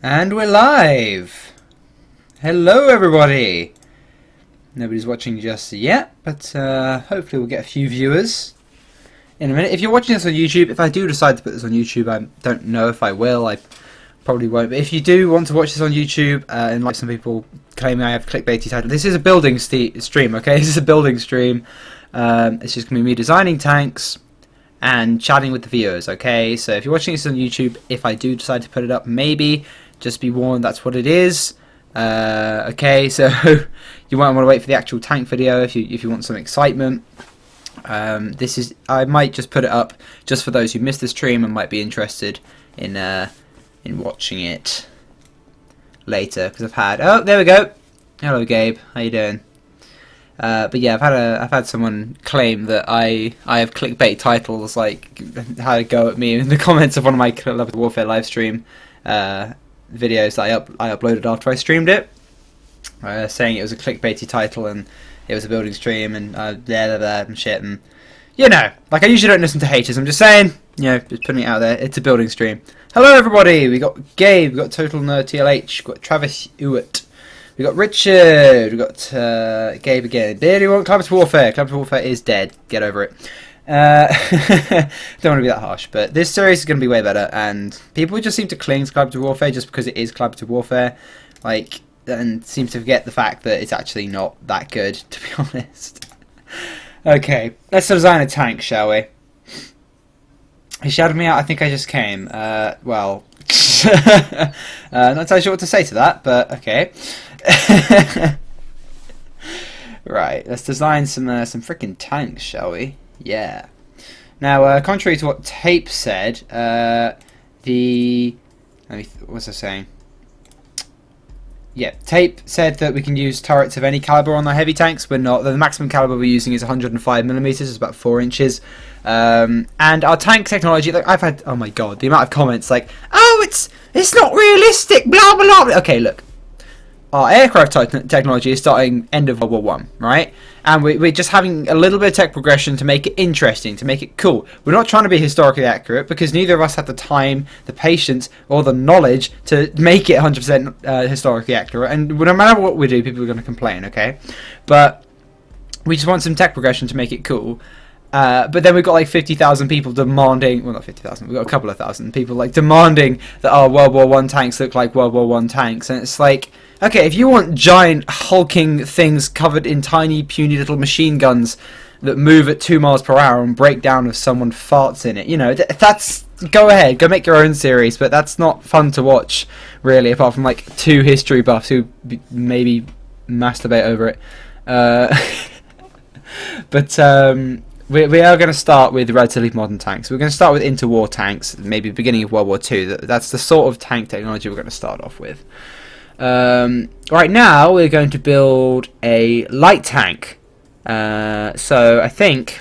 And we're live! Hello everybody! Nobody's watching just yet, but hopefully we'll get a few viewers in a minute. If you're watching this on YouTube, if I do decide to put this on YouTube, I don't know if I will, I probably won't. But if you do want to watch this on YouTube, and like some people claiming I have clickbaity title, this is a building stream, okay? This is a building stream. It's just going to be me designing tanks and chatting with the viewers, okay? So if you're watching this on YouTube, if I do decide to put it up, maybe, just be warned that's what it is. Okay, so you might want to wait for the actual tank video if you want some excitement. I might just put it up just for those who missed the stream and might be interested in watching it later, because I've had, oh, there we go. Hello Gabe, how you doing? But yeah, I've had someone claim that I have clickbait titles, like had a go at me in the comments of one of my Call of Warfare live stream videos that I uploaded after I streamed it, saying it was a clickbaity title and it was a building stream and blah and shit, and you know, like I usually don't listen to haters. I'm just saying, you know, just putting it out there. It's a building stream. Hello everybody. We got Gabe. We got Total Nerd TLH. We got Travis Ewart. We got Richard. We got Gabe again. Did you want Collaborative Warfare? Collaborative Warfare is dead. Get over it. Don't want to be that harsh, but this series is going to be way better, and people just seem to cling to Collaborative Warfare just because it is Collaborative Warfare, like, and seem to forget the fact that it's actually not that good, to be honest. Okay, let's design a tank, shall we? He shouted me out. I think I just came. Well, not entirely sure what to say to that, but okay. Right, let's design some freaking tanks, shall we? Yeah. Now, contrary to what Tape said, what's I saying? Yeah, Tape said that we can use turrets of any caliber on our heavy tanks. We're not. The maximum caliber we're using is 105mm, it's about 4 inches. And our tank technology, like I've had, oh my god, the amount of comments like, oh, it's not realistic, blah blah blah. Okay, look. Our aircraft technology is starting end of World War One, right? And we're just having a little bit of tech progression to make it interesting, to make it cool. We're not trying to be historically accurate because neither of us have the time, the patience, or the knowledge to make it 100% historically accurate. And no matter what we do, people are going to complain, okay? But we just want some tech progression to make it cool. But then we've got like 50,000 people demanding, well not 50,000, we've got a couple of thousand people like demanding that our World War One tanks look like World War One tanks, and it's like, okay, if you want giant hulking things covered in tiny puny little machine guns that move at 2 miles per hour and break down if someone farts in it, you know, that's, go ahead, go make your own series, but that's not fun to watch really, apart from like 2 history buffs who maybe masturbate over it. But we are going to start with relatively modern tanks. We're going to start with interwar tanks, maybe beginning of World War II. That's the sort of tank technology we're going to start off with. Right now, we're going to build a light tank. So I think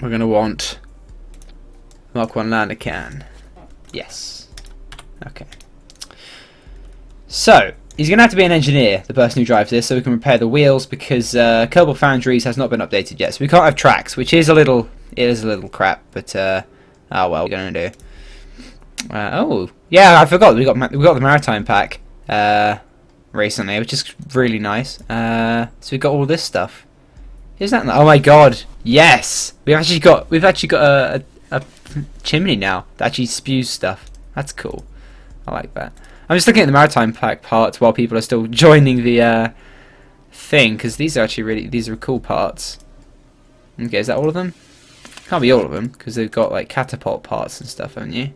we're going to want Mark 1 lander can. Yes. Okay. So he's going to have to be an engineer, the person who drives this, so we can repair the wheels, because Kerbin Foundries has not been updated yet, so we can't have tracks, which is a little crap, but oh well, what are we going to do? Oh yeah, I forgot we got the maritime pack recently, which is really nice. So we got all this stuff. Isn't that? Oh my god, yes! We've actually got a chimney now that actually spews stuff. That's cool. I like that. I'm just looking at the maritime pack parts while people are still joining the thing, because these are cool parts. Okay, is that all of them? Can't be all of them, because they've got like catapult parts and stuff, haven't you?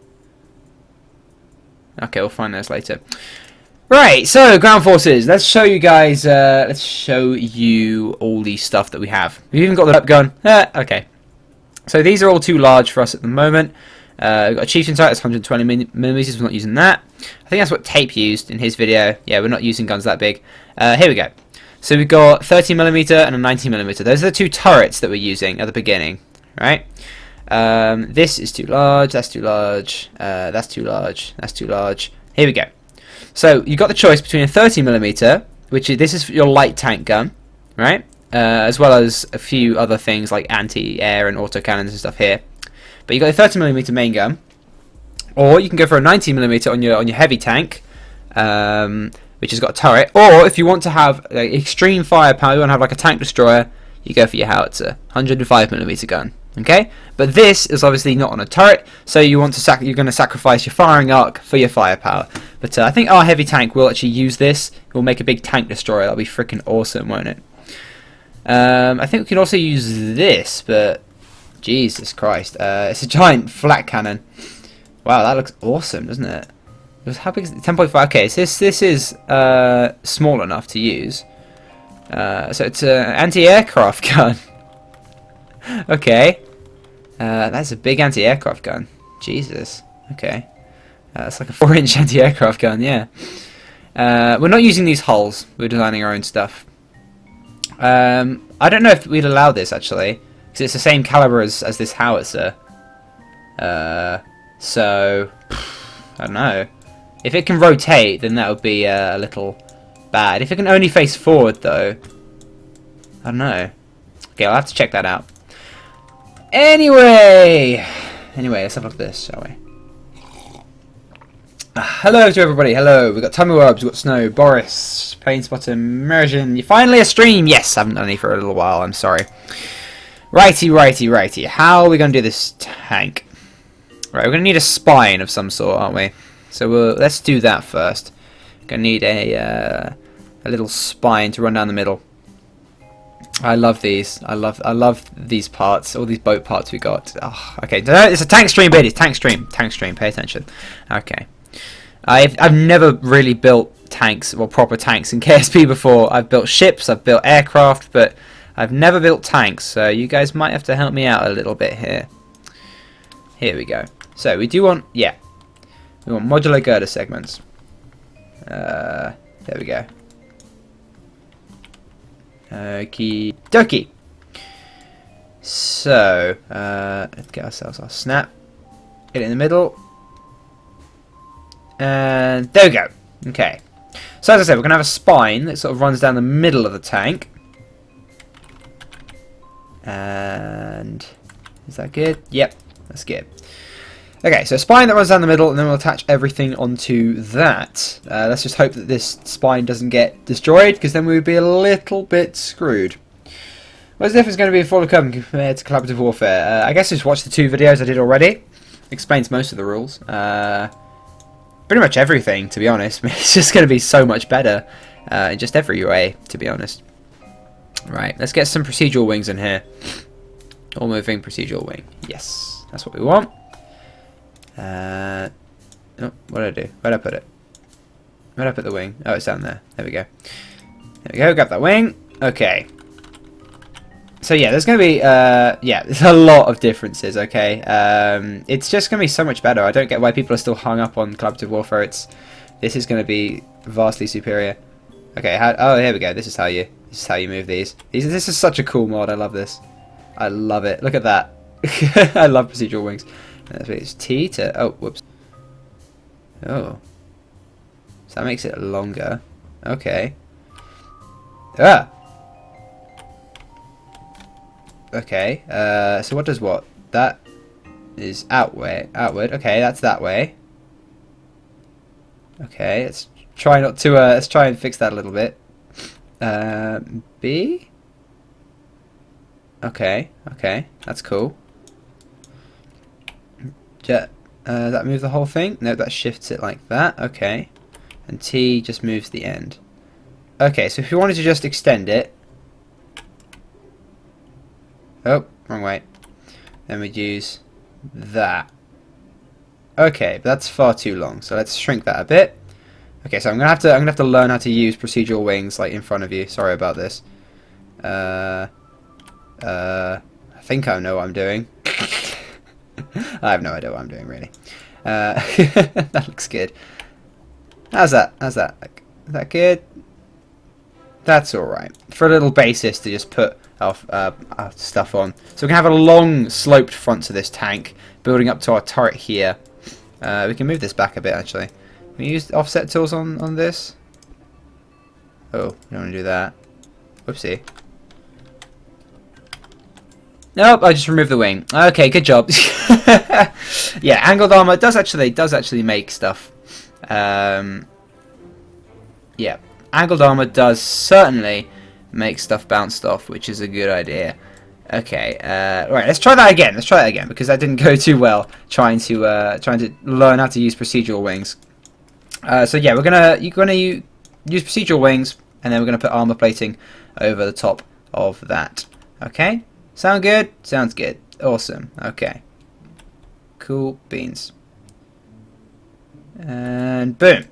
Okay, we'll find those later. Right, so ground forces. Let's show you guys. Let's show you all the stuff that we have. We've even got the up gun. Okay, so these are all too large for us at the moment. We've got a chieftain sight that's 120mm. We're not using that. I think that's what Tape used in his video. Yeah, we're not using guns that big. Here we go. So we've got 30mm and a 90mm. Those are the 2 turrets that we're using at the beginning, right? This is too large. That's too large. That's too large. That's too large. Here we go. So you've got the choice between a 30mm, which this is your light tank gun, right? As well as a few other things like anti-air and autocannons and stuff here. But you've got a 30mm main gun, or you can go for a 90mm on your heavy tank, which has got a turret. Or if you want to have like, extreme firepower, you want to have like a tank destroyer, you go for your howitzer, 105mm gun. Okay, but this is obviously not on a turret, so you want to you're going to sacrifice your firing arc for your firepower. But I think our heavy tank will actually use this. It will make a big tank destroyer. That'll be freaking awesome, won't it? I think we can also use this, but Jesus Christ, it's a giant flat cannon. Wow, that looks awesome, doesn't it? How big is it? 10.5. Okay, so this is small enough to use. So it's an anti-aircraft gun. Okay, that's a big anti-aircraft gun. Jesus. Okay, that's like a 4-inch anti-aircraft gun. Yeah. We're not using these hulls. We're designing our own stuff. I don't know if we'd allow this actually, because it's the same caliber as this howitzer. So I don't know. If it can rotate, then that would be a little bad. If it can only face forward, though, I don't know. Okay, I'll have to check that out. Anyway, let's have a look at this, shall we? Hello to everybody. Hello. We've got Tummy Wubs, we've got Snow, Boris, Pain Spotter, Immersion. You finally a stream. Yes, I haven't done any for a little while. I'm sorry. Righty. How are we going to do this tank? Right, we're going to need a spine of some sort, aren't we? So let's do that first. We're going to need a little spine to run down the middle. I love these. I love these parts. All these boat parts we got. Oh, okay, it's a tank stream, baby. Tank stream. Pay attention. Okay. I've never really built tanks, well, proper tanks in KSP before. I've built ships. I've built aircraft, but I've never built tanks. So you guys might have to help me out a little bit here. Here we go. So we do want, yeah, we want modular girder segments. There we go. Okie dokie. So, let's get ourselves our snap. Get it in the middle. And there we go. Okay. So as I said, we're going to have a spine that sort of runs down the middle of the tank. And is that good? Yep, that's good. Okay, so a spine that runs down the middle, and then we'll attach everything onto that. Let's just hope that this spine doesn't get destroyed, because then we would be a little bit screwed. What's the difference going to be in Fall of Kerbin compared to Collaborative Warfare? I guess just watch the 2 videos I did already. Explains most of the rules. Pretty much everything, to be honest. It's just going to be so much better in just every way, to be honest. Right, let's get some procedural wings in here. All moving procedural wing. Yes, that's what we want. Oh, what did I do? Where'd I put it? Where'd I put the wing? Oh, it's down there. There we go. There we go. Grab that wing. Okay. So yeah, there's going to be yeah, there's a lot of differences. Okay. It's just going to be so much better. I don't get why people are still hung up on Collaborative Warfare. This is going to be vastly superior. Okay. Oh, here we go. This is how you move these. This is such a cool mod. I love this. I love it. Look at that. I love procedural wings. And it's T to... Oh, whoops. Oh. So that makes it longer. Okay. Ah! Okay. So what does what? That is outward. Okay, that's that way. Okay, let's try not to... let's try and fix that a little bit. B? Okay, that's cool. That move the whole thing? No, that shifts it like that. Okay. And T just moves the end. Okay, so if you wanted to just extend it... Oh, wrong way. Then we'd use that. Okay, but that's far too long, so let's shrink that a bit. Okay, so I'm gonna have to learn how to use procedural wings like in front of you. Sorry about this. I think I know what I'm doing. I have no idea what I'm doing, really. That looks good. How's that? Is that good? That's alright. For a little basis to just put our stuff on. So we can have a long sloped front to this tank, building up to our turret here. We can move this back a bit, actually. Can we use offset tools on this? Oh, we don't want to do that. Whoopsie. Nope, I just removed the wing. Okay, good job. Yeah, angled armor does actually make stuff. Yeah, angled armor does certainly make stuff bounced off, which is a good idea. Okay, right, let's try that again. Let's try that again because that didn't go too well. Trying to learn how to use procedural wings. So yeah, you're gonna use procedural wings, and then we're gonna put armor plating over the top of that. Okay, sound good? Sounds good. Awesome. Okay, cool beans. And boom.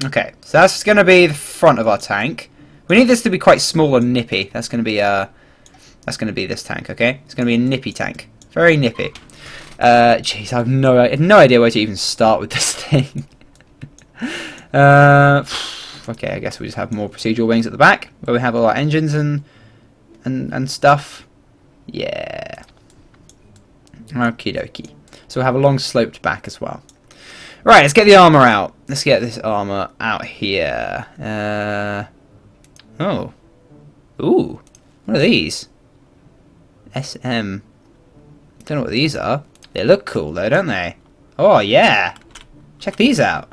Okay, so that's gonna be the front of our tank. We need this to be quite small and nippy. That's gonna be this tank. Okay, it's gonna be a nippy tank. Very nippy. Jeez, I have no idea where to even start with this thing. Okay, I guess we just have more procedural wings at the back where we have all our engines and stuff. Yeah. Okie dokie. So we'll have a long sloped back as well. Right, let's get the armor out. Let's get this armor out here. Oh. Ooh. What are these? SM. Don't know what these are. They look cool though, don't they? Oh yeah. Check these out.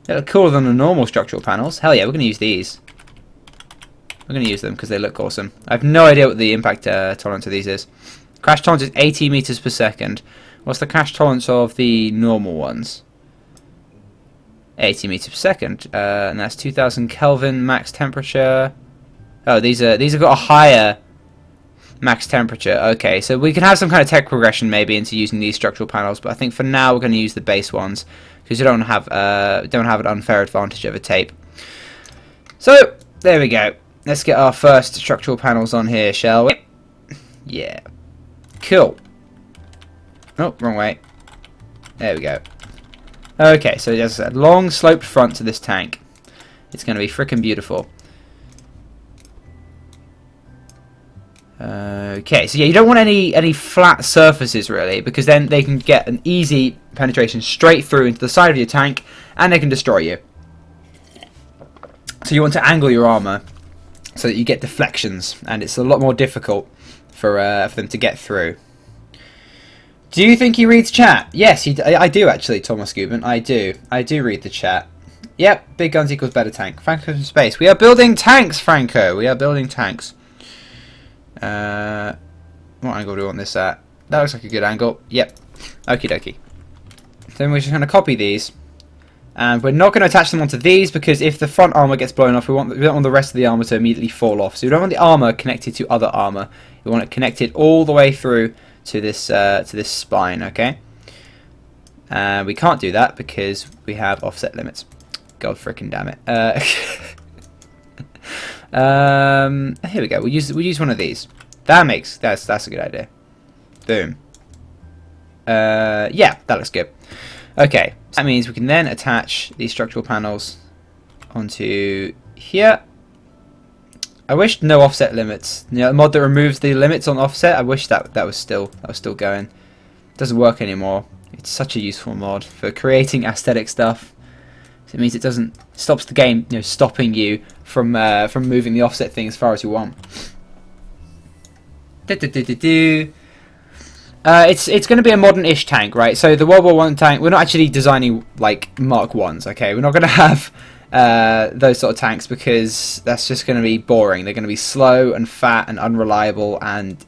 They look cooler than the normal structural panels. Hell yeah, we're going to use these. We're going to use them because they look awesome. I have no idea what the impact tolerance of these is. Crash tolerance is 80 meters per second. What's the crash tolerance of the normal ones? 80 meters per second. And that's 2000 Kelvin max temperature. Oh, these have got a higher max temperature. Okay, so we can have some kind of tech progression maybe into using these structural panels, but I think for now we're going to use the base ones because you don't have an unfair advantage over tape. So there we go. Let's get our first structural panels on here, shall we? Yeah. Cool. Oh, wrong way. There we go. Okay, so there's a long sloped front to this tank. It's going to be freaking beautiful. Okay, so yeah, you don't want any flat surfaces really, because then they can get an easy penetration straight through into the side of your tank, and they can destroy you. So you want to angle your armor so that you get deflections, and it's a lot more difficult for them to get through. Do you think he reads chat? Yes, I do actually, Thomas Gubin. I do read the chat. Yep, big guns equals better tank. Franco from space. We are building tanks, Franco. We are building tanks. What angle do we want this at? That looks like a good angle. Yep. Okie dokie. Then we're just going to copy these. And we're not going to attach them onto these because if the front armor gets blown off, we don't want the rest of the armor to immediately fall off. So we don't want the armor connected to other armor. We want it connected all the way through to this spine, okay? We can't do that because we have offset limits. God frickin' damn it. Here we go. We'll use one of these. That's a good idea. Boom. Yeah, that looks good. Okay, so that means we can then attach these structural panels onto here. I wish no offset limits. You know, a mod that removes the limits on offset. I wish that was still going. It doesn't work anymore. It's such a useful mod for creating aesthetic stuff. So it means it stops the game, you know, stopping you from moving the offset thing as far as you want. It's going to be a modern-ish tank, right? So the World War I tank, we're not actually designing like Mark 1s, okay? We're not going to have those sort of tanks because that's just going to be boring. They're going to be slow and fat and unreliable, and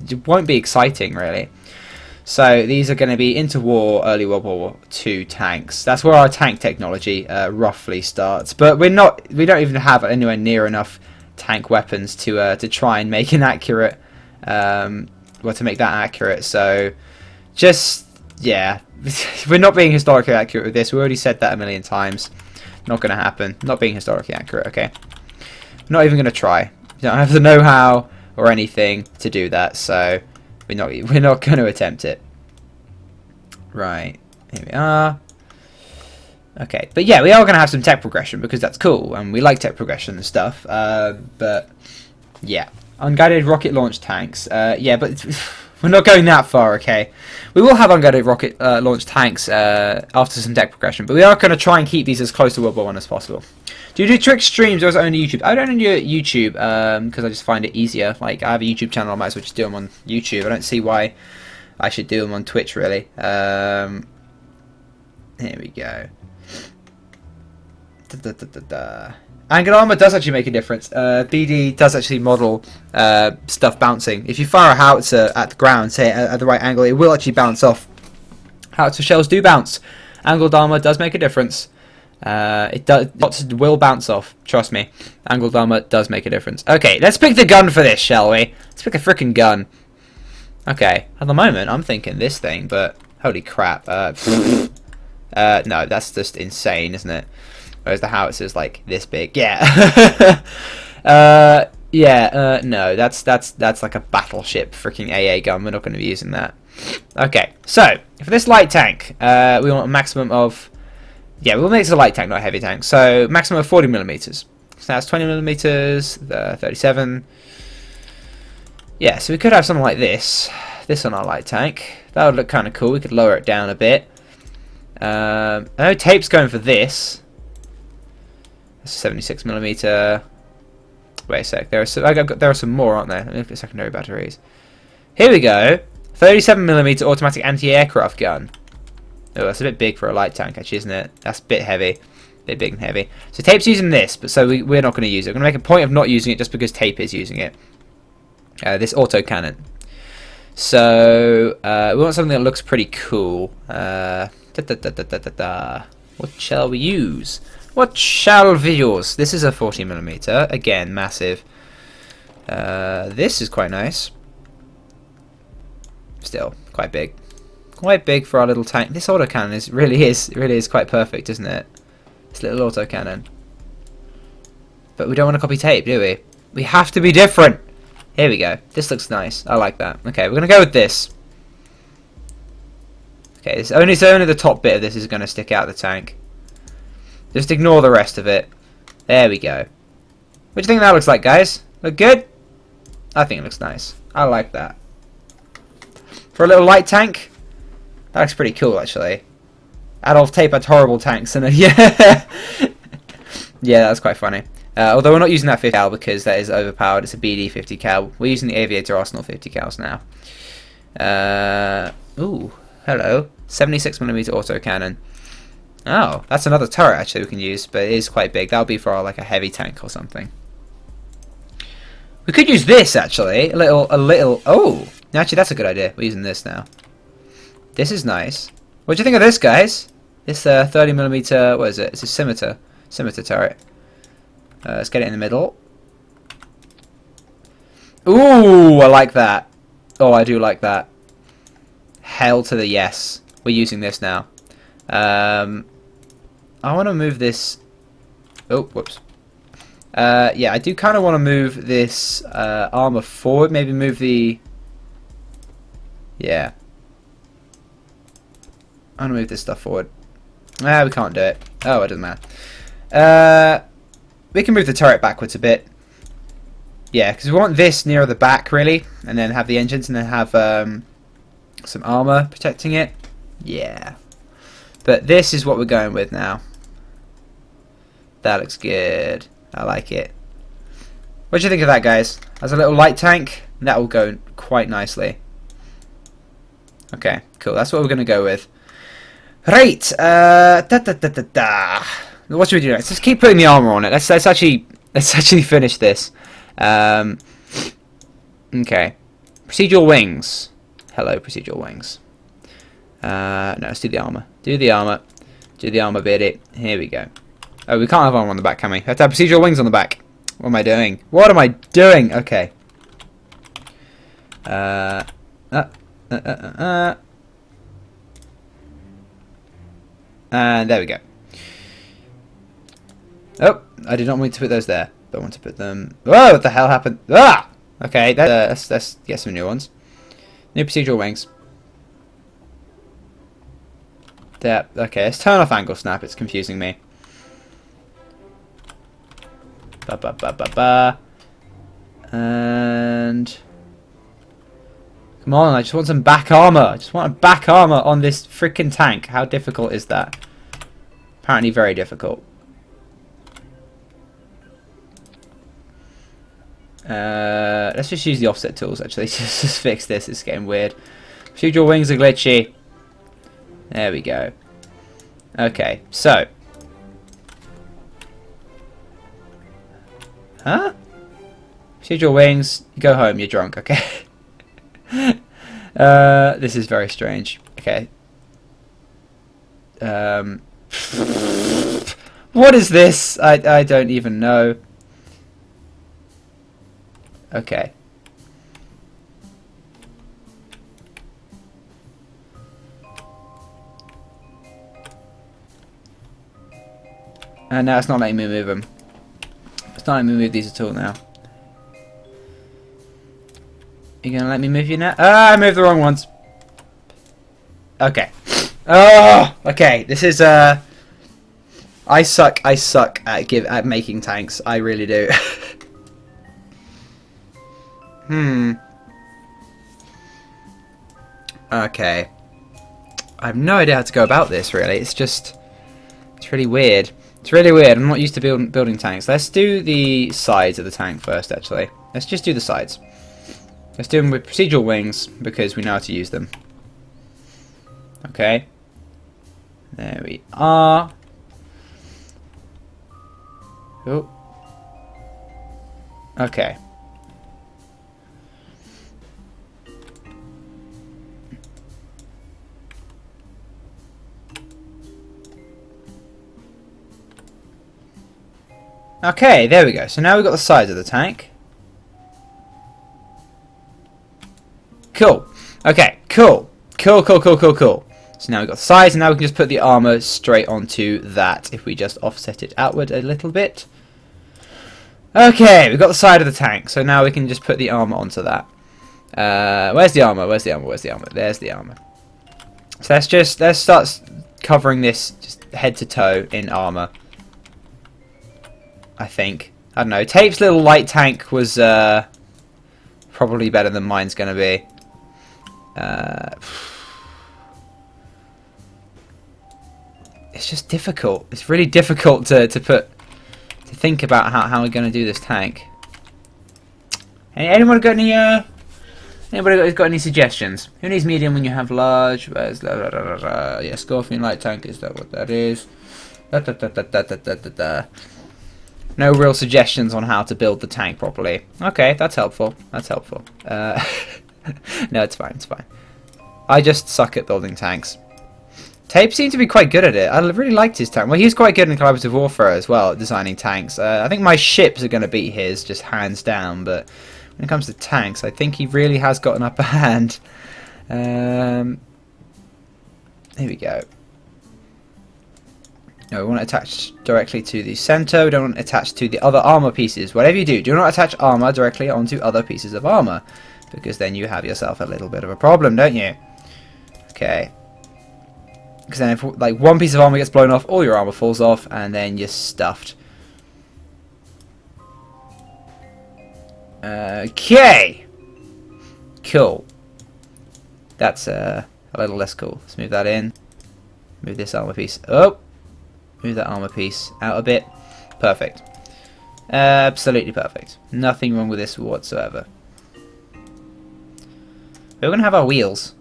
it won't be exciting, really. So these are going to be interwar, early World War II tanks. That's where our tank technology roughly starts. But we don't even have anywhere near enough tank weapons to try and make an accurate, well, to make that accurate. So just, yeah, we're not being historically accurate with this. We already said that a million times. Not going to happen. Not being historically accurate, okay? Not even going to try. We don't have the know-how or anything to do that, so we're not going to attempt it. Right, here we are. Okay, but yeah, we are going to have some tech progression because that's cool, and we like tech progression and stuff. But yeah, unguided rocket launch tanks. Yeah, but we're not going that far. Okay, we will have unguided rocket launch tanks after some tech progression, but we are going to try and keep these as close to World War I as possible. Do you do Twitch streams or is it only YouTube? I don't do YouTube because I just find it easier. Like, I have a YouTube channel, I might as well just do them on YouTube. I don't see why I should do them on Twitch, really. Here we go. Angle armor does actually make a difference. BD does actually model stuff bouncing. If you fire a howitzer at the ground, say at the right angle, it will actually bounce off. Howitzer shells do bounce. Angled armor does make a difference. It will bounce off. Trust me. Angled armor does make a difference. Okay, let's pick the gun for this, shall we? Let's pick a freaking gun. Okay, at the moment I'm thinking this thing, but holy crap. No, that's just insane, isn't it? Whereas the howitzer's like this big. Yeah. No, that's like a battleship freaking AA gun. We're not going to be using that. Okay, so for this light tank, we want a maximum of, we'll make it a light tank, not a heavy tank. So maximum of 40mm. So that's 20mm, 37. Yeah, so we could have something like this on our light tank. That would look kind of cool. We could lower it down a bit. I know tape's going for this. 76mm. Wait a sec. There are some more, aren't there? Let me look at secondary batteries. Here we go. 37mm automatic anti-aircraft gun. Oh, that's a bit big for a light tank, actually, isn't it? That's a bit heavy. A bit big and heavy. So tape's using this, but so we're not going to use it. We're going to make a point of not using it just because tape is using it. This auto cannon. So we want something that looks pretty cool. What shall we use? What shall we use? This is a 40mm. Again, massive. This is quite nice. Still, quite big. Quite big for our little tank. This autocannon really is quite perfect, isn't it? This little autocannon. But we don't want to copy tape, do we? We have to be different. Here we go. This looks nice. I like that. Okay, we're gonna go with this. Okay, it's only the top bit of this is gonna stick out of the tank. Just ignore the rest of it. There we go. What do you think that looks like, guys? Look good? I think it looks nice. I like that. For a little light tank, that looks pretty cool, actually. Adolf Tape had horrible tanks, and yeah, yeah, that's quite funny. Although we're not using that 50 cal because that is overpowered. It's a BD 50 cal. We're using the Aviator Arsenal 50 cals now. Ooh, hello. 76mm autocannon. Oh, that's another turret actually we can use, but it is quite big. That'll be for like a heavy tank or something. We could use this actually. A little. Oh, actually that's a good idea. We're using this now. This is nice. What do you think of this, guys? This 30mm. What is it? It's a scimitar turret. Let's get it in the middle. Ooh, I like that. Oh, I do like that. Hell to the yes. We're using this now. I want to move this. Oh, whoops. Yeah, I do kind of want to move this armor forward. Maybe move the. Yeah. I want to move this stuff forward. We can't do it. Oh, it doesn't matter. We can move the turret backwards a bit. Yeah, because we want this nearer the back, really, and then have the engines, and then have some armor protecting it. Yeah. But this is what we're going with now. That looks good. I like it. What do you think of that, guys? As a little light tank, that will go quite nicely. Okay, cool. That's what we're going to go with. Right. What should we do next? Let's keep putting the armor on it. Let's actually finish this. Okay. Procedural wings. Hello, procedural wings. No, let's do the armor. Do the armor. Do the armor bit. Here we go. Oh, we can't have armor on the back, can we? We have to have procedural wings on the back. What am I doing? What am I doing? Okay. And there we go. Oh, I did not want to put those there. Don't want to put them. Whoa, what the hell happened? Ah! Okay, let's get some new ones. New procedural wings. There. Okay, let's turn off angle snap. It's confusing me. And come on, I just want some back armor. I just want a back armor on this freaking tank. How difficult is that? Apparently very difficult. Let's just use the offset tools actually to just fix this. It's getting weird. Procedural wings are glitchy. There we go. Okay, so Huh? Procedural wings. You go home. You're drunk. Okay. This is very strange. Okay. What is this? I don't even know. Okay. And now it's not letting me move them. It's not letting me move these at all now. You gonna let me move you now? Ah, I moved the wrong ones. Okay. Oh, okay. This is I suck at making tanks. I really do. Okay. I have no idea how to go about this. Really, it's really weird. It's really weird. I'm not used to building tanks. Let's do the sides of the tank first. Actually, let's just do the sides. Let's do them with procedural wings because we know how to use them. Okay. There we are. Oh. Okay. Okay, there we go. So now we've got the sides of the tank. Cool. Okay, cool. Cool. So now we've got the sides, and now we can just put the armor straight onto that if we just offset it outward a little bit. Okay, we've got the side of the tank, so now we can just put the armor onto that. Where's the armor? Where's the armor? Where's the armor? There's the armor. So let's start covering this just head to toe in armor. I think. I don't know. Tape's little light tank was probably better than mine's going to be. It's just difficult. It's really difficult to think about how we're going to do this tank. Anyone got any? Anybody got any suggestions? Who needs medium when you have large? Where's yeah, Scorpion light tank. Is that what that is? No real suggestions on how to build the tank properly. Okay, that's helpful. That's helpful. No, it's fine. It's fine. I just suck at building tanks. Tape seemed to be quite good at it. I really liked his tank. Well, he was quite good in collaborative warfare as well, at designing tanks. I think my ships are going to beat his, just hands down. But when it comes to tanks, I think he really has got an upper hand. Here we go. No, we want to attach directly to the center. We don't want to attach to the other armor pieces. Whatever you do, do not attach armor directly onto other pieces of armor, because then you have yourself a little bit of a problem, don't you? Okay. Because then if like one piece of armor gets blown off, all your armor falls off, and then you're stuffed. Okay. Cool. That's a little less cool. Let's move that in. Move this armor piece up. Move that armor piece out a bit. Perfect. Absolutely perfect. Nothing wrong with this whatsoever. We're going to have our wheels.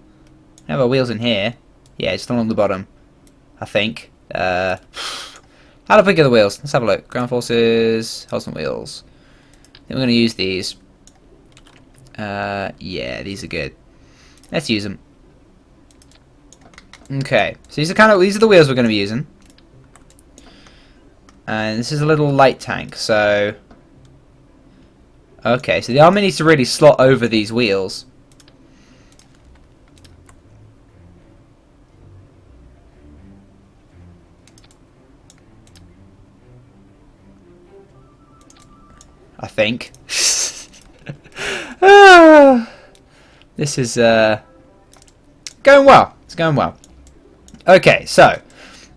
We have our wheels in here. Yeah, just along the bottom, I think. How big are the wheels? Let's have a look. Ground forces, Hosden wheels. I think we're going to use these. Yeah, these are good. Let's use them. Okay, so these are the wheels we're going to be using. And this is a little light tank, so... Okay, so the armor needs to really slot over these wheels. I think. This is going well. It's going well. Okay, so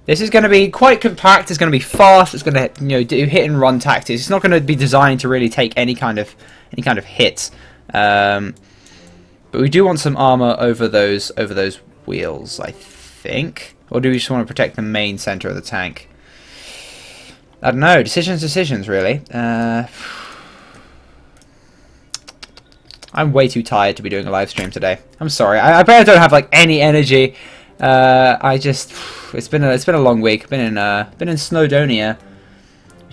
this is going to be quite compact. It's going to be fast. It's going to do hit and run tactics. It's not going to be designed to really take any kind of hits. But we do want some armor over those wheels, I think. Or do we just want to protect the main center of the tank? I don't know. Decisions, really. I'm way too tired to be doing a live stream today. I'm sorry. I bet I don't have like any energy. It's been a long week. Been in Snowdonia,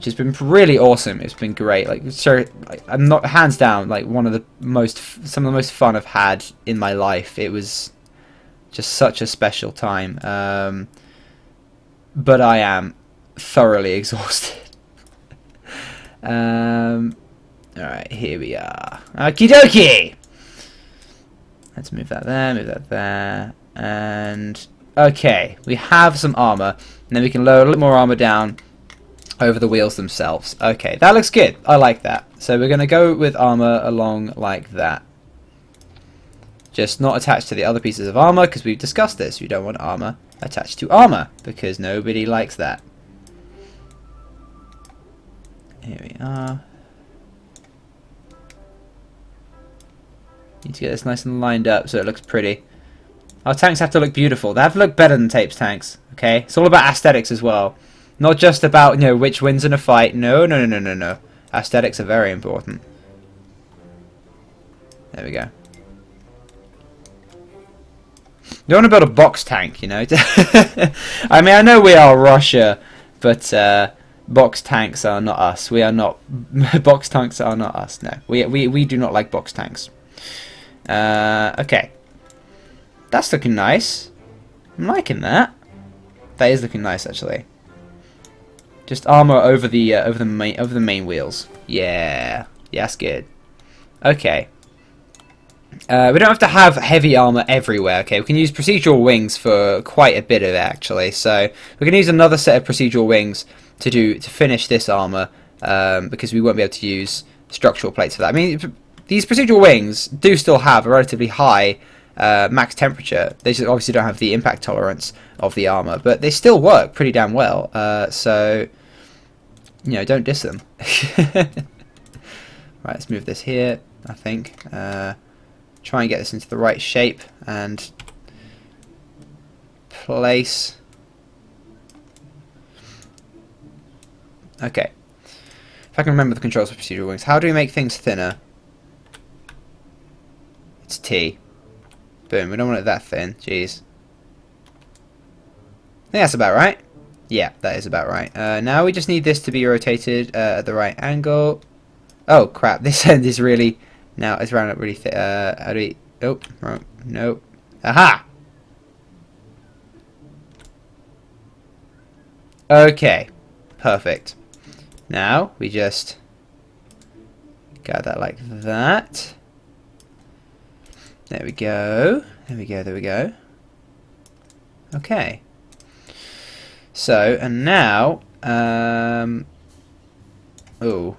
which has been really awesome. It's been great. Like, sure, I'm not hands down like some of the most fun I've had in my life. It was just such a special time. But I am thoroughly exhausted. Alright, here we are. Okie dokie! Let's move that there, and okay, we have some armor, and then we can lower a little more armor down over the wheels themselves. Okay, that looks good. I like that. So we're going to go with armor along like that. Just not attached to the other pieces of armor, because we've discussed this. You don't want armor attached to armor, because nobody likes that. Here we are. Need to get this nice and lined up so it looks pretty. Our tanks have to look beautiful. They have to look better than Tape's tanks. Okay, it's all about aesthetics as well. Not just about, you know, which wins in a fight. No, no, no, no, no, no. Aesthetics are very important. There we go. You don't want to build a box tank, you know. I mean, I know we are Russia, but box tanks are not us. We are not. Box tanks are not us. No, we do not like box tanks. Okay, that's looking nice. I'm liking that. That is looking nice, actually. Just armor over the main wheels. Yeah, that's good. Okay. We don't have to have heavy armor everywhere. Okay, we can use procedural wings for quite a bit of it, actually. So we're gonna use another set of procedural wings to finish this armor, because we won't be able to use structural plates for that. I mean, these procedural wings do still have a relatively high max temperature. They just obviously don't have the impact tolerance of the armor, but they still work pretty damn well. So, you know, don't diss them. Right, let's move this here, I think. Try and get this into the right shape and place. Okay. If I can remember the controls for procedural wings. How do we make things thinner? It's T. Boom, we don't want it that thin. Jeez. I think that's about right. Yeah, that is about right. Now we just need this to be rotated at the right angle. Oh, crap. This end is really... Now it's round up really thick. How do we... Oh, wrong. No. Aha! Okay. Perfect. Now we just... Got that like that. There we go. There we go. There we go. Okay. So, and now... Oh.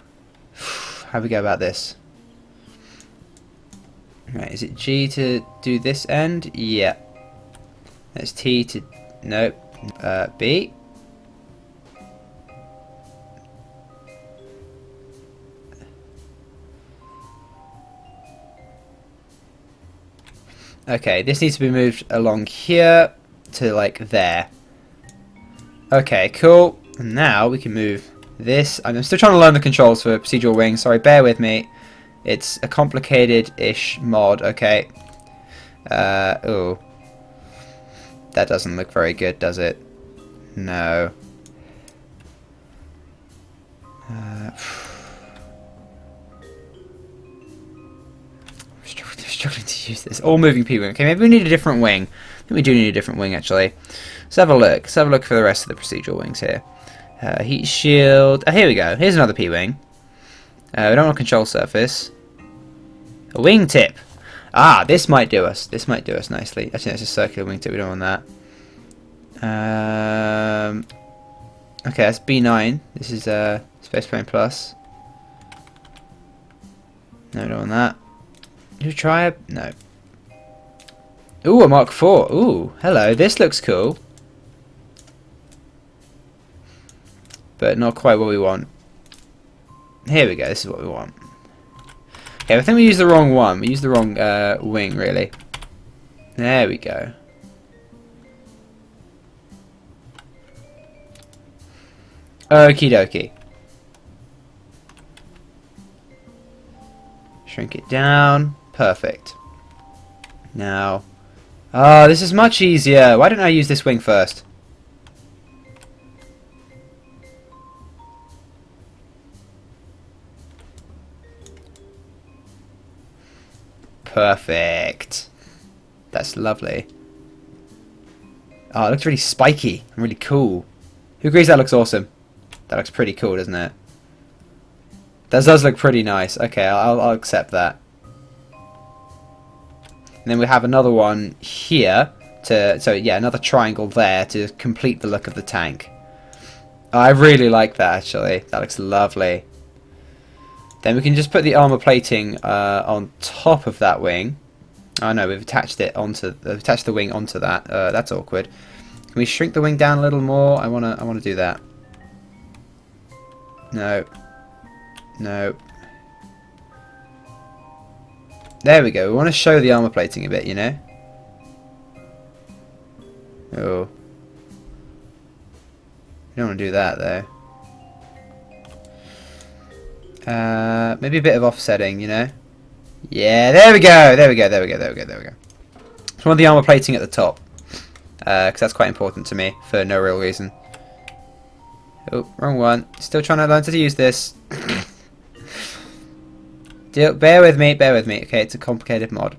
How do we go about this? Right, is it G to do this end? Yeah. That's T to... Nope. B. Okay, this needs to be moved along here to like there. Okay, cool. And now we can move this. I'm still trying to learn the controls for procedural wings. Sorry, bear with me. It's a complicated-ish mod, okay. Oh. That doesn't look very good, does it? No. Struggling to use this. All moving P-wing. Okay, maybe we need a different wing. I think we do need a different wing, actually. Let's have a look. Let's have a look for the rest of the procedural wings here. Heat shield. Oh, here we go. Here's another P-wing. We don't want a control surface. A wingtip. Ah, this might do us. This might do us nicely. Actually, it's a circular wingtip. We don't want that. Okay, that's B9. This is Spaceplane Plus. No, we don't want that. Did we try it? No. Ooh, a Mark IV. Ooh, hello. This looks cool. But not quite what we want. Here we go. This is what we want. Okay, I think we used the wrong one. We used the wrong wing, really. There we go. Okie dokie. Shrink it down. Perfect. Now. Oh, this is much easier. Why didn't I use this wing first? Perfect. That's lovely. Oh, it looks really spiky and really cool. Who agrees that looks awesome? That looks pretty cool, doesn't it? That does look pretty nice. Okay, I'll accept that. And then we have another one here. So yeah, another triangle there to complete the look of the tank. Oh, I really like that, actually. That looks lovely. Then we can just put the armor plating on top of that wing. Oh no, we've attached the wing onto that. That's awkward. Can we shrink the wing down a little more? I wanna do that. No. No. There we go. We want to show the armor plating a bit, you know. Oh. You don't want to do that though. Maybe a bit of offsetting, you know. Yeah, there we go. There we go. There we go. There we go. There we go. Just want the armor plating at the top, because that's quite important to me for no real reason. Oh, wrong one. Still trying to learn to use this. Bear with me. Bear with me. Okay, it's a complicated mod.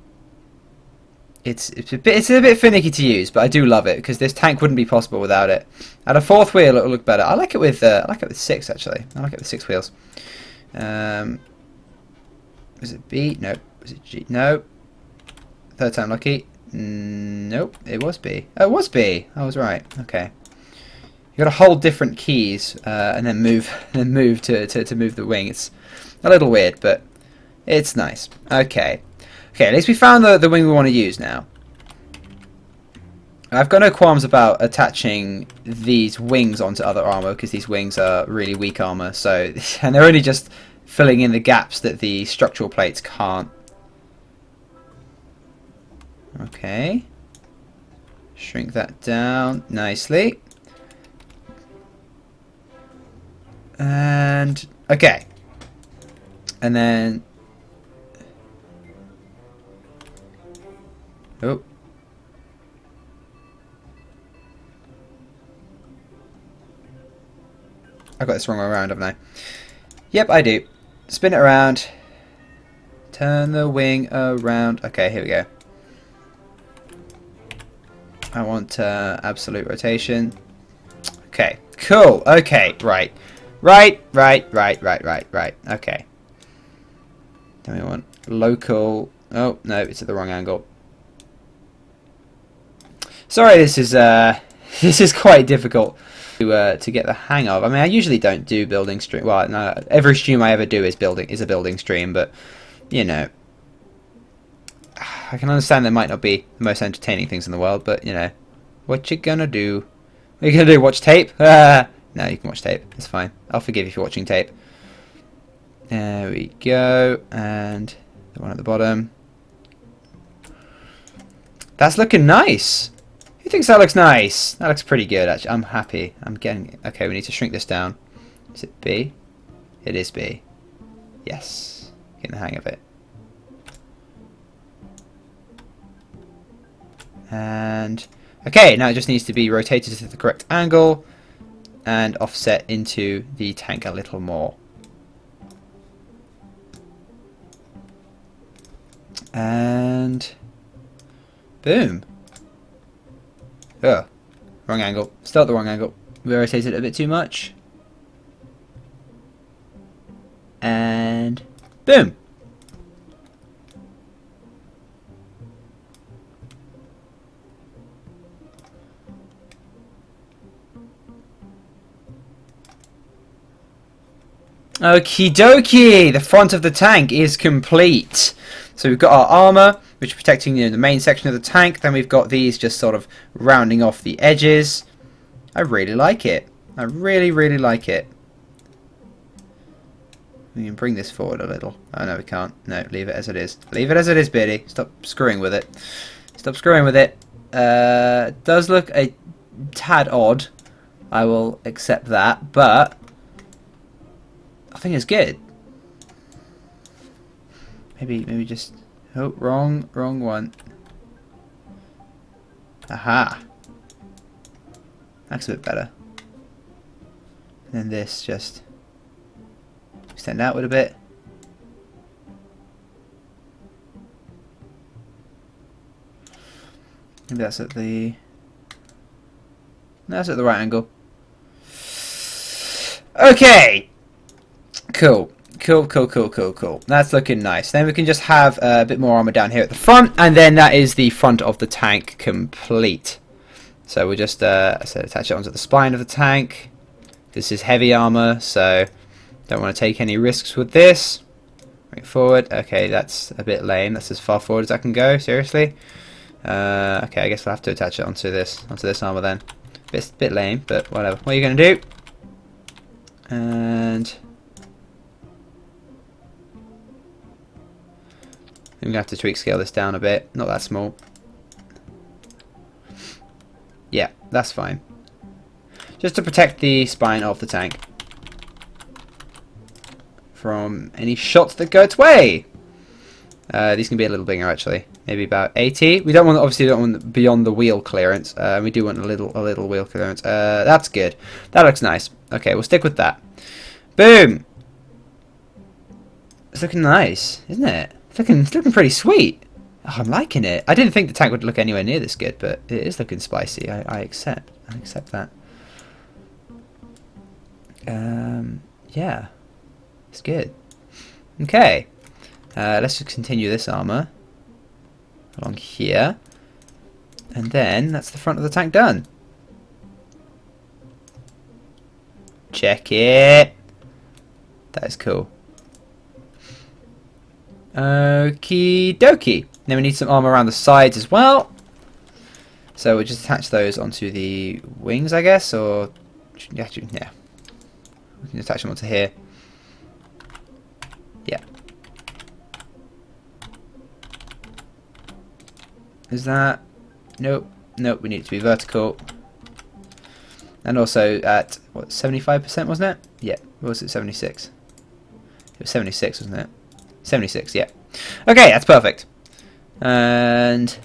It's a bit finicky to use, but I do love it because this tank wouldn't be possible without it. At a fourth wheel, it'll look better. I like it with 6 actually. I like it with 6 wheels. Was it B? Nope. Was it G? Nope. Third time lucky. Nope. It was B. Oh, it was B. I was right. Okay. You got to hold different keys and then move to move the wing. It's a little weird, but it's nice. Okay. Okay, at least we found the wing we want to use now. I've got no qualms about attaching these wings onto other armor because these wings are really weak armor. So, and they're only just filling in the gaps that the structural plates can't. Okay. Shrink that down nicely. And okay. And then oh. I got this wrong way around, haven't I? Yep, I do. Spin it around. Turn the wing around. Okay, here we go. I want absolute rotation. Okay, cool. Okay, right. Right. Okay. Then we want local. Oh, no, it's at the wrong angle. Sorry, this is quite difficult to get the hang of. I mean, I usually don't do building stream. Well, no, every stream I ever do is a building stream, but you know, I can understand there might not be the most entertaining things in the world, but you know, what you gonna do? What you gonna do? Watch tape? No, you can watch tape. It's fine. I'll forgive you for watching tape. There we go, and the one at the bottom. That's looking nice. Who thinks that looks nice? That looks pretty good, actually. I'm happy. I'm getting it. Okay, we need to shrink this down. Is it B? It is B. Yes. Getting the hang of it. And okay, now it just needs to be rotated to the correct angle and offset into the tank a little more. And boom. Oh, wrong angle. Still at the wrong angle. We rotated it a bit too much. And boom. Okie dokie! The front of the tank is complete. So we've got our armor, which is protecting the main section of the tank. Then we've got these just sort of rounding off the edges. I really like it. I really like it. We can bring this forward a little. Oh no, we can't. No, leave it as it is. Leave it as it is, Beardy. Stop screwing with it. Stop screwing with it. Does look a tad odd. I will accept that, but I think it's good. Maybe just... Oh, wrong one. Aha. That's a bit better. And then this just extend outward a bit. Maybe that's at the... No, that's at the right angle. Okay! Cool. Cool. That's looking nice. Then we can just have a bit more armor down here at the front, and then that is the front of the tank complete. So we'll just attach it onto the spine of the tank. This is heavy armor, so don't want to take any risks with this. Bring it forward. Okay, that's a bit lame. That's as far forward as I can go. Seriously. Okay, I guess I'll have to attach it onto this armor then. Bit lame, but whatever. What are you gonna do? And I'm gonna have to tweak scale this down a bit. Not that small. Yeah, that's fine. Just to protect the spine of the tank from any shots that go its way. These can be a little bigger actually, maybe about 80. We don't want, obviously, don't want beyond the wheel clearance. We do want a little wheel clearance. That's good. That looks nice. Okay, we'll stick with that. Boom. It's looking nice, isn't it? It's looking pretty sweet. Oh, I'm liking it. I didn't think the tank would look anywhere near this good, but it is looking spicy. I accept that. Yeah, it's good. Okay, let's just continue this armor along here, and then that's the front of the tank done. Check it. That is cool. Okie dokie. Then we need some armor around the sides as well. So we'll just attach those onto the wings, I guess, or yeah, we can attach them onto here. Yeah. Is that? Nope. Nope. We need it to be vertical. And also at what, 75%, wasn't it? Yeah. What was it? 76. It was 76, wasn't it? 76. Yeah. Okay, that's perfect. And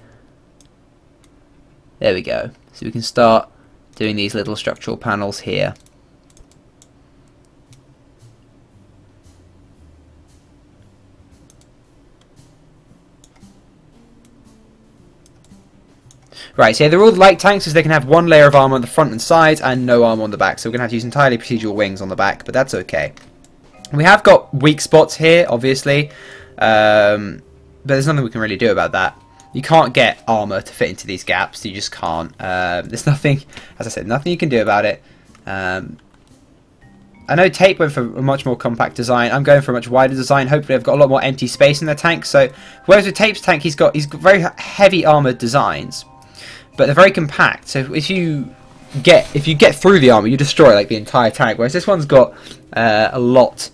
there we go. So we can start doing these little structural panels here. Right, so yeah, they're all light tanks, so they can have one layer of armor on the front and sides and no armor on the back. So we're going to have to use entirely procedural wings on the back, but that's okay. We have got weak spots here, obviously, but there's nothing we can really do about that. You can't get armor to fit into these gaps. You just can't. There's nothing, as I said, nothing you can do about it. I know Tape went for a much more compact design. I'm going for a much wider design. Hopefully I've got a lot more empty space in the tank. So whereas with Tape's tank, he's got very heavy armored designs, but they're very compact. So if you get through the armor, you destroy like the entire tank. Whereas this one's got a lot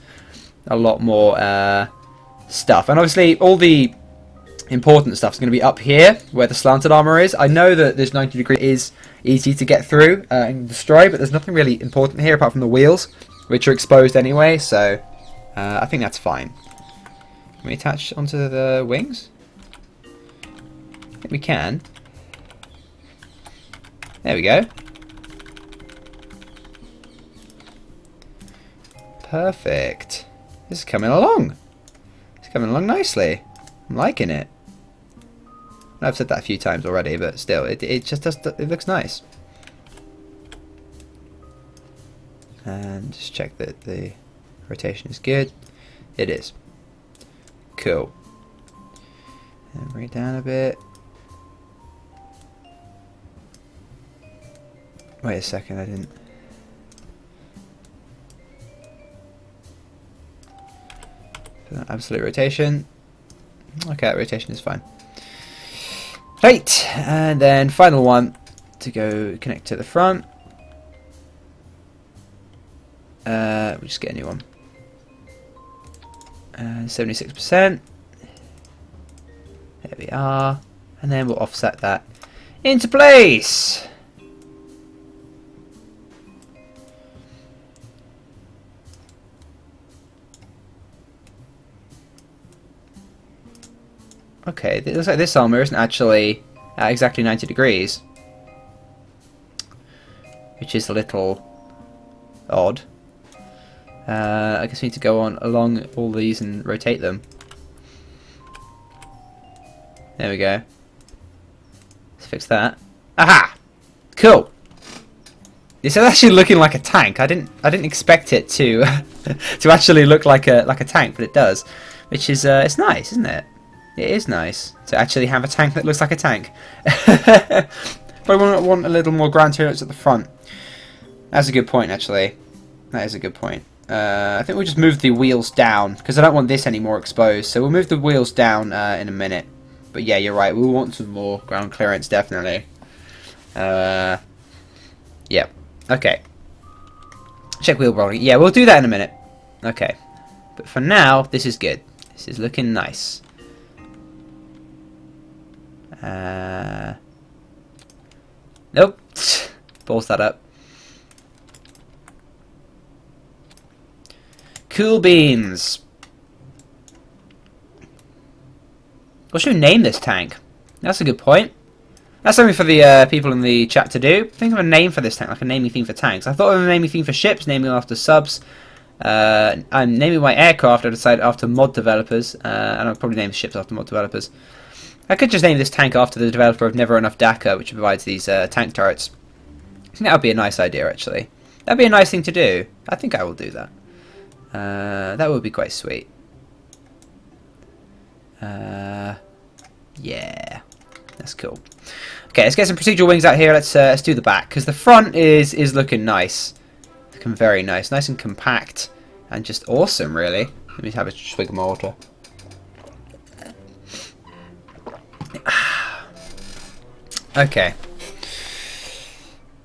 more stuff, and obviously all the important stuff is going to be up here where the slanted armor is. I know that this 90 degree is easy to get through and destroy, but there's nothing really important here apart from the wheels, which are exposed anyway, so I think that's fine. Can we attach onto the wings? I think we can. There we go. Perfect. This is coming along. It's coming along nicely. I'm liking it. I've said that a few times already, but still, it just does. It looks nice. And just check that the rotation is good. It is. Cool. And bring it down a bit. Wait a second, I didn't. Absolute rotation. Okay, that rotation is fine. Right, and then final one to go connect to the front. We'll just get a new one. 76%. There we are. And then we'll offset that into place. Okay, it looks like this armor isn't actually at exactly 90 degrees, which is a little odd. I guess we need to go on along all these and rotate them. There we go. to fix that. Aha! Cool. This is actually looking like a tank. I didn't expect it to to actually look like a tank, but it does, which is it's nice, isn't it? It is nice to actually have a tank that looks like a tank. But I want a little more ground clearance at the front. That's a good point, actually. That is a good point. I think we'll just move the wheels down because I don't want this anymore exposed. So we'll move the wheels down in a minute. But yeah, you're right. We want some more ground clearance, definitely. Yeah. Okay. Check wheel rolling. Yeah, we'll do that in a minute. Okay. But for now, this is good. This is looking nice. Nope. Balls that up. Cool beans. What should we name this tank? That's a good point. That's something for the people in the chat to do. Think of a name for this tank, like a naming theme for tanks. I thought of a naming theme for ships, naming after subs. I'm naming my aircraft, I decided after mod developers, and I'll probably name ships after mod developers. I could just name this tank after the developer of Never Enough Dakar, which provides these tank turrets. I think that would be a nice idea, actually. That'd be a nice thing to do. I think I will do that. That would be quite sweet. Yeah, that's cool. Okay, let's get some procedural wings out here. Let's do the back because the front is looking nice, looking very nice, nice and compact, and just awesome, really. Let me have a swig of my water. Okay.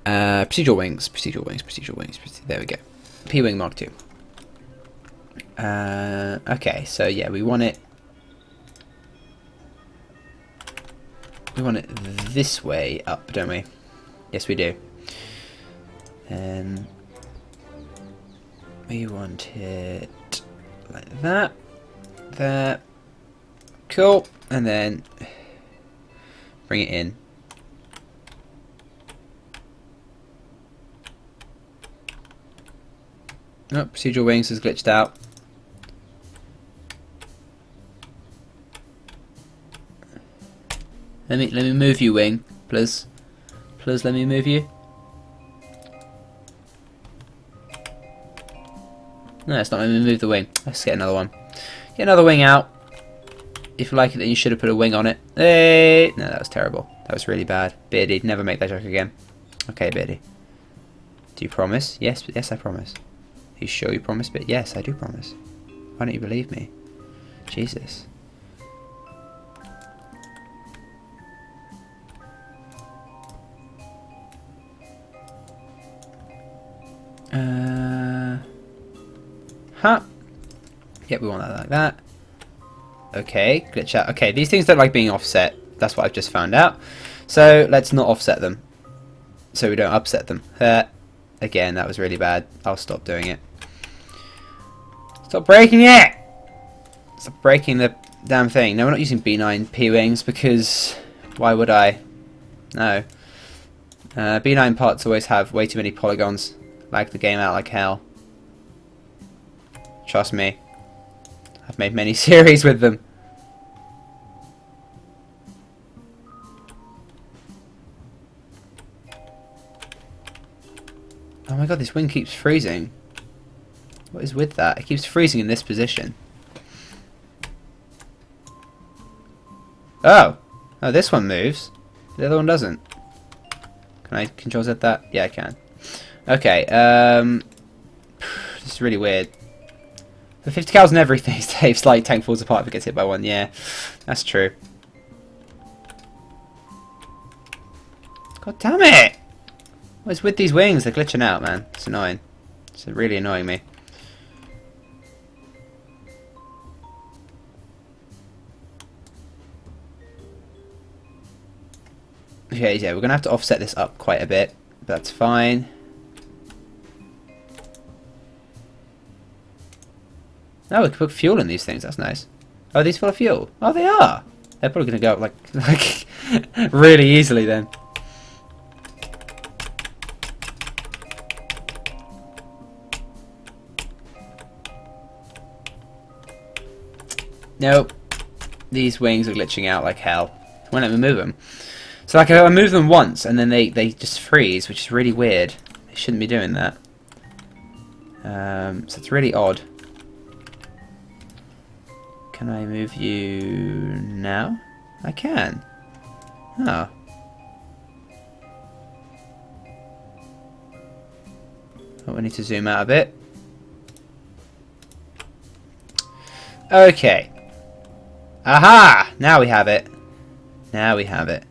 Procedural wings. There we go. P-wing Mark II. Okay, so yeah, we want it. We want it this way up, don't we? Yes, we do. And we want it like that. There. Cool. And then bring it in. Oh, procedural wings has glitched out. Let me move you, wing, please. Please let me move you. No, it's not letting me move the wing. Let's get another one. Get another wing out. If you like it, then you should have put a wing on it. Hey! No, that was terrible. That was really bad. Beardy, never make that joke again. Okay, Beardy. Do you promise? Yes, yes, I promise. Are you sure you promise? But yes, I do promise. Why don't you believe me? Jesus. Huh. Yep, we want that like that. Okay, glitch out. Okay, these things don't like being offset. That's what I've just found out. So let's not offset them, so we don't upset them. Again, that was really bad. I'll stop doing it. Stop breaking it! Stop breaking the damn thing. No, we're not using B9 P-wings because why would I? No. B9 parts always have way too many polygons. Lag the game out like hell. Trust me. I've made many series with them. Oh my god, this wing keeps freezing. What is with that? It keeps freezing in this position. Oh! Oh, this one moves. The other one doesn't. Can I control Z that? Yeah, I can. Okay, this is really weird. For 50 cows and everything, saves like tank falls apart if it gets hit by one. Yeah, that's true. God damn it! What is with these wings? They're glitching out, man. It's annoying. It's really annoying me. Okay, yeah, we're gonna have to offset this up quite a bit, but that's fine. Oh, we can put fuel in these things. That's nice. Oh, are these full of fuel? Oh, they are. They're probably gonna go up like really easily then. Nope. These wings are glitching out like hell. Won't let me move them. So like I move them once and then they just freeze, which is really weird. They shouldn't be doing that. So it's really odd. Can I move you now? I can. Oh. Oh, we need to zoom out a bit. Okay. Aha! Now we have it. Now we have it.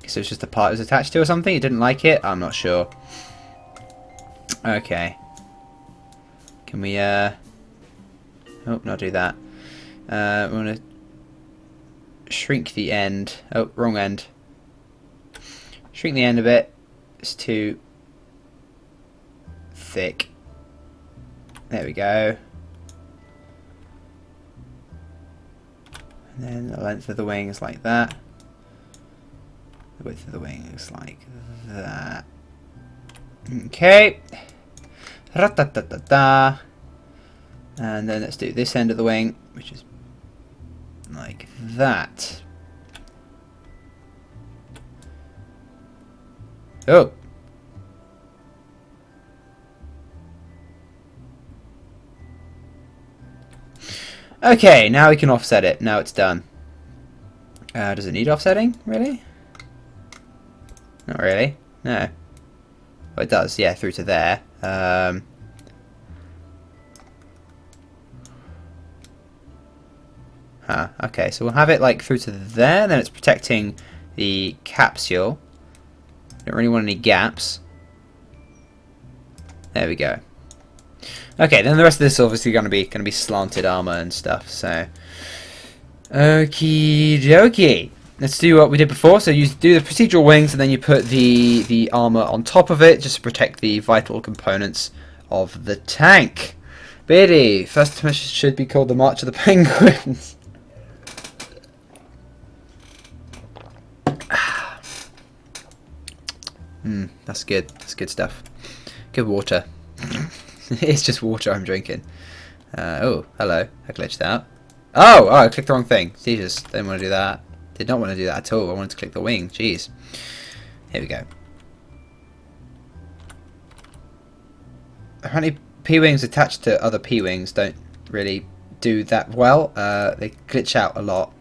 So it's just a part it was attached to or something? You didn't like it? I'm not sure. Okay. Can we, oh, not do that. We want to shrink the end. Oh, wrong end. Shrink the end a bit. It's too thick. There we go. And then the length of the wing is like that. The width of the wing is like that. Okay. Ra-ta-ta-ta-ta. And then let's do this end of the wing, which is like that. Oh. Okay, now we can offset it. Now it's done. Does it need offsetting? Really? Not really. No. Well, it does. Yeah, through to there. Okay, so we'll have it like through to there, then it's protecting the capsule. Don't really want any gaps. There we go. Okay, then the rest of this is obviously going to be slanted armor and stuff. So, okie dokie. Let's do what we did before. So you do the procedural wings, and then you put the armor on top of it, just to protect the vital components of the tank. Biddy, first mission should be called the March of the Penguins. That's good. That's good stuff. Good water. It's just water I'm drinking. Oh, hello. I glitched out. Oh, I clicked the wrong thing. Jesus, didn't want to do that. Did not want to do that at all. I wanted to click the wing. Jeez. Here we go. Apparently, P-wings attached to other P-wings don't really do that well. They glitch out a lot.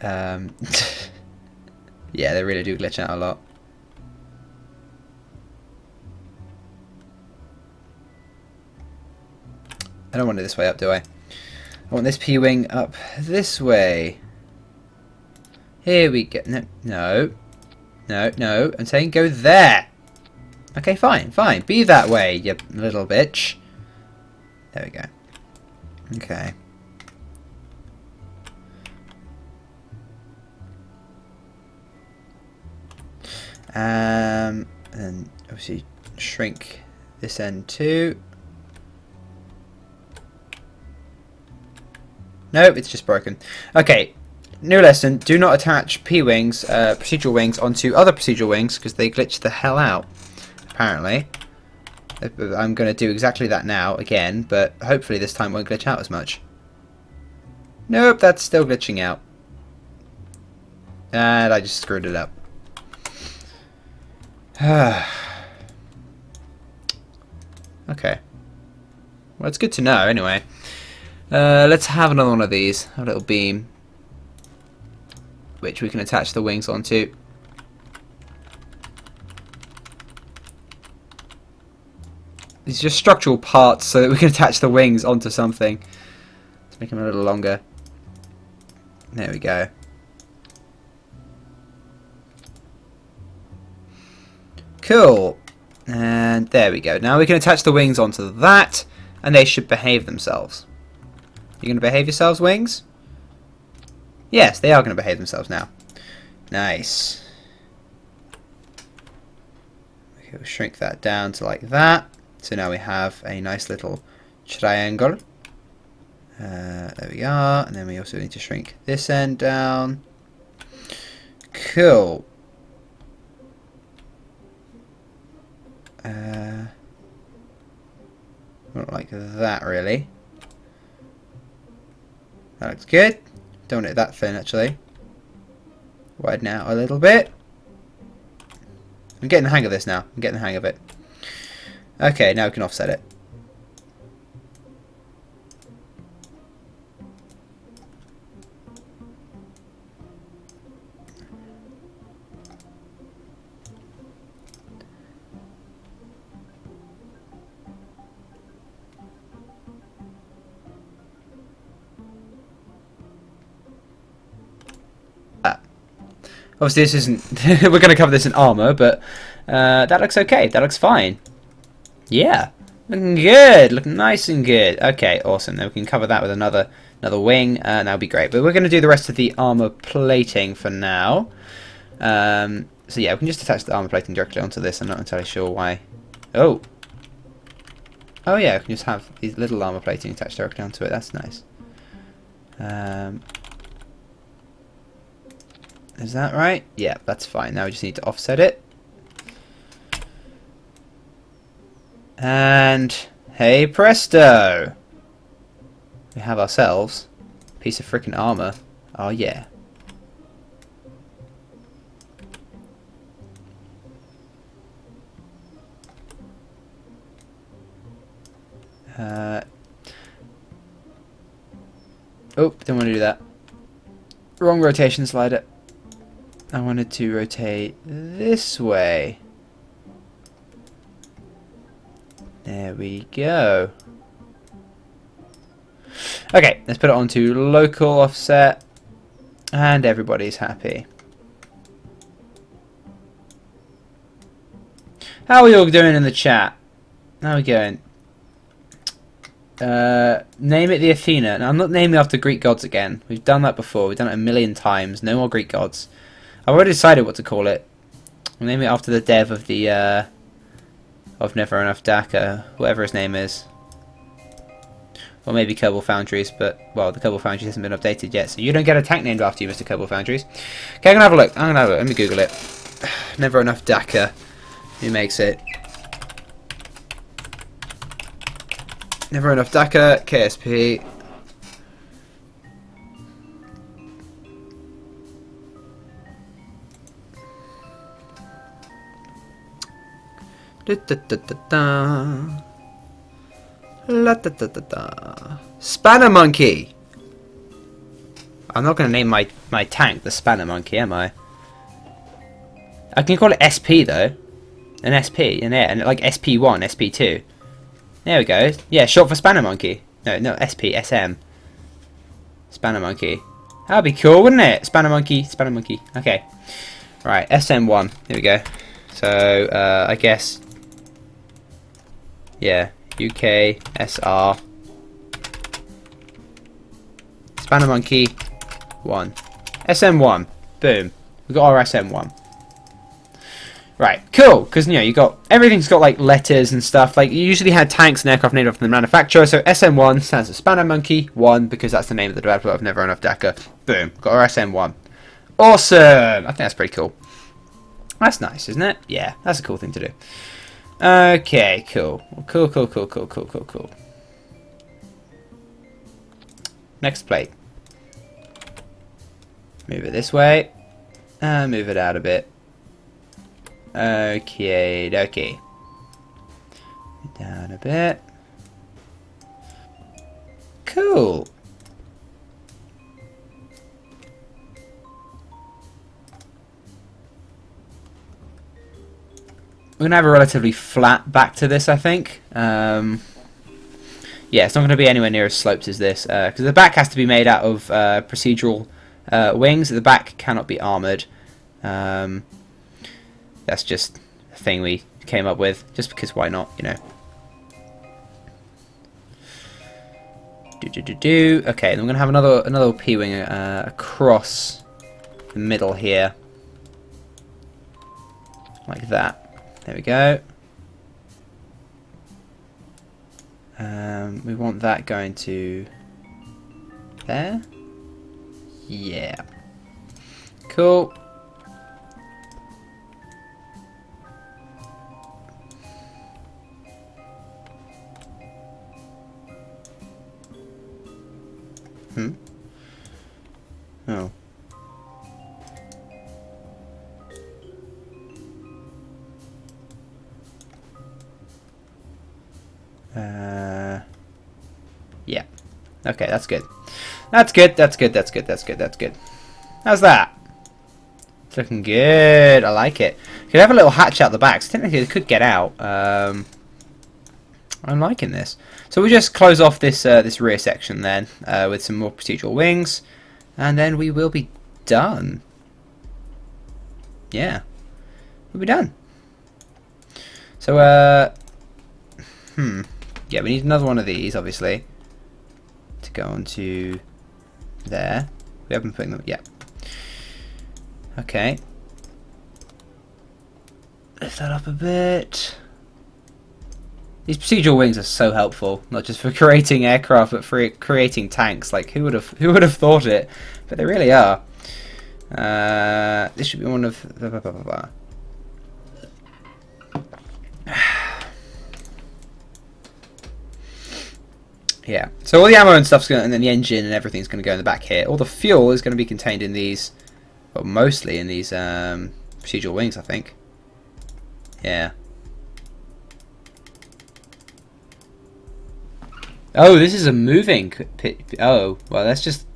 Yeah, they really do glitch out a lot. I don't want it this way up, do I? I want this P-wing up this way. Here we go. No, no, no, no. I'm saying go there. Okay, fine, fine. Be that way, you little bitch. There we go. Okay. And obviously shrink this end too. Nope, it's just broken. Okay, new lesson. Do not attach P-wings, procedural wings, onto other procedural wings, because they glitch the hell out, apparently. I'm going to do exactly that now, again, but hopefully this time it won't glitch out as much. Nope, that's still glitching out. And I just screwed it up. Okay. Well, it's good to know, anyway. Let's have another one of these, a little beam, which we can attach the wings onto. These are just structural parts so that we can attach the wings onto something. Let's make them a little longer. There we go. Cool. And there we go. Now we can attach the wings onto that, and they should behave themselves. You going to behave yourselves, wings? Yes, they are going to behave themselves now. Nice. Okay, we'll shrink that down to like that. So now we have a nice little triangle. There we are. And then we also need to shrink this end down. Cool. Not like that, really. That looks good. Don't want it that thin, actually. Widen out a little bit. I'm getting the hang of this now. I'm getting the hang of it. Okay, now we can offset it. Obviously this isn't, we're going to cover this in armor, but that looks okay. That looks fine. Yeah, looking good. Looking nice and good. Okay, awesome. Then we can cover that with another wing, and that'll be great. But we're going to do the rest of the armor plating for now. So yeah, we can just attach the armor plating directly onto this. I'm not entirely sure why. Oh yeah, we can just have these little armor plating attached directly onto it. That's nice. Is that right? Yeah, that's fine. Now we just need to offset it. And hey presto! We have ourselves a piece of frickin' armor. Oh yeah. Oh, didn't want to do that. Wrong rotation slider. I wanted to rotate this way. There we go. Okay, let's put it onto local offset, and everybody's happy. How are we all doing in the chat? How are we going? Name it the Athena. Now, I'm not naming it after Greek gods again. We've done that before. We've done it a million times. No more Greek gods. I've already decided what to call it. I'll name it after the dev of the of Never Enough Daka, whatever his name is. Or maybe Kerbal Foundries, but well, the Kerbal Foundries hasn't been updated yet, so you don't get a tank named after you, Mr. Kerbal Foundries. Okay, I'm gonna have a look. Let me Google it. Never Enough Daka. Who makes it? Never Enough Daka, KSP. Da, da, da, da, da. La, da, da, da, da. Spanner Monkey! I'm not going to name my tank the Spanner Monkey, am I? I can call it SP though. An SP in there, and like SP1, SP2. There we go. Yeah, short for Spanner Monkey. No, SP, SM. Spanner Monkey. That'd be cool, wouldn't it? Spanner Monkey, Spanner Monkey. Okay. Right, SM1. Here we go. So, I guess... Yeah, UK, SR. Spanner Monkey 1. SM1. Boom. We got our SM1. Right, cool, because you know, you got everything's got like letters and stuff. Like you usually had tanks and aircraft named after the manufacturer, so SM1 stands for Spanner Monkey 1 because that's the name of the developer of Never Enough Daka. Boom, got our SM1. Awesome! I think that's pretty cool. That's nice, isn't it? Yeah, that's a cool thing to do. Okay, cool. Cool. Next plate. Move it this way. Move it out a bit. Okay. Down a bit. Cool. We're going to have a relatively flat back to this, I think. Yeah, it's not going to be anywhere near as sloped as this, because the back has to be made out of procedural wings. The back cannot be armoured. That's just a thing we came up with, just because why not, you know. Okay, then we're going to have another P-wing across the middle here. Like that. There we go. We want that going to there. Yeah. Cool. Oh. Yeah. Okay, that's good. That's good. That's good. That's good. That's good. That's good. How's that? It's looking good. I like it. Could have a little hatch out the back. So technically, it could get out. I'm liking this. So we'll just close off this this rear section then with some more procedural wings, and then we will be done. Yeah, we'll be done. So yeah, we need another one of these, obviously, to go onto there. We haven't put them. Yeah. Okay. Lift that up a bit. These procedural wings are so helpful, not just for creating aircraft, but for creating tanks. Like, who would have thought it? But they really are. This should be one of. Yeah. So all the ammo and stuff's going, and then the engine and everything's going to go in the back here. All the fuel is going to be contained in these, well, mostly in these procedural wings, I think. Yeah. Oh, this is a moving pit. Oh, well, let's just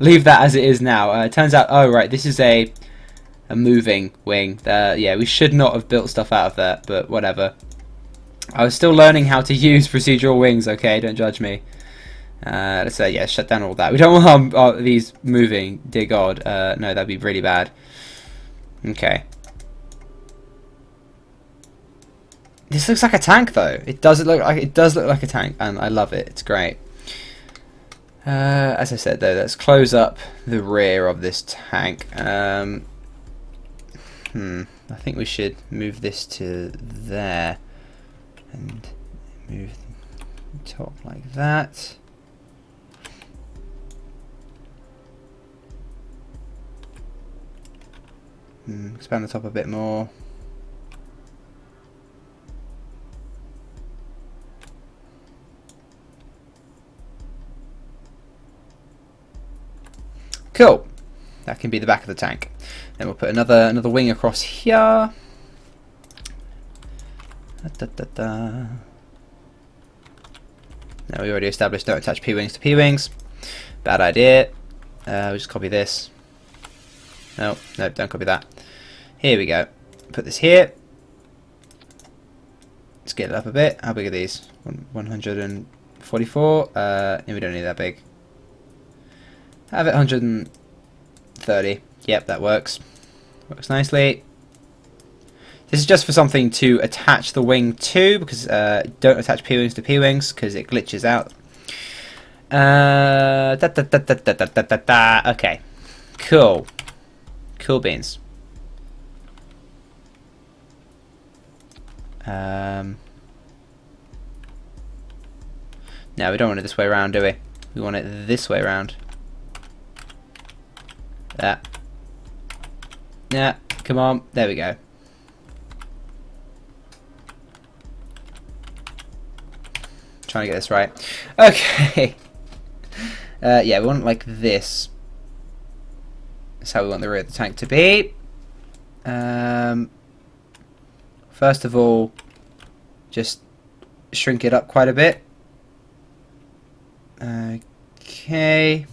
leave that as it is now. It turns out, oh, right, this is a moving wing. Yeah, we should not have built stuff out of that, but whatever. I was still learning how to use procedural wings, okay? Don't judge me. Let's say, yeah, shut down all that. We don't want these moving, dear God. No, that'd be really bad. Okay. This looks like a tank, though. It does look like a tank, and I love it. It's great. As I said, though, let's close up the rear of this tank. I think we should move this to there, and move the top like that. Expand the top a bit more. Cool. That can be the back of the tank. Then we'll put another wing across here. Now we already established don't attach P-wings to P-wings. Bad idea. We'll just copy this. No, don't copy that. Here we go. Put this here. Let's get it up a bit. How big are these? 144. Yeah, we don't need that big. Have it 130. Yep, that works. Works nicely. This is just for something to attach the wing to, because don't attach P-wings to P-wings because it glitches out. Okay, cool. Cool beans. No, we don't want it this way around, do we? We want it this way around. That. Yeah, come on. There we go. Trying to get this right. Okay. Yeah, we want it like this. That's how we want the rear of the tank to be. First of all, just shrink it up quite a bit. Okay.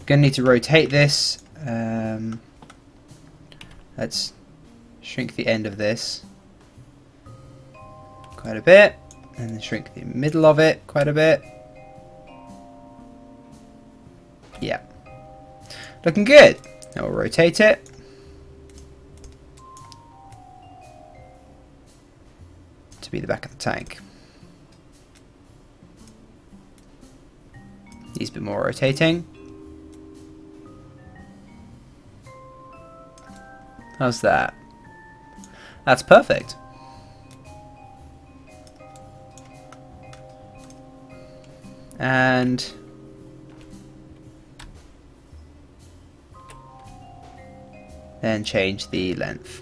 Gonna need to rotate this. Let's shrink the end of this quite a bit, and then shrink the middle of it quite a bit. Yeah, looking good. Now we'll rotate it. To be the back of the tank. Needs a bit more rotating. How's that? That's perfect. And then change the length.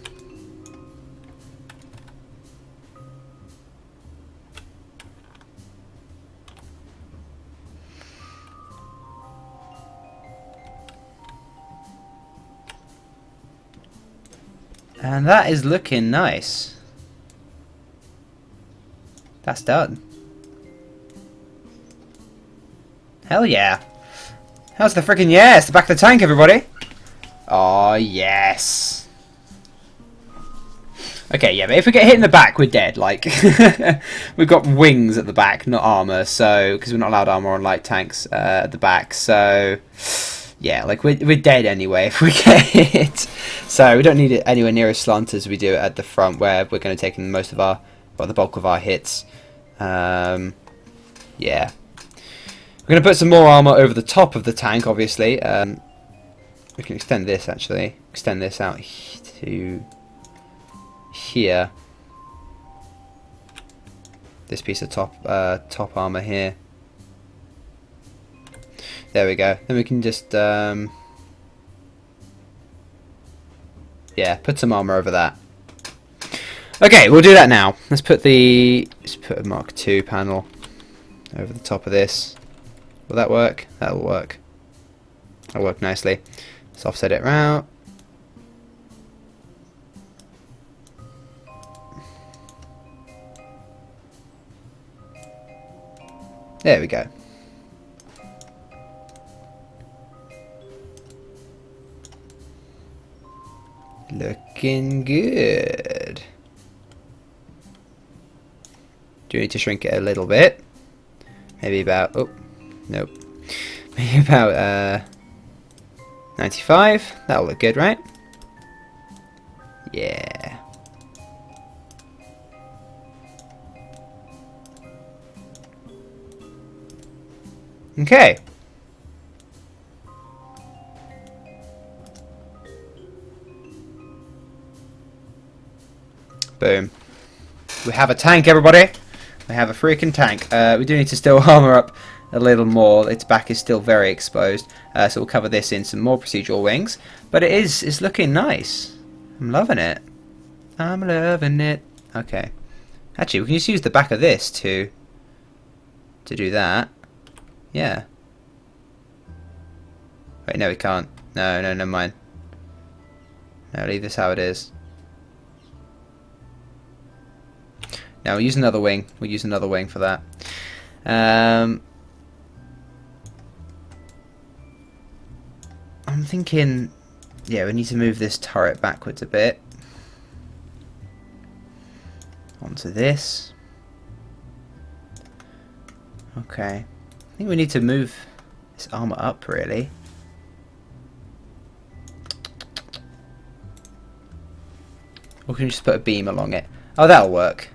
And that is looking nice. That's done. Hell yeah. How's the freaking yes? The back of the tank, everybody. Oh, yes. Okay, yeah, but if we get hit in the back, we're dead. Like, we've got wings at the back, not armor. So, because we're not allowed armor on light tanks at the back. So, yeah, like we're dead anyway if we get hit. So we don't need it anywhere near as slant as we do at the front, where we're going to take in most of our, well, the bulk of our hits. Yeah. We're going to put some more armor over the top of the tank, obviously. We can extend this, actually. Extend this out to here. This piece of top armor here. There we go. Then we can just, yeah, put some armor over that. Okay, we'll do that now. Let's put a Mark II panel over the top of this. Will that work? That'll work. That'll work nicely. Let's offset it round. There we go. Looking good. Do we need to shrink it a little bit? Maybe about, oh, nope. Maybe about 95. That'll look good, right? Yeah. Okay. Boom. We have a tank, everybody. We have a freaking tank. We do need to still armor up a little more. Its back is still very exposed. So we'll cover this in some more procedural wings. But it's looking nice. I'm loving it. I'm loving it. Okay. Actually, we can just use the back of this to do that. Yeah. Wait, no, we can't. No, never mind. No, leave this how it is. Now we'll use another wing. We'll use another wing for that. I'm thinking, yeah, we need to move this turret backwards a bit. Onto this. Okay. I think we need to move this armor up, really. Or can we just put a beam along it? Oh, that'll work.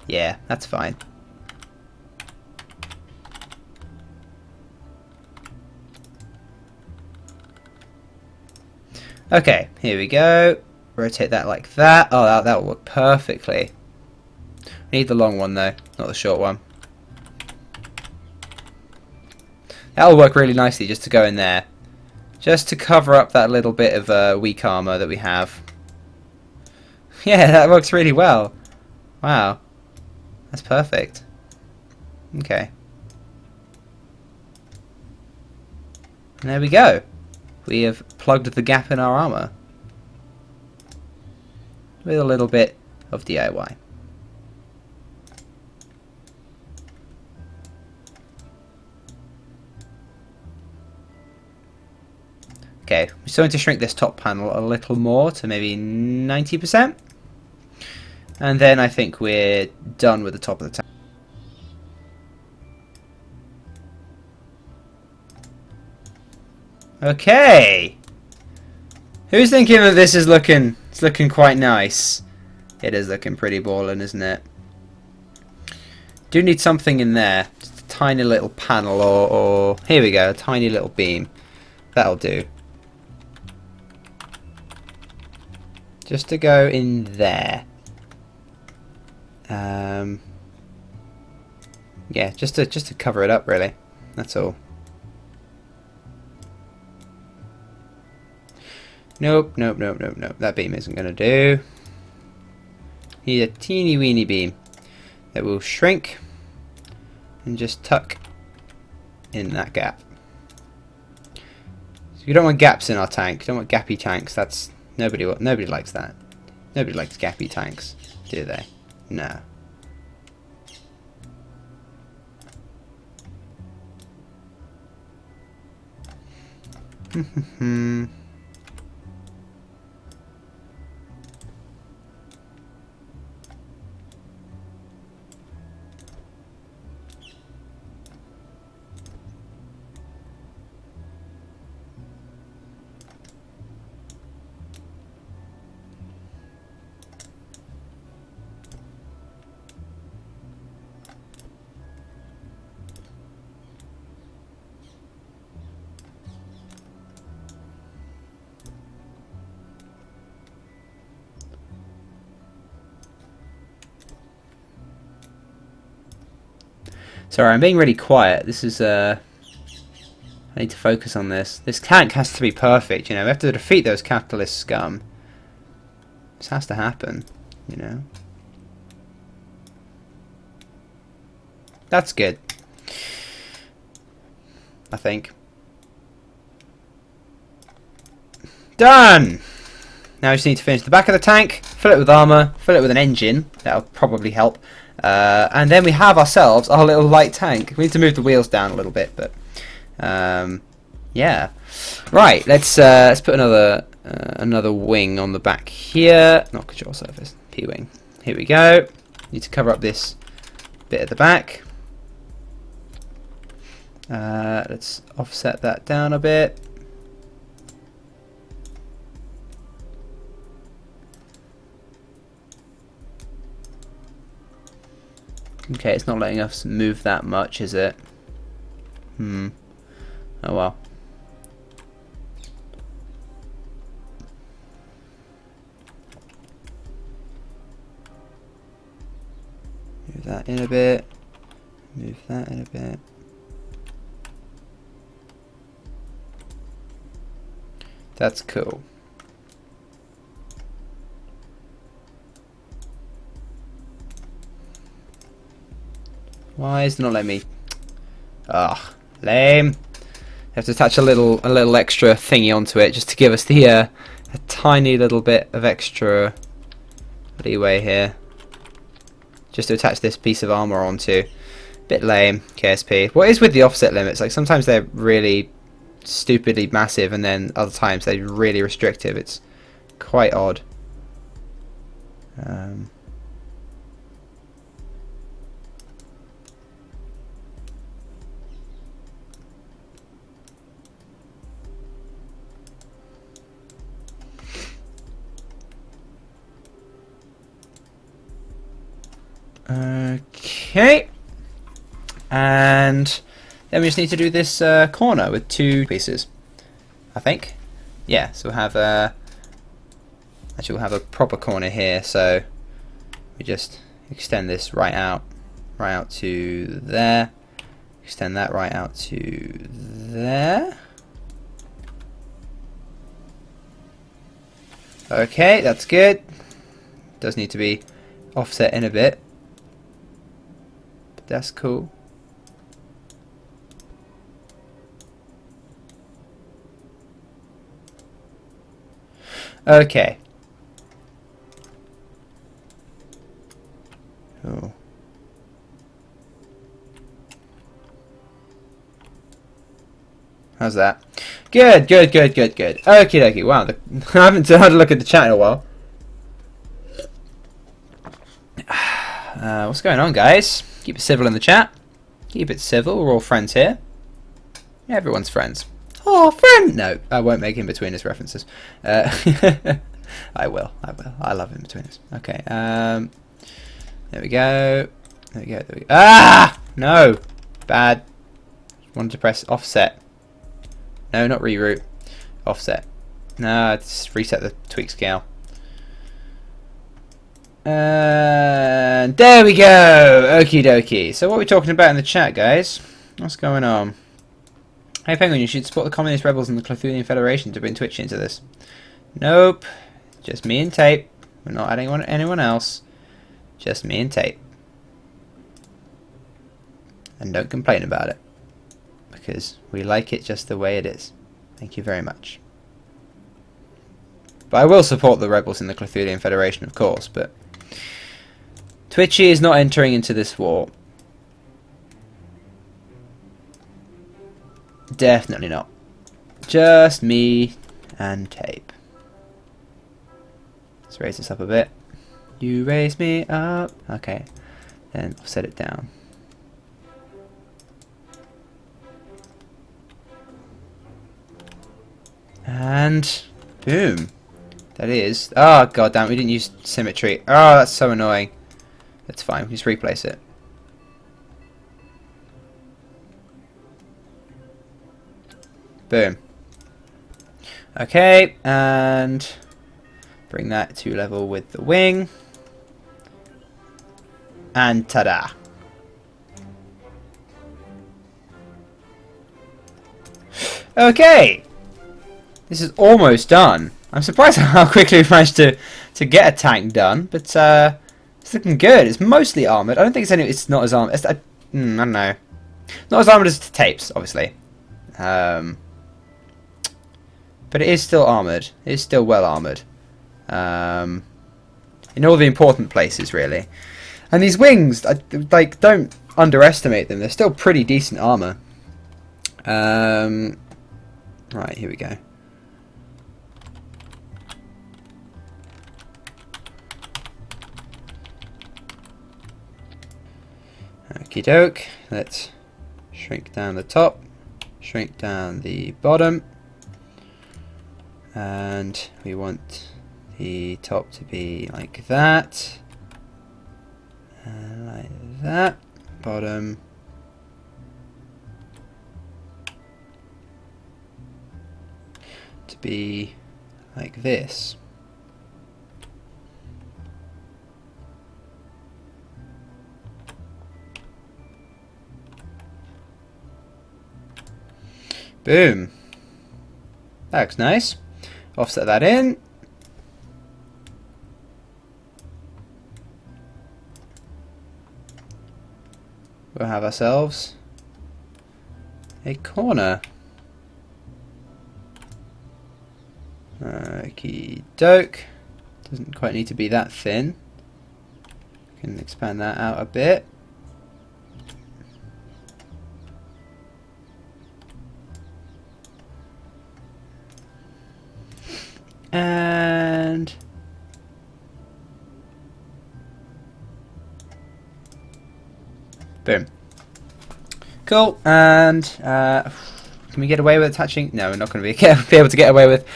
Yeah, that's fine. Okay, here we go. Rotate that like that. Oh, that'll work perfectly. We need the long one though, not the short one. That'll work really nicely just to go in there. Just to cover up that little bit of weak armor that we have. Yeah, that works really well. Wow. That's perfect. Okay. And there we go. We have plugged the gap in our armor. With a little bit of DIY. Okay, we're starting to shrink this top panel a little more to maybe 90%. And then I think we're done with the top of the tank. Okay. Who's thinking that this is looking? It's looking quite nice. It is looking pretty ballin', isn't it? Do need something in there. Just a tiny little panel, or here we go, a tiny little beam. That'll do. Just to go in there. Yeah, just to cover it up, really. That's all. Nope. That beam isn't gonna do. Need a teeny weeny beam that will shrink and just tuck in that gap. So we don't want gaps in our tank. We don't want gappy tanks. That's Nobody likes that. Nobody likes gappy tanks, do they? No. Sorry, I'm being really quiet. This is I need to focus on this. This tank has to be perfect, you know. We have to defeat those capitalist scum. This has to happen, you know. That's good. I think. Done! Now we just need to finish the back of the tank, fill it with armour, fill it with an engine. That'll probably help. And then we have ourselves our little light tank. We need to move the wheels down a little bit, but yeah. Right, let's put another wing on the back here. Not control surface, P-wing. Here we go. Need to cover up this bit at the back. Let's offset that down a bit. Okay, it's not letting us move that much, is it? Oh well. Move that in a bit. Move that in a bit. That's cool. Why is it not letting me? Ah, lame. Have to attach a little extra thingy onto it just to give us the a tiny little bit of extra leeway here. Just to attach this piece of armor onto. Bit lame, KSP. What is with the offset limits? Like sometimes they're really stupidly massive, and then other times they're really restrictive. It's quite odd. Okay, and then we just need to do this corner with 2 pieces, I think. Yeah, so we'll have actually we'll have a proper corner here. So we just extend this right out to there. Extend that right out to there. Okay, that's good. Does need to be offset in a bit. That's cool. Okay. Oh. How's that? Good. Okie dokie. Wow, I haven't had a look at the chat in a while. What's going on, guys? Keep it civil in the chat. Keep it civil. We're all friends here. Everyone's friends. Oh, friend! No, I won't make in-betweeners references. I will. I love in-betweeners. Okay. There we go. Ah! No! Bad. Wanted to press offset. No, not reroute. Offset. No, just reset the tweak scale. And there we go. Okie dokie. So what are we talking about in the chat, guys? What's going on? Hey Penguin, you should support the Communist Rebels and the Clothunian Federation to bring Twitch into this. Nope. Just me and Tape. We're not adding anyone else. Just me and Tape. And don't complain about it. Because we like it just the way it is. Thank you very much. But I will support the rebels in the Cthulhian Federation, of course, but Twitchy is not entering into this war. Definitely not. Just me and Tape. Let's raise this up a bit. You raise me up. Okay. Then I'll set it down. And boom. That is. Oh, god damn, we didn't use symmetry. Oh, that's so annoying. That's fine, we just replace it. Boom. Okay, and bring that to level with the wing. And ta-da. Okay. This is almost done. I'm surprised how quickly we managed to get a tank done, but it's looking good. It's mostly armoured. I don't think it's not as armoured. I don't know. Not as armoured as the Tapes, obviously. But it is still armoured. It is still well armoured. In all the important places, really. And these wings, like, don't underestimate them. They're still pretty decent armour. Right, here we go. Okie doke. Let's shrink down the top, shrink down the bottom, and we want the top to be like that, and like that, bottom to be like this. Boom. That looks nice. Offset that in. We'll have ourselves a corner. Okie doke. Doesn't quite need to be that thin. Can expand that out a bit. And boom. Cool. And can we get away with attaching? No, we're not going to be able to get away with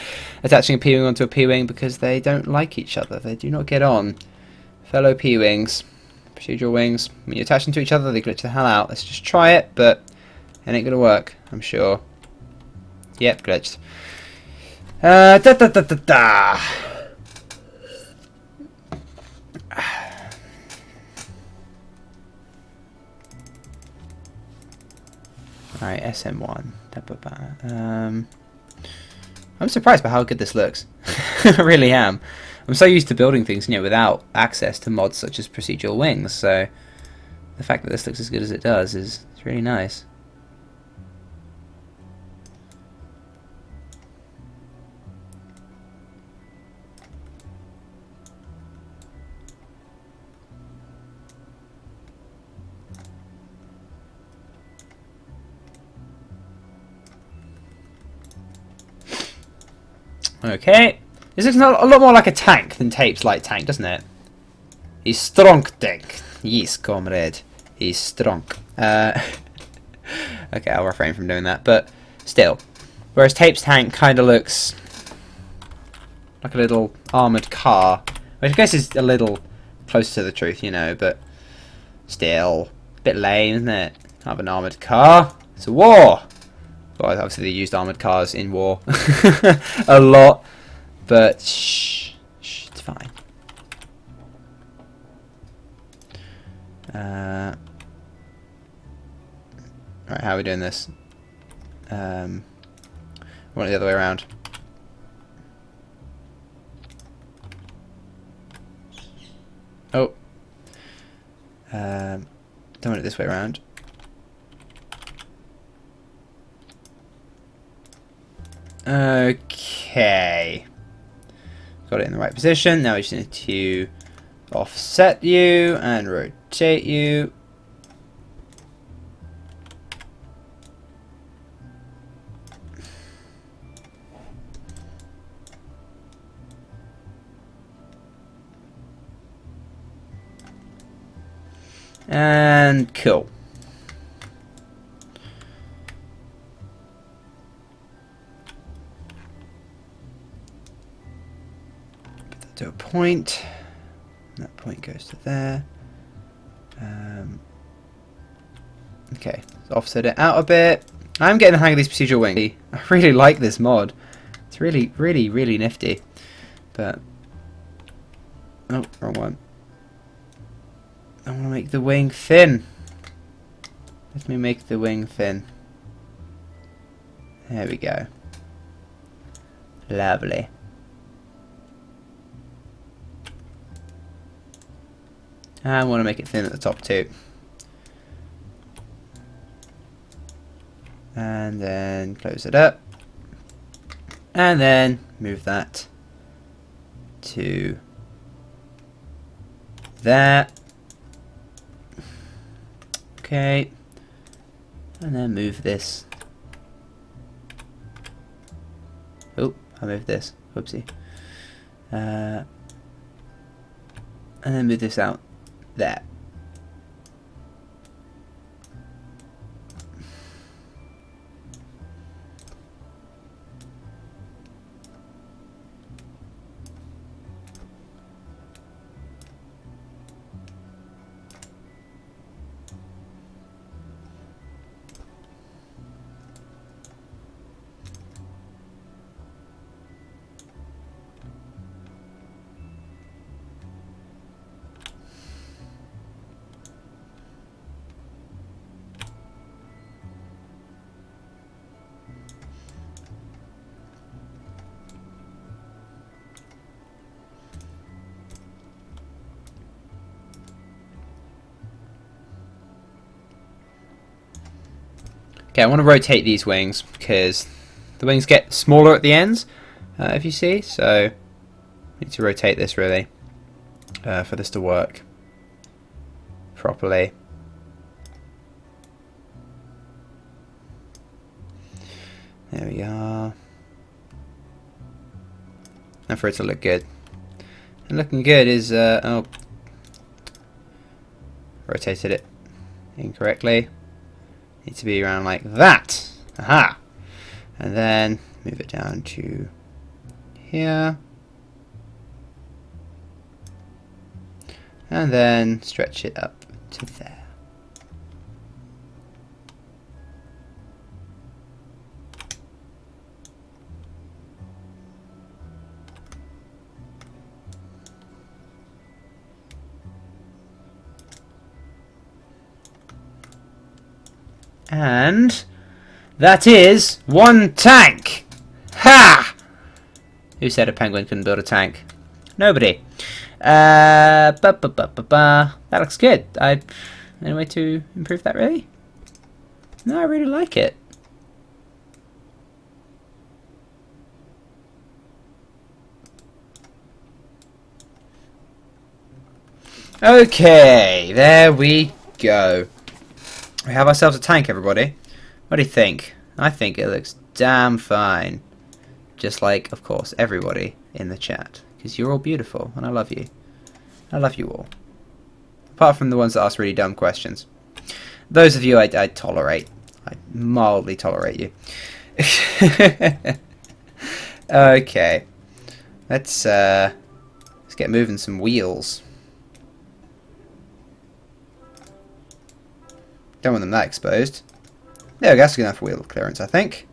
attaching a P-wing onto a P-wing because they don't like each other. They do not get on. Fellow P-wings, procedural wings. When you attach them to each other, they glitch the hell out. Let's just try it, but it ain't going to work, I'm sure. Yep, glitched. Da da da da da. Alright, SM1. I'm surprised by how good this looks. I really am. I'm so used to building things, you know, without access to mods such as procedural wings, so the fact that this looks as good as it does is really nice. Okay, this looks a lot more like a tank than Tape's light tank, doesn't it? He's strong tank. Yes, comrade. He's strong. Okay, I'll refrain from doing that, but still. Whereas Tape's tank kind of looks like a little armoured car, which I guess is a little closer to the truth, you know, but still a bit lame, isn't it? Can't have an armoured car. It's a war. Well, obviously they used armoured cars in war a lot, but shh, it's fine. Right, how are we doing this? I want it the other way around. Oh. Don't want it this way around. Okay. got it in the right position. Now we just need to offset you and rotate you. And cool. Put that to a point. That point goes to there. Okay, let's offset it out a bit. I'm getting the hang of these procedural wings. I really like this mod. It's really, really, really nifty. But oh, wrong one. I want to make the wing thin. Let me make the wing thin. There we go. Lovely. I want to make it thin at the top too. And then close it up. And then move that to there. Okay. And then move this. Oh, I moved this. Whoopsie. And then move this out there. Okay, I want to rotate these wings because the wings get smaller at the ends, if you see. So, I need to rotate this really for this to work properly. There we are. And for it to look good. And looking good is, oh, rotated it incorrectly. Need to be around like that. Aha! And then move it down to here. And then stretch it up to there. And that is one tank! Ha! Who said a penguin couldn't build a tank? Nobody. That looks good. Any way to improve that really? No, I really like it. Okay, there we go. We have ourselves a tank, everybody. What do you think? I think it looks damn fine. Just like, of course, everybody in the chat. Because you're all beautiful, and I love you. I love you all. Apart from the ones that ask really dumb questions. Those of you I tolerate. I mildly tolerate you. Okay. Let's get moving some wheels. Don't want them that exposed. There we go, that's good enough wheel clearance, I think.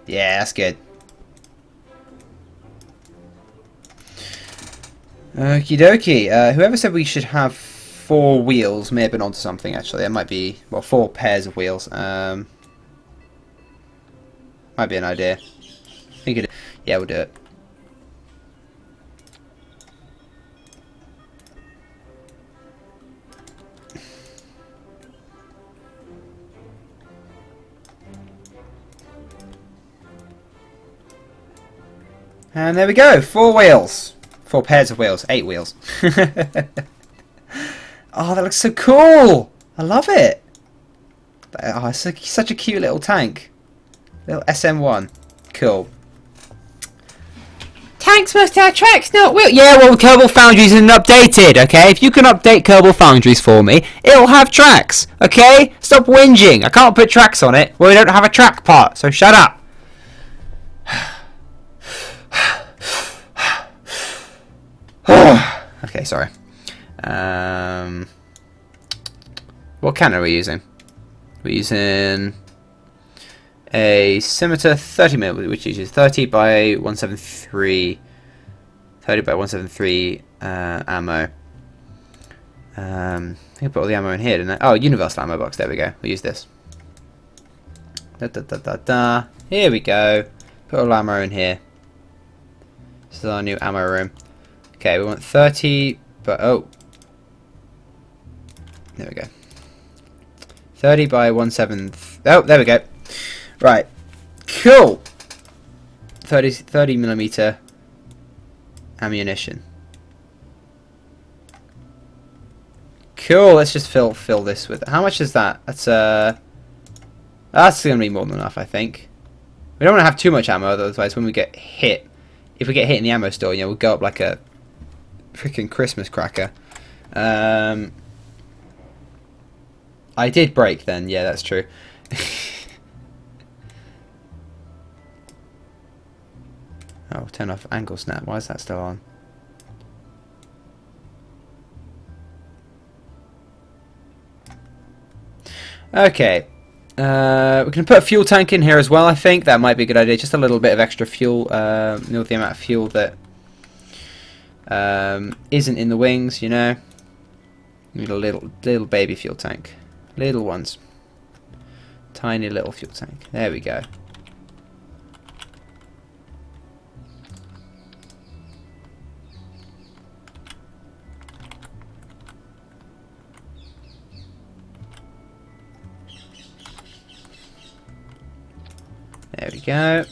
Yeah, that's good. Okie dokie. Whoever said we should have 4 wheels may have been onto something, actually. It might be, well, 4 pairs of wheels. Might be an idea. I think it. Yeah, we'll do it. And there we go. 4 wheels. 4 pairs of wheels. 8 wheels. Oh, that looks so cool. I love it. Oh, it's such a cute little tank. Little SM1. Cool. Tanks must have tracks, not wheels. Yeah, well, Kerbal Foundries isn't updated, okay? If you can update Kerbal Foundries for me, it'll have tracks, okay? Stop whinging. I can't put tracks on it. Well, we don't have a track part, so shut up. Okay, sorry. What cannon are we using? We're using a Scimitar 30mm, which uses 30 by 173, 30 by 173 ammo. I think I put all the ammo in here, didn't I? Oh, universal ammo box. There we go. We'll use this. Here we go. Put all ammo in here. This is our new ammo room. Okay, we want 30, but oh, there we go. 30 by 173. Oh, there we go. Right, cool. 30mm ammunition. Cool. Let's just fill this with. How much is that? That's gonna be more than enough, I think. We don't want to have too much ammo, otherwise, when we get hit, if we get hit in the ammo store, you know, we'll go up like a freaking Christmas cracker. I did break then. Yeah, that's true. Oh, turn off angle snap. Why is that still on? Okay. We're going to put a fuel tank in here as well, I think. That might be a good idea. Just a little bit of extra fuel. You know, the amount of fuel that isn't in the wings, you know. Need a little baby fuel tank. Little ones. Tiny little fuel tank. There we go. There we go.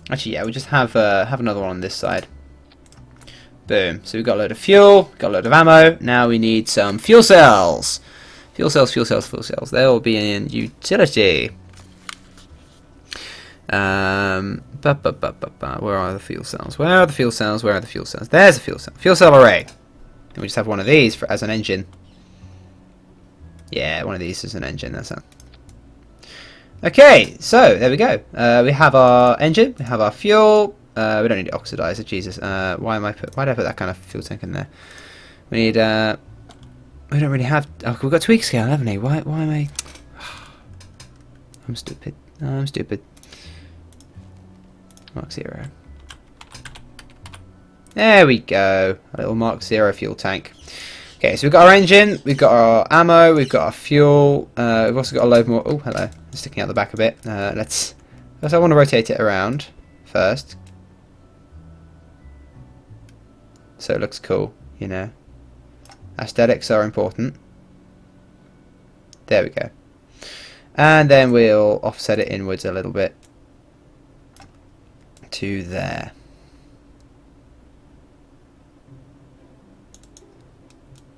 Actually, yeah, we'll just have another one on this side. Boom. So we've got a load of fuel, got a load of ammo. Now we need some fuel cells. Fuel cells, fuel cells, fuel cells. They will be in utility. Where are the fuel cells? Where are the fuel cells? Where are the fuel cells? There's a fuel cell. Fuel cell array. And we just have one of these as an engine. Yeah, one of these is an engine. That's it. Okay, so there we go. We have our engine. We have our fuel. We don't need oxidizer. Jesus. Why did I put that kind of fuel tank in there? We need. We don't really have. Oh, we've got tweak scale, haven't we? Why am I? I'm stupid. I'm stupid. Mark 0. There we go. A little Mark 0 fuel tank. Okay, so we've got our engine, we've got our ammo, we've got our fuel. We've also got a load more. Oh, hello. It's sticking out the back a bit. First, I want to rotate it around first, so it looks cool. You know, aesthetics are important. There we go. And then we'll offset it inwards a little bit to there.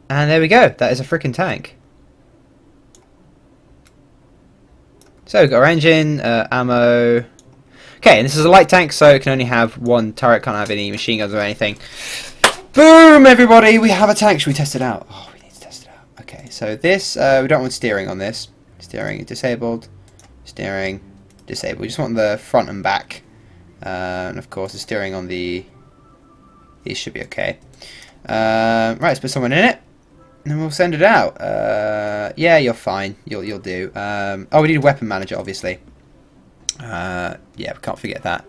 And there we go. That is a freaking tank. So we've got our engine, ammo. Okay, and this is a light tank, so it can only have one turret. Can't have any machine guns or anything. Boom, everybody! We have a tank. Should we test it out? Oh, we need to test it out. Okay, so this, we don't want steering on this. Steering disabled. Steering disabled. We just want the front and back. And of course, the steering on these should be okay. Right, let's put someone in it. And we'll send it out. Yeah, you're fine. You'll do. Oh, we need a weapon manager, obviously. Yeah, we can't forget that.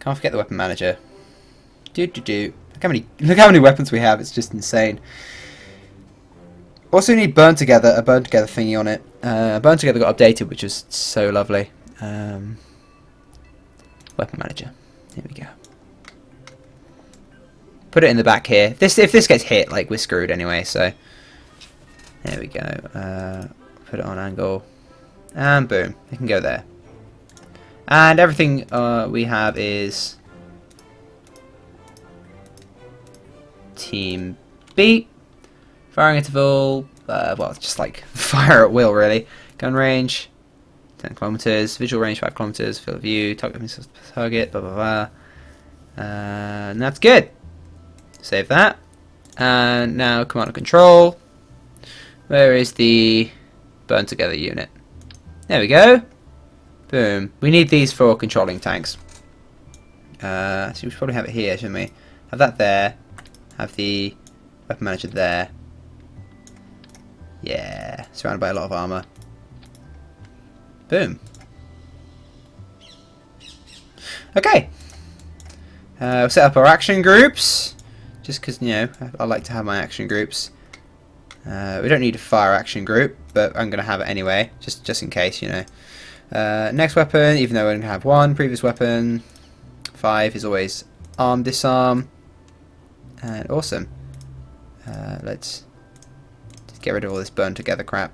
Can't forget the weapon manager. Look how many weapons we have. It's just insane. Also, we need a burn together thingy on it. Burn together got updated, which is so lovely. Weapon manager. Here we go. put it in the back here. If this gets hit, like, we're screwed anyway. So there we go. Put it on angle, and boom, it can go there. And everything we have is Team B. Firing interval. Well, it's just like fire at will, really. Gun range 10 kilometers. Visual range 5 kilometers. Field of view. Target. Blah blah blah. And that's good. Save that. And now command and control. Where is the burn together unit? There we go. Boom. We need these for controlling tanks. So we should probably have it here, shouldn't we? Have that there. Have the weapon manager there. Yeah. Surrounded by a lot of armor. Boom. Okay. We'll set up our action groups. Just because, you know, I like to have my action groups. We don't need a fire action group, but I'm going to have it anyway, just in case, you know. Next weapon, even though we're going to have one. Previous weapon, 5 is always arm, disarm. And awesome. Let's just get rid of all this burn together crap.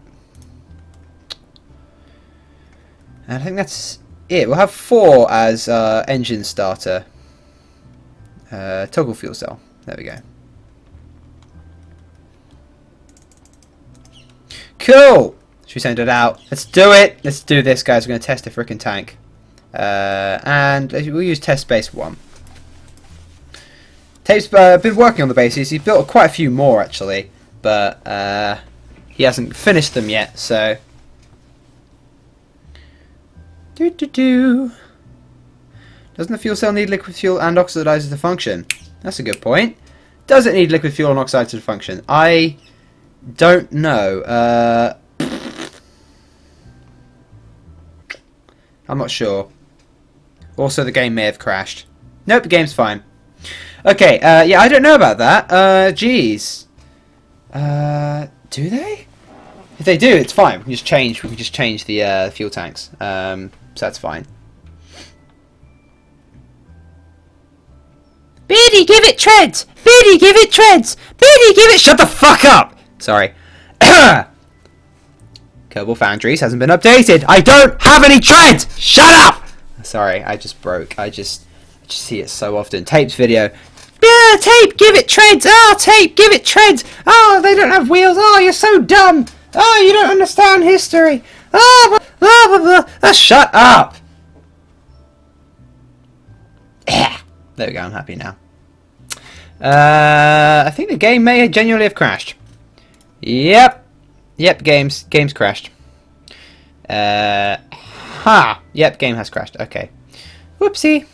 And I think that's it. We'll have 4 as engine starter. Toggle fuel cell. There we go. Cool! Should we send it out? Let's do it! Let's do this, guys. We're going to test a frickin' tank. And we'll use test base 1. Tape's been working on the bases. He's built quite a few more, actually. But he hasn't finished them yet, so... Doesn't the fuel cell need liquid fuel and oxidizer to function? That's a good point. Does it need liquid fuel and oxidizer to function? I don't know. I'm not sure. Also, the game may have crashed. Nope, the game's fine. Okay, yeah, I don't know about that. Jeez. Do they? If they do, it's fine. We can just change the fuel tanks. So that's fine. Beardy, give it treads! Beardy, give it treads! Beardy, give it... Shut the fuck up! Sorry. Kerbal Foundries hasn't been updated. I don't have any treads! Shut up! Sorry, I just broke. I just see it so often. Tape's video. Yeah, Tape, give it treads! Oh, Tape, give it treads! Oh, they don't have wheels! Oh, you're so dumb! Oh, you don't understand history! Oh, blah, blah, blah, blah. Shut up! There we go, I'm happy now. I think the game may genuinely have crashed. Yep, game's crashed. Yep, game has crashed. Okay. Whoopsie.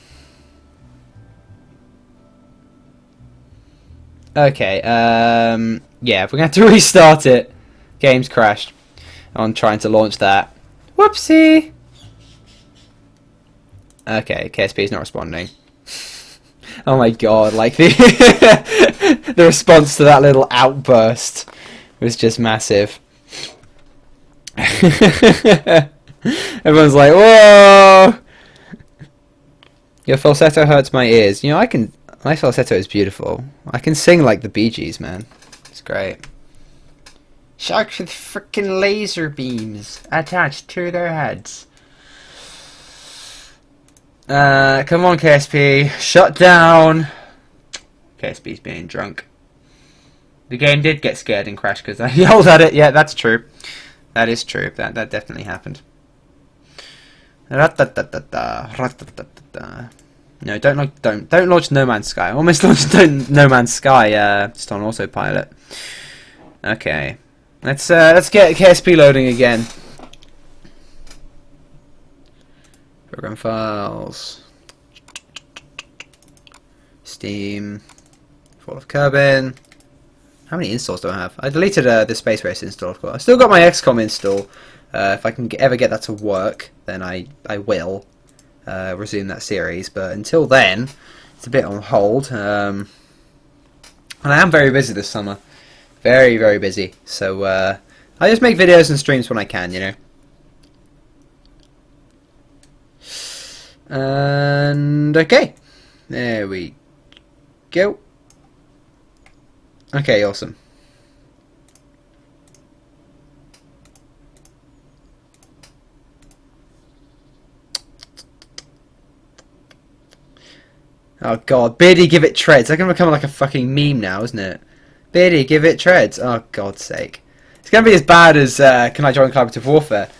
Okay, yeah, if we're going to have to restart it. Game's crashed on trying to launch that. Whoopsie. Okay, KSP is not responding. Oh my god, like the the response to that little outburst was just massive. Everyone's like, whoa! Your falsetto hurts my ears. You know, my falsetto is beautiful. I can sing like the Bee Gees, man. It's great. Sharks with frickin' laser beams attached to their heads. Come on, KSP. Shut down. KSP's being drunk. The game did get scared and crash because I yelled at it. Yeah, that's true. That is true. That definitely happened. No, don't launch No Man's Sky. I almost launched No Man's Sky just on autopilot. Okay. Let's get KSP loading again. Program files. Steam. Fall of Kerbin. How many installs do I have? I deleted the Space Race install, of course. I still got my XCOM install. If I can ever get that to work, then I will resume that series. But until then, it's a bit on hold. And I am very busy this summer. Very, very busy. So I just make videos and streams when I can, you know. And okay, there we go. Okay, awesome. Oh god, Beardy, give it treads. That's gonna become like a fucking meme now, isn't it? Beardy, give it treads. Oh god's sake. It's gonna be as bad as Can I Join Collaborative Warfare?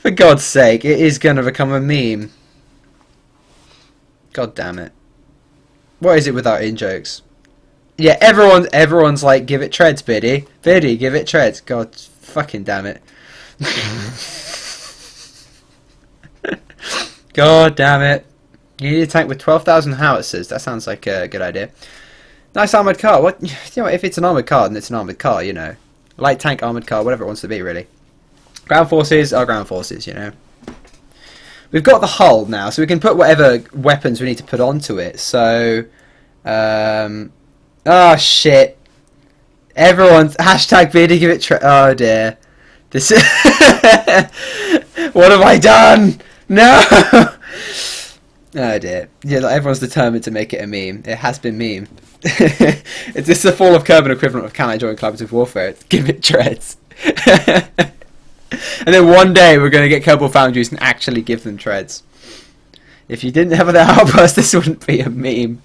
For God's sake, it is gonna become a meme. God damn it. What is it without in-jokes? Yeah, everyone's like, give it treads, Beardy. Beardy, give it treads. God fucking damn it. God damn it. You need a tank with 12,000 howitzers. That sounds like a good idea. Nice armoured car. What? You know, if it's an armoured car, then it's an armoured car, you know. Light tank, armoured car, whatever it wants to be, really. Ground forces are ground forces, you know. We've got the hull now, so we can put whatever weapons we need to put onto it. So, oh shit. Everyone's hashtag Beardy give it oh dear. This is what have I done? No. Oh dear. Yeah, like, everyone's determined to make it a meme. It has been meme. It's just the fall of Kerbin equivalent of Can I Join Collaborative Warfare? Give it treads. And then one day we're going to get Kerbal Foundries and actually give them treads. If you didn't have that outburst, this wouldn't be a meme.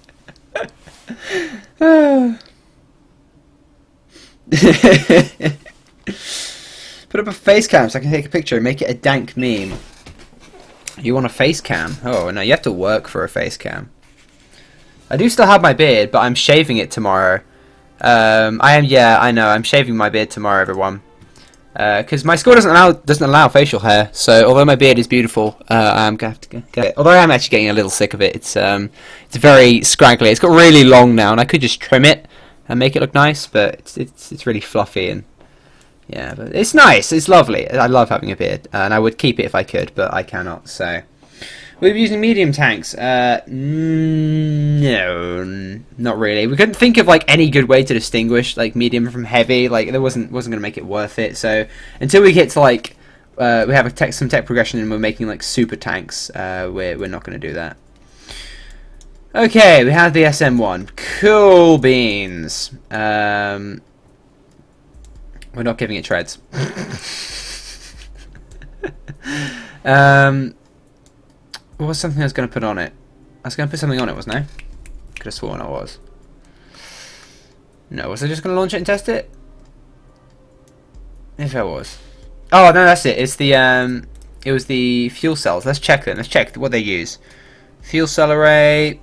Put up a face cam so I can take a picture and make it a dank meme. You want a face cam? Oh no, you have to work for a face cam. I do still have my beard, but I'm shaving it tomorrow. Yeah, I know, I'm shaving my beard tomorrow, everyone. Because my school doesn't allow facial hair, so although my beard is beautiful, I'm gonna have to get it. Although I am actually getting a little sick of it. It's very scraggly. It's got really long now, and I could just trim it and make it look nice, but it's really fluffy and yeah, but it's nice. It's lovely. I love having a beard, and I would keep it if I could, but I cannot. So we'll be using medium tanks. No, not really. We couldn't think of like any good way to distinguish like medium from heavy. Like there wasn't going to make it worth it. So until we get to like we have some tech progression and we're making like super tanks, we're not going to do that. Okay, we have the SM1. Cool beans. We're not giving it treads. What was something I was going to put on it? I was going to put something on it, wasn't I? Could have sworn I was. No, was I just going to launch it and test it? If I was. Oh, no, that's it. It's the, it was the fuel cells. Let's check them. Let's check what they use. Fuel cell array.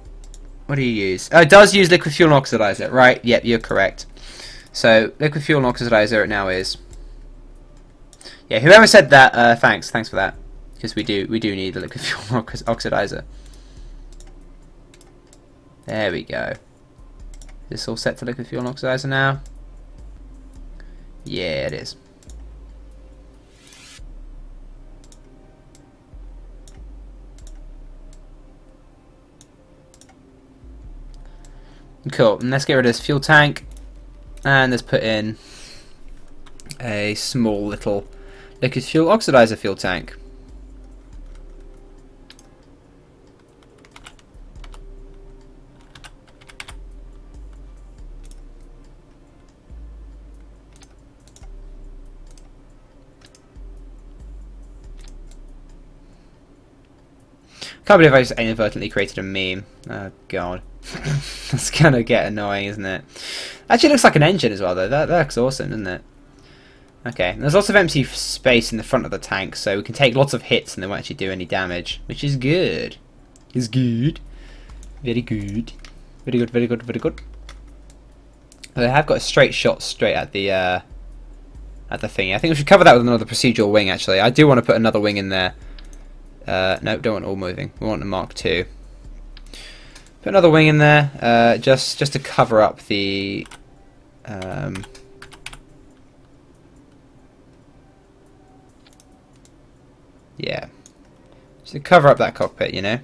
What do you use? Oh, it does use liquid fuel and oxidizer. Right, yep, you're correct. So, liquid fuel and oxidizer it now is. Yeah, whoever said that, thanks for that. Because we do need a liquid fuel oxidizer. There we go. Is this all set to liquid fuel oxidizer now? Yeah, it is. Cool. And let's get rid of this fuel tank. And let's put in a small little liquid fuel oxidizer fuel tank. Can't believe I just inadvertently created a meme. Oh god. That's gonna get annoying, isn't it? Actually, it looks like an engine as well, though. That looks awesome, doesn't it? Okay, there's lots of empty space in the front of the tank, so we can take lots of hits and they won't actually do any damage, which is good. Is good. Very good. Very good, very good, very good. They have got a straight shot straight at the thingy. I think we should cover that with another procedural wing, actually. I do want to put another wing in there. No, don't want all moving. We want a Mark II. Put another wing in there, just to cover up the. Yeah, just to cover up that cockpit, you know.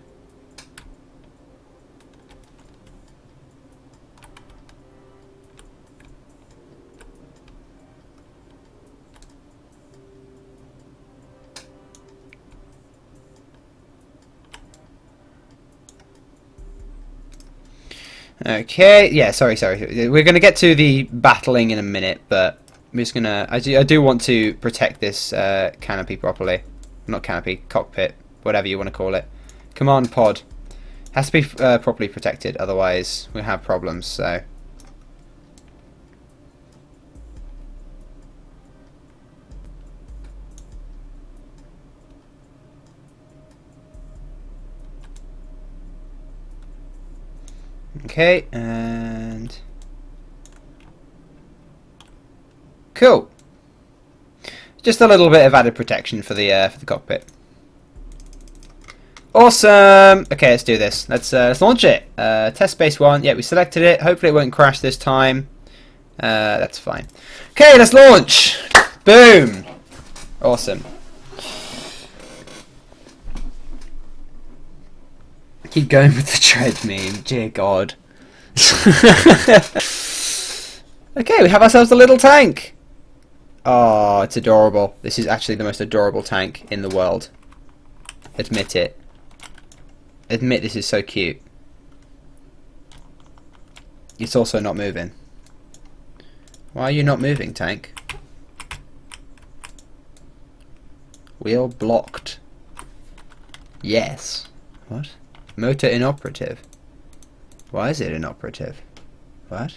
Okay, yeah, sorry. We're going to get to the battling in a minute, but I'm just going to... I do want to protect this canopy properly. Not canopy, cockpit, whatever you want to call it. Command pod. Has to be properly protected, otherwise we'll have problems, so... Okay, and... Cool! Just a little bit of added protection for the cockpit. Awesome! Okay, let's do this. Let's launch it. Test space 1. Yeah, we selected it. Hopefully it won't crash this time. That's fine. Okay, let's launch! Boom! Awesome. Keep going with the tread meme. Dear God. Okay, we have ourselves a little tank. Oh, it's adorable. This is actually the most adorable tank in the world. Admit it. Admit this is so cute. It's also not moving. Why are you not moving, tank? Wheel blocked. Yes. What? Motor inoperative. Why is it inoperative? What?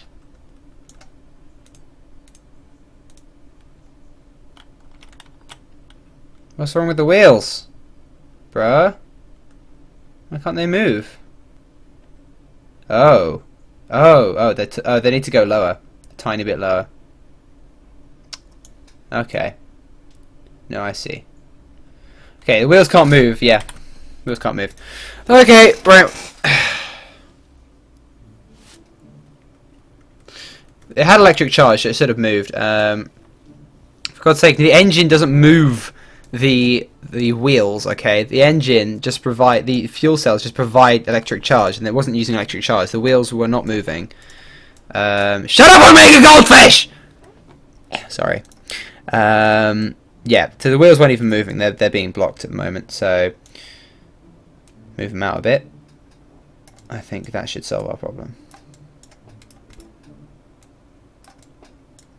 What's wrong with the wheels? Bruh? Why can't they move? Oh. Oh, they need to go lower. A tiny bit lower. Okay. No, I see. Okay, the wheels can't move, yeah. Wheels can't move. Okay, right. It had electric charge, so it should have moved. For God's sake, the engine doesn't move the wheels, okay? The engine just the fuel cells just provide electric charge, and it wasn't using electric charge. The wheels were not moving. Shut up, Omega Goldfish! Sorry. Yeah, so the wheels weren't even moving. They're being blocked at the moment, so move them out a bit. I think that should solve our problem.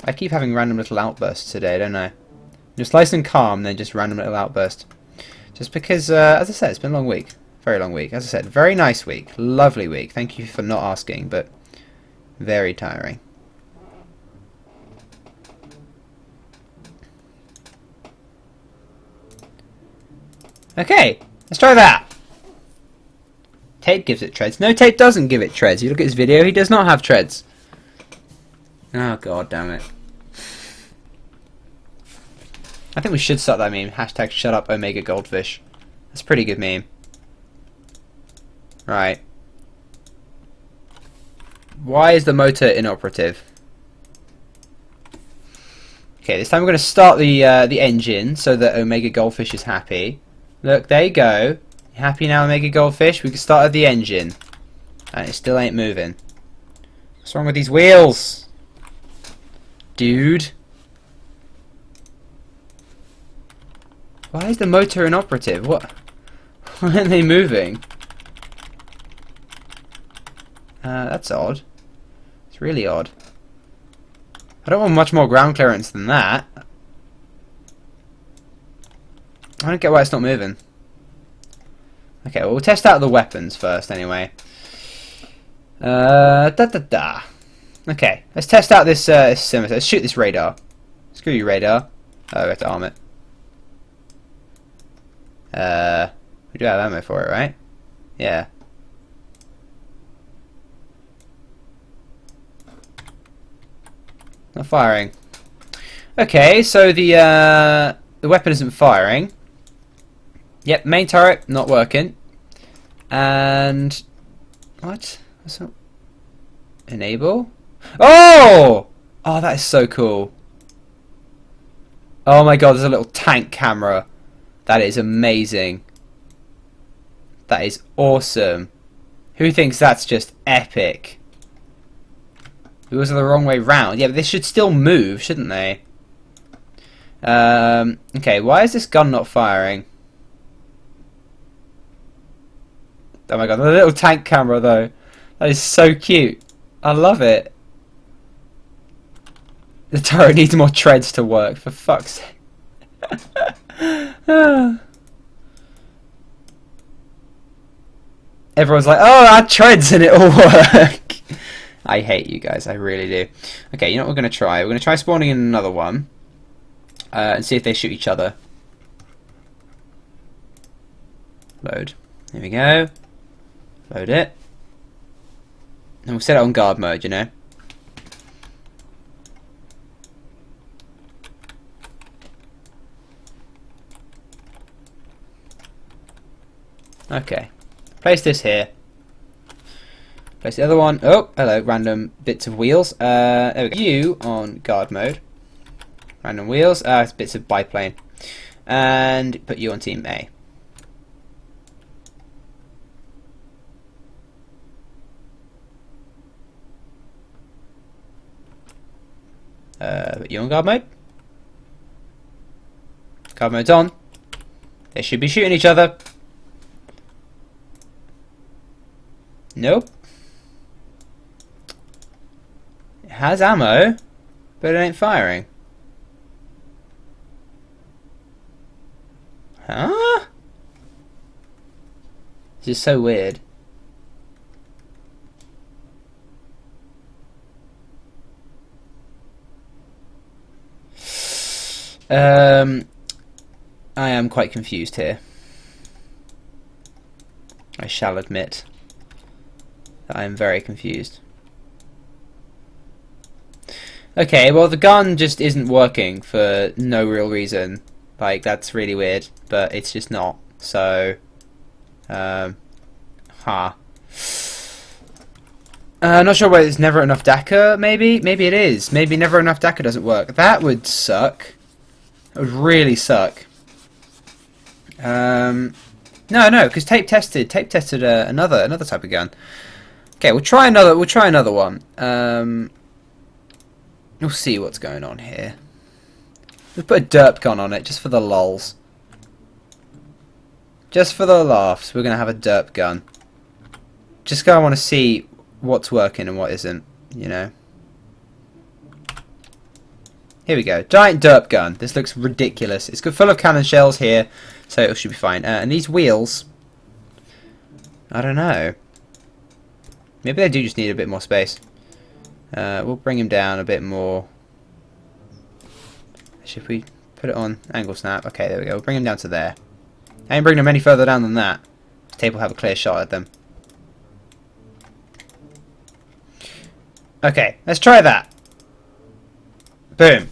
I keep having random little outbursts today, don't I? Just nice and calm, then just random little outburst. Just because, as I said, it's been a long week. Very long week. As I said, very nice week. Lovely week. Thank you for not asking, but very tiring. Okay, let's try that. Tape gives it treads. No, Tape doesn't give it treads. You look at his video, he does not have treads. Oh, God damn it. I think we should start that meme. Hashtag shut up Omega Goldfish. That's a pretty good meme. Right. Why is the motor inoperative? Okay, this time we're going to start the engine so that Omega Goldfish is happy. Look, there you go. You happy now, Omega Goldfish? We can start the engine. And it still ain't moving. What's wrong with these wheels? Dude. Why is the motor inoperative? What? Why aren't they moving? That's odd. It's really odd. I don't want much more ground clearance than that. I don't get why it's not moving. Okay, well, we'll test out the weapons first anyway. Okay, let's test out this scimitar. Let's shoot this radar. Screw you, radar. Oh, we have to arm it. We do have ammo for it, right? Yeah. Not firing. Okay, so the weapon isn't firing. Yep, main turret not working. And what? What's up? Enable? Oh! Oh, that is so cool. Oh my God, there's a little tank camera. That is amazing. That is awesome. Who thinks that's just epic? It was the wrong way round. Yeah, but they should still move, shouldn't they? Okay, why is this gun not firing? Oh my God, the little tank camera though. That is so cute. I love it. The turret needs more treads to work, for fuck's sake. Everyone's like, oh, add treads and it'll work. I hate you guys, I really do. Okay, you know what we're going to try? We're going to try spawning in another one. And see if they shoot each other. Load. Here we go. Load it. And we'll set it on guard mode, you know. Okay. Place this here. Place the other one. Oh, hello, random bits of wheels. There we go. You on guard mode. Random wheels. It's bits of biplane. And put you on team A. Put you on guard mode. Guard mode's on. They should be shooting each other. Nope. It has ammo, but it ain't firing. Huh? This is so weird. I am quite confused here. I shall admit that I am very confused. Okay, well the gun just isn't working for no real reason. Like, that's really weird, but it's just not. So, I'm not sure whether it's never enough DACA, maybe? Maybe it is. Maybe never enough DACA doesn't work. That would suck. That would really suck. No, because tape tested another type of gun. Okay, we'll try another one. We'll see what's going on here. Let's put a derp gun on it, just for the lols. Just for the laughs, we're going to have a derp gun. Just because I want to see what's working and what isn't, you know. Here we go. Giant derp gun. This looks ridiculous. It's full of cannon shells here, so it should be fine. And these wheels, I don't know. Maybe they do just need a bit more space. We'll bring him down a bit more. Should we put it on angle snap? Okay, there we go. We'll bring him down to there. I ain't bringing them any further down than that. The tape will have a clear shot at them. Okay, let's try that. Boom.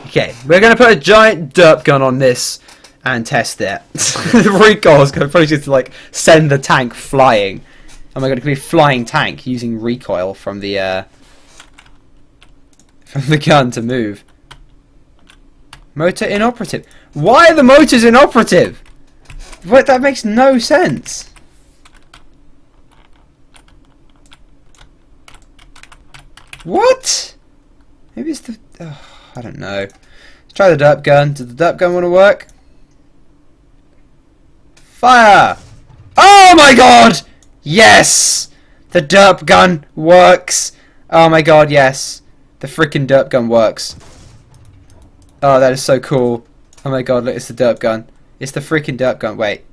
Okay, we're going to put a giant derp gun on this and test it. The recoil is going to probably just like send the tank flying. Oh my god, it could be a flying tank using recoil from the gun to move. Motor inoperative. Why are the motors inoperative? What? That makes no sense. What? Maybe it's the... Oh, I don't know. Let's try the derp gun. Does the derp gun want to work? Fire! Oh my god! Yes! The derp gun works! Oh my god, yes. The freaking derp gun works. Oh, that is so cool. Oh my god, look, it's the derp gun. It's the freaking derp gun. Wait.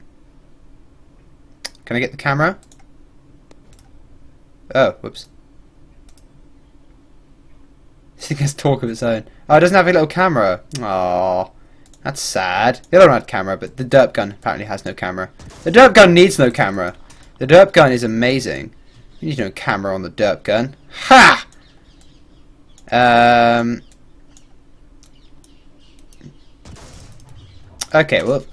Can I get the camera? Oh, whoops. This thing has talk of its own. Oh, it doesn't have a little camera. Aww. That's sad. The other one had camera, but the derp gun apparently has no camera. The derp gun needs no camera. The derp gun is amazing. You need no camera on the derp gun. Ha! Okay, well,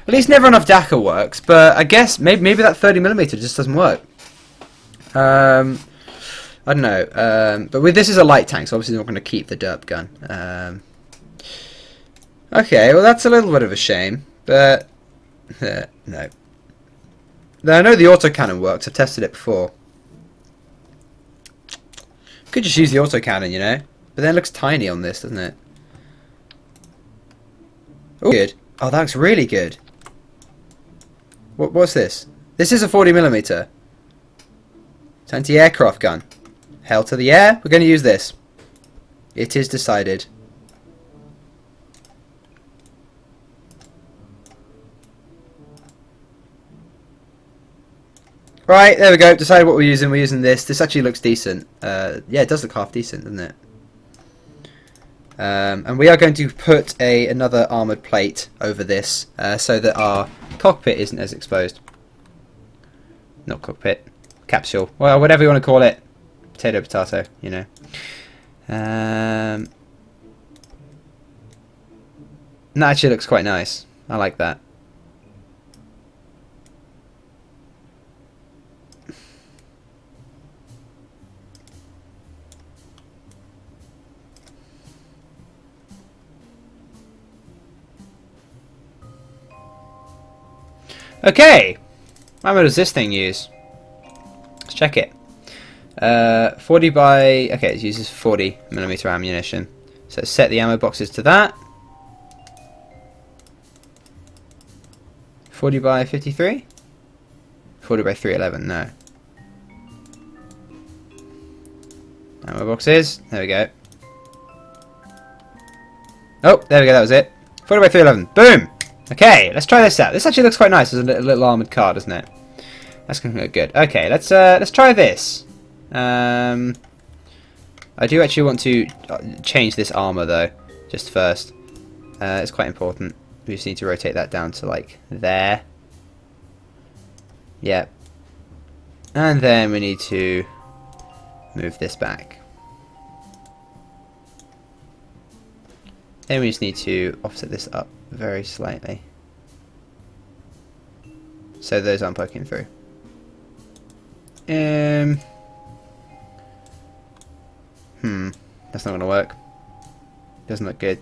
at least never enough DACA works, but I guess maybe that 30mm just doesn't work. I don't know. But with this is a light tank, so obviously we're not going to keep the derp gun. Okay, well that's a little bit of a shame, but no. I know the autocannon works. I've tested it before. Could just use the autocannon, you know, but then it looks tiny on this, doesn't it? Oh, good. Oh, that looks really good. What's this? This is a 40mm. It's anti-aircraft gun. Hell to the air. We're going to use this. It is decided. Right, there we go. Decided what we're using. We're using this. This actually looks decent. Yeah, it does look half decent, doesn't it? And we are going to put another armoured plate over this so that our cockpit isn't as exposed. Not cockpit. Capsule. Well, whatever you want to call it. Potato, potato, you know. That actually looks quite nice. I like that. Okay, how much does this thing use? Let's check it. 40 by... Okay, it uses 40mm ammunition. So set the ammo boxes to that. 40 by 53? 40 by 311, no. Ammo boxes, there we go. Oh, there we go, that was it. 40 by 311, boom! Okay, let's try this out. This actually looks quite nice as a little armoured car, doesn't it? That's going to look good. Okay, let's try this. I do actually want to change this armour though, just first. It's quite important. We just need to rotate that down to like there. Yep. And then we need to move this back. Then we just need to offset this up very slightly, so those aren't poking through. That's not gonna work. Doesn't look good.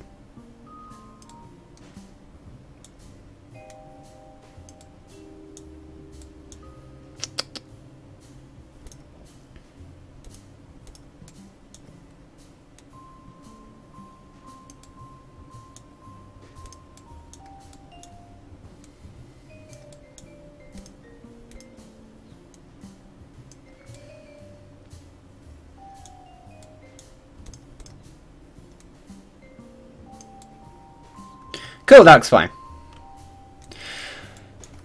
Cool, that looks fine.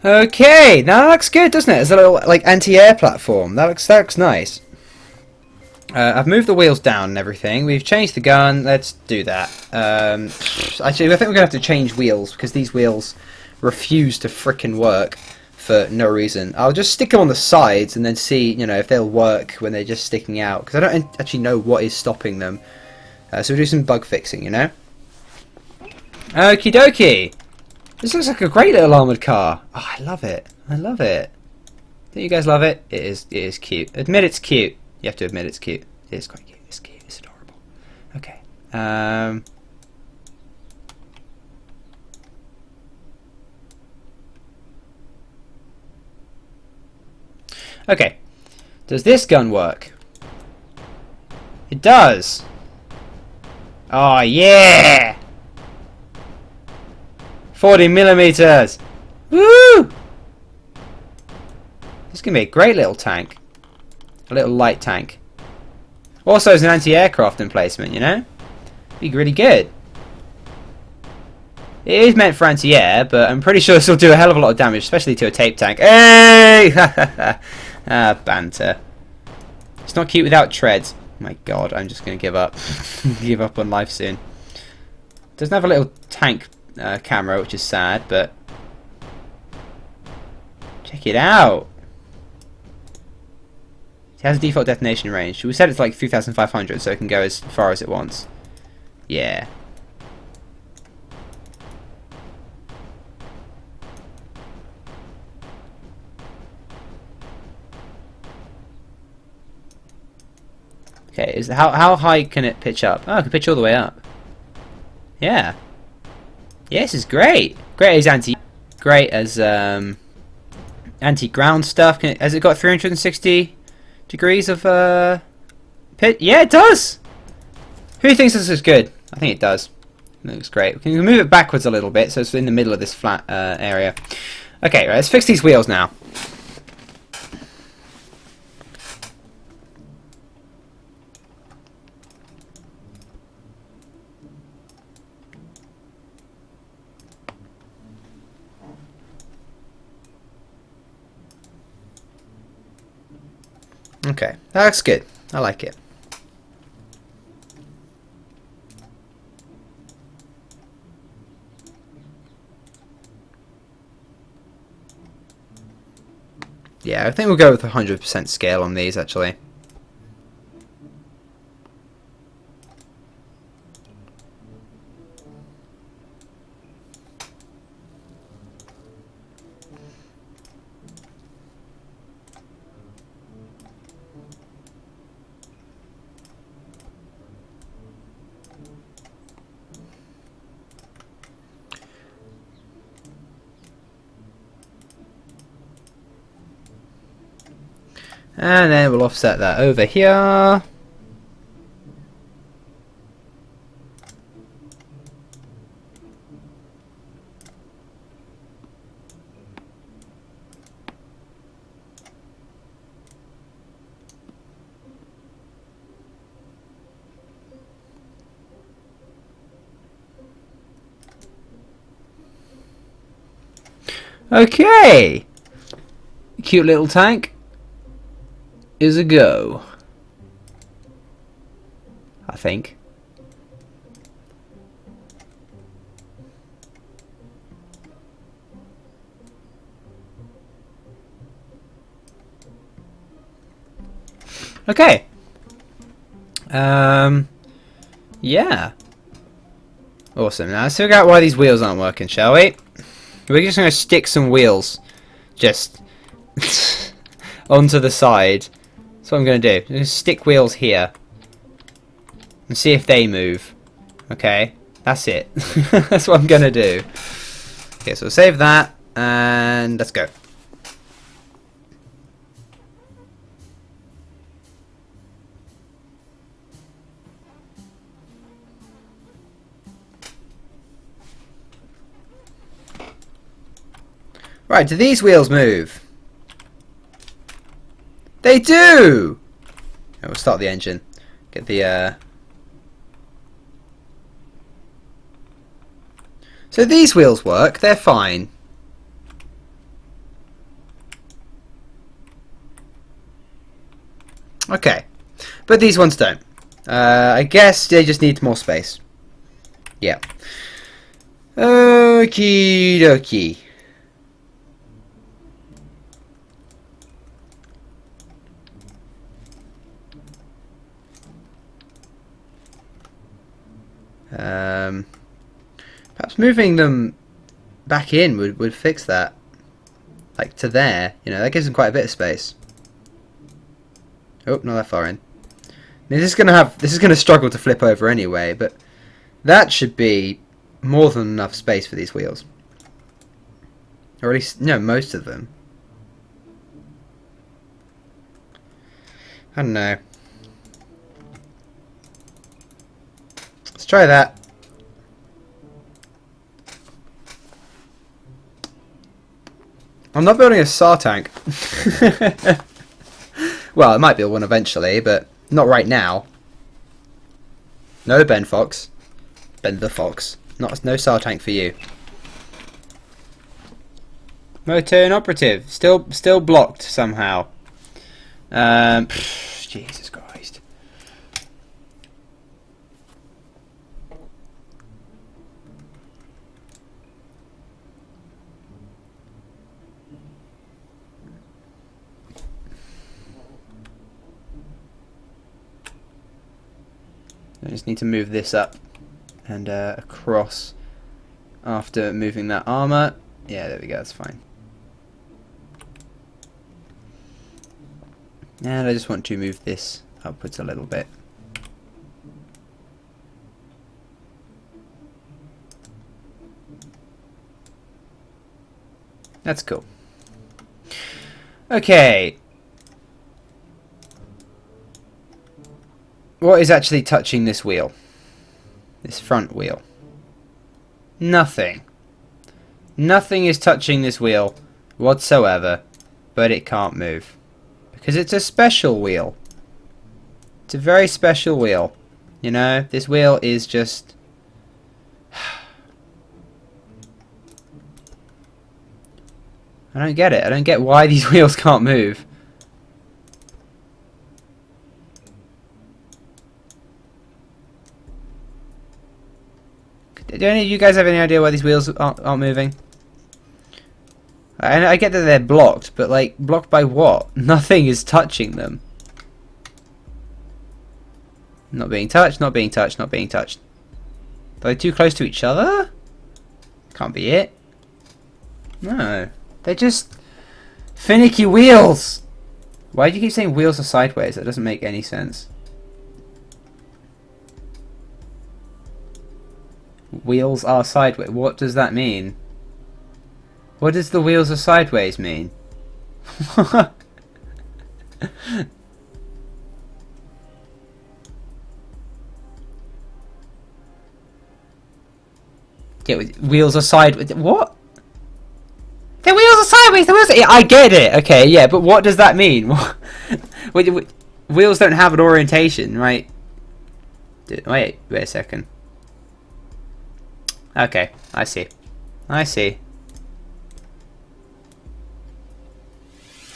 Okay, now that looks good, doesn't it? It's a little like anti-air platform. That looks nice. I've moved the wheels down and everything. We've changed the gun. Let's do that. Actually, I think we're gonna have to change wheels because these wheels refuse to frickin' work for no reason. I'll just stick them on the sides and then see, you know, if they'll work when they're just sticking out, because I don't actually know what is stopping them. So we'll do some bug fixing, you know. Okie dokie. This looks like a great little armoured car. Oh, I love it. I love it. Don't you guys love it? It is cute. Admit it's cute. You have to admit it's cute. It is quite cute. It's cute. It's adorable. Okay. Okay. Does this gun work? It does. Oh, yeah! 40mm! Woo! This can be a great little tank. A little light tank. Also as an anti-aircraft emplacement, you know? Be really good. It is meant for anti-air, but I'm pretty sure this will do a hell of a lot of damage, especially to a tape tank. Hey! Ah, banter. It's not cute without treads. My god, I'm just going to give up. Give up on life soon. Doesn't have a little tank camera, which is sad, but check it out. It has a default detonation range. We said it's like 3,500, so it can go as far as it wants. Yeah. Okay, how high can it pitch up? Oh, it can pitch all the way up. Yeah. Yeah, this is great. Great as great as anti-ground stuff. Has it got 360 degrees of pitch? Yeah, it does. Who thinks this is good? I think it does. It looks great. We can move it backwards a little bit, so it's in the middle of this flat area. Okay, right, let's fix these wheels now. Okay, that looks good. I like it. Yeah, I think we'll go with 100% scale on these, actually. And then we'll offset that over here. Okay! Cute little tank is a go. I think. Okay. Yeah. Awesome. Now let's figure out why these wheels aren't working, shall we? We're just going to stick some wheels just onto the side. That's what I'm going to do. I'm going to stick wheels here and see if they move. Okay, that's it. That's what I'm going to do. Okay, so we'll save that and let's go. Right, do these wheels move? They do! Okay, we'll start the engine. Get the, So these wheels work, they're fine. Okay. But these ones don't. I guess they just need more space. Yeah. Okie dokie. Perhaps moving them back in would fix that. Like to there, you know, that gives them quite a bit of space. Oh, not that far in. This is gonna struggle to flip over anyway, but that should be more than enough space for these wheels. Or at least, no, most of them. I don't know. Let's try that. I'm not building a SAR tank. Well, I might build one eventually, but not right now. No, Ben Fox. Ben the Fox. No SAR tank for you. Motor inoperative. Still blocked somehow. Jesus Christ. I just need to move this up and across after moving that armor. Yeah, there we go, that's fine. And I just want to move this upwards a little bit. That's cool. Okay. What is actually touching this wheel? This front wheel? Nothing. Nothing is touching this wheel whatsoever, but it can't move. Because it's a special wheel. It's a very special wheel. You know, this wheel is just... I don't get it. I don't get why these wheels can't move. Do any of you guys have any idea why these wheels aren't moving? I get that they're blocked, but like, blocked by what? Nothing is touching them. Not being touched, not being touched, not being touched. Are they too close to each other? Can't be it. No. They're just finicky wheels! Why do you keep saying wheels are sideways? That doesn't make any sense. Wheels are sideways. What does that mean? What does the wheels are sideways mean? Yeah, wheels are sideways. What? The wheels are sideways. The wheels. Yeah, I get it. Okay, yeah, but what does that mean? Wheels don't have an orientation, right? Wait a second. Okay, I see. I see.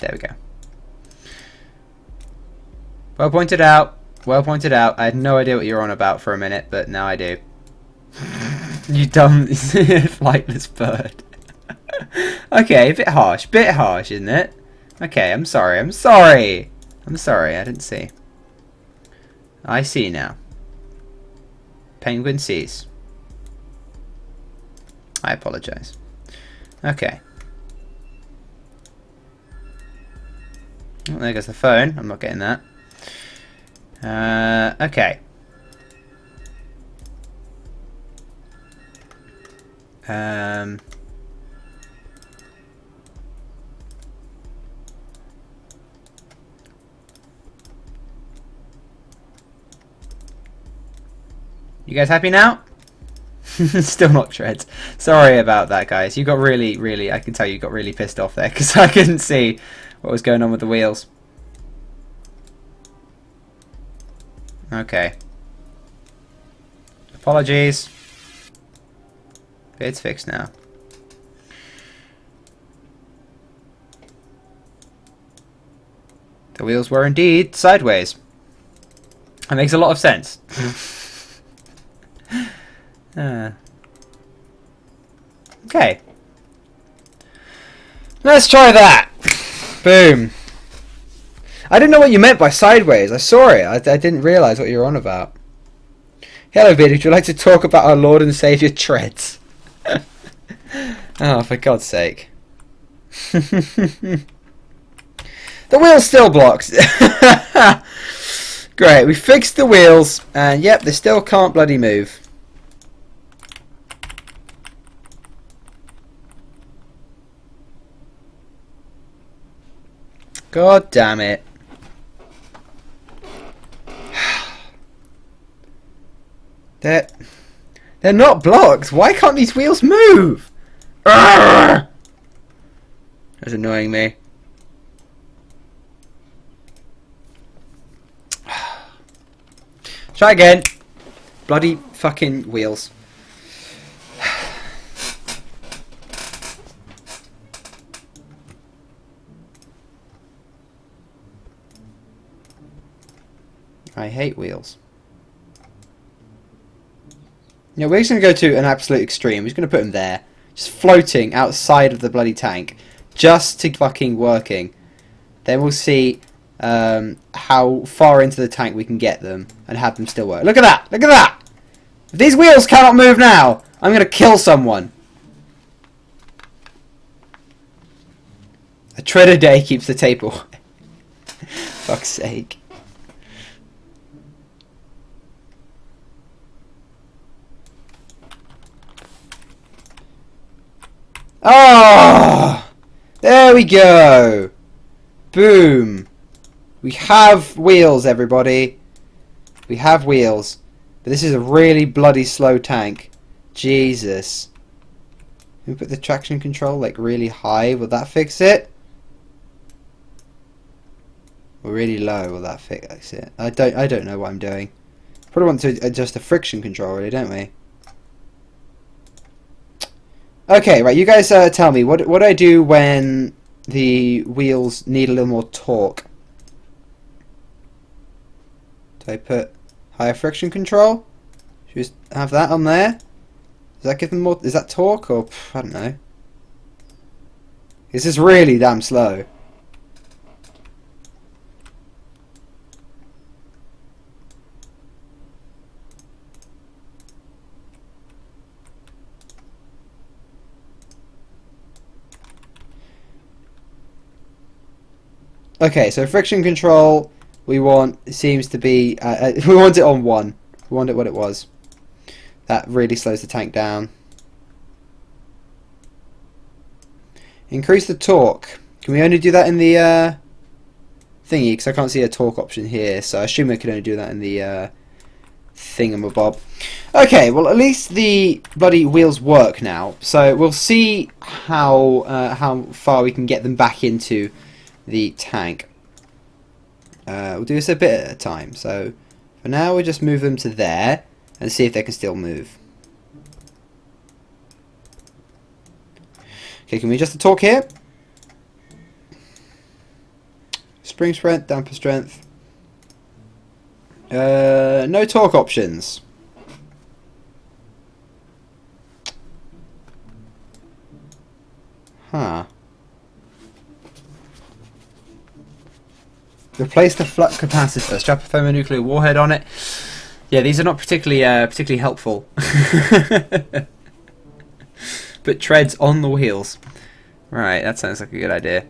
There we go. Well pointed out. Well pointed out. I had no idea what you were on about for a minute, but now I do. You dumb flightless bird. Okay, a bit harsh, isn't it? Okay, I'm sorry, I'm sorry. I'm sorry, I didn't see. I see now. Penguin sees. I apologize. Okay. Oh, there goes the phone. I'm not getting that. Okay. You guys happy now? Still not treads. Sorry about that, guys. You got really, I can tell you got really pissed off there because I couldn't see what was going on with the wheels. Okay. Apologies. It's fixed now. The wheels were indeed sideways. That makes a lot of sense. Okay. Let's try that. Boom. I didn't know what you meant by sideways. I saw it. I didn't realise what you were on about. Hello, Vid. Would you like to talk about our Lord and Saviour treads? Oh, for God's sake. The wheel's still blocked. Great. We fixed the wheels. And, yep, they still can't bloody move. God damn it. They're not blocked. Why can't these wheels move? Arrgh! That's annoying me. Try again. Bloody fucking wheels. I hate wheels. Yeah, we're just going to go to an absolute extreme. We're just going to put them there. Just floating outside of the bloody tank. Just to fucking working. Then we'll see how far into the tank we can get them and have them still work. Look at that! Look at that! If these wheels cannot move now, I'm going to kill someone. A tread a day keeps the table. Fuck's sake. Oh! There we go! Boom! We have wheels, everybody. We have wheels. But this is a really bloody slow tank. Jesus. Can we put the traction control like really high? Will that fix it? Or really low? Will that fix it? I don't know what I'm doing. Probably want to adjust the friction control, really, don't we? Okay, right. You guys tell me what do I do when the wheels need a little more torque? Do I put higher friction control? Should we have that on there? Does that give them more? Is that torque or I don't know? This is really damn slow. Okay, so friction control we want seems to be we want it on 1. We want it what it was. That really slows the tank down. Increase the torque. Can we only do that in the thingy? Because I can't see a torque option here, so I assume I can only do that in the thingamabob. Okay, well at least the bloody wheels work now. So we'll see how far we can get them back into the tank. We'll do this a bit at a time. So for now we'll just move them to there and see if they can still move. Okay, can we adjust the torque here? Spring strength, damper strength. No torque options. Huh. Replace the flux capacitor. Strap a thermonuclear warhead on it. Yeah, these are not particularly helpful. But treads on the wheels. Right, that sounds like a good idea.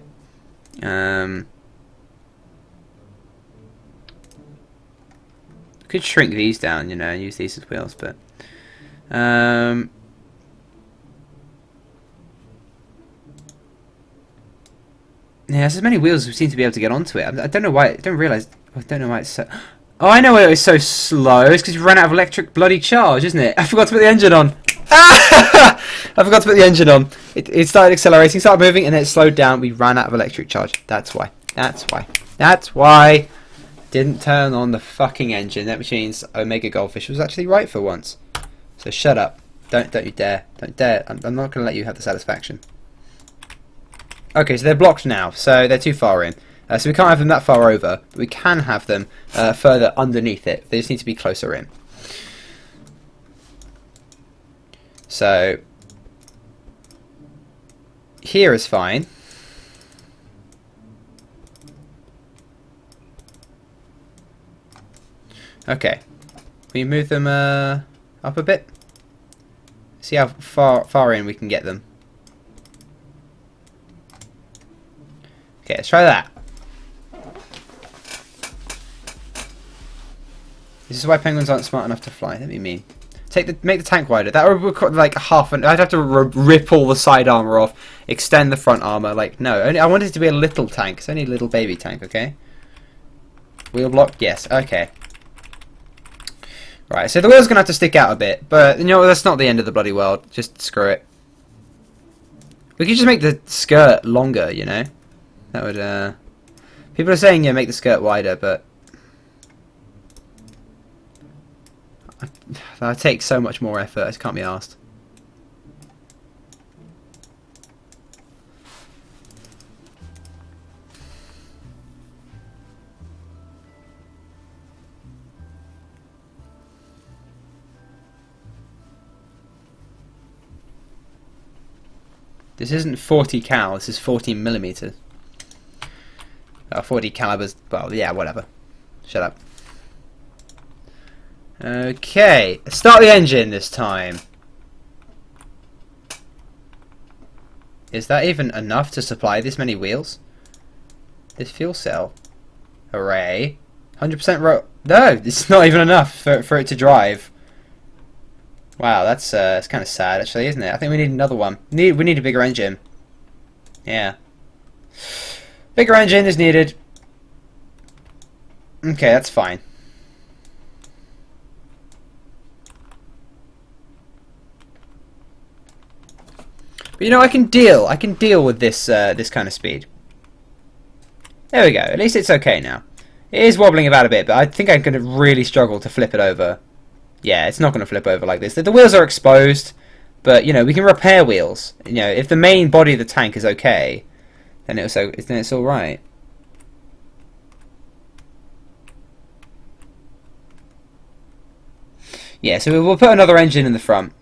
Could shrink these down, you know, and use these as wheels, but yeah, there's as many wheels as we seem to be able to get onto it. I don't know why. I don't know why it's so. Oh, I know why it was so slow. It's because we ran out of electric bloody charge, isn't it? I forgot to put the engine on. I forgot to put the engine on. It started accelerating, started moving, and then it slowed down. We ran out of electric charge. That's why. That's why. That's why. Didn't turn on the fucking engine. That means Omega Goldfish was actually right for once. So shut up. Don't you dare. Don't dare. I'm not going to let you have the satisfaction. Okay, so they're blocked now. So they're too far in. So we can't have them that far over. But we can have them further underneath it. They just need to be closer in. So here is fine. Okay, we move them up a bit. See how far in we can get them. Okay, let's try that. This is why penguins aren't smart enough to fly. Let me mean. Make the tank wider. That would require like half an. I'd have to rip all the side armor off, extend the front armor. Like no, I wanted it to be a little tank. It's only a little baby tank. Okay. Wheel block. Yes. Okay. Right, so the wheel's going to have to stick out a bit, but you know that's not the end of the bloody world. Just screw it. We could just make the skirt longer, you know. That would. People are saying yeah, make the skirt wider, but that takes so much more effort. I can't be asked. This isn't 40 cal, this is 14 millimeters. 40 calibers, well, yeah, whatever. Shut up. Okay, start the engine this time. Is that even enough to supply this many wheels? This fuel cell. Hooray. 100% no, it's not even enough for it to drive. Wow, that's kind of sad, actually, isn't it? I think we need another one. We need a bigger engine. Yeah. Bigger engine is needed. Okay, that's fine. But you know, I can deal with this this kind of speed. There we go. At least it's okay now. It is wobbling about a bit, but I think I'm going to really struggle to flip it over. Yeah, it's not going to flip over like this. The wheels are exposed, but you know we can repair wheels. You know, if the main body of the tank is okay, then it's all right. Yeah, so we'll put another engine in the front.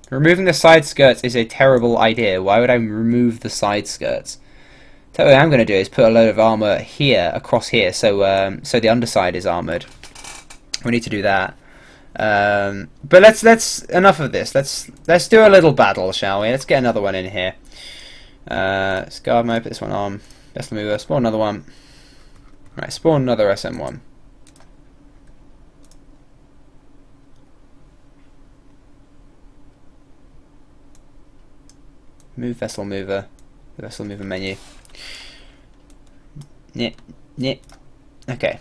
Removing the side skirts is a terrible idea. Why would I remove the side skirts? So what I'm going to do is put a load of armor here, across here, so so the underside is armored. We need to do that. But let's enough of this. Let's do a little battle, shall we? Let's get another one in here. Scarred mode, put this one on. Vessel mover, spawn another one. Right, spawn another SM1. Move vessel mover. The vessel mover menu. Yeah. Okay.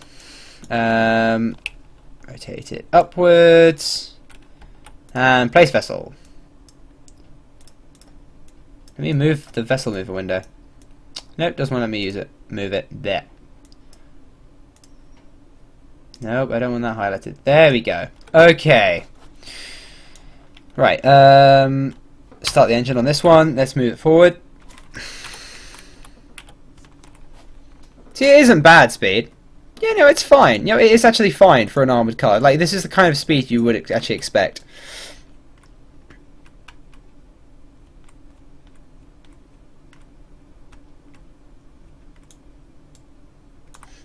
Rotate it upwards. And place vessel. Let me move the vessel mover window. Nope, doesn't want to let me use it. Move it. There. Nope, I don't want that highlighted. There we go. Okay. Right, start the engine on this one. Let's move it forward. See, it isn't bad speed. Yeah, no, it's fine. You know, it's actually fine for an armoured car. Like, this is the kind of speed you would actually expect.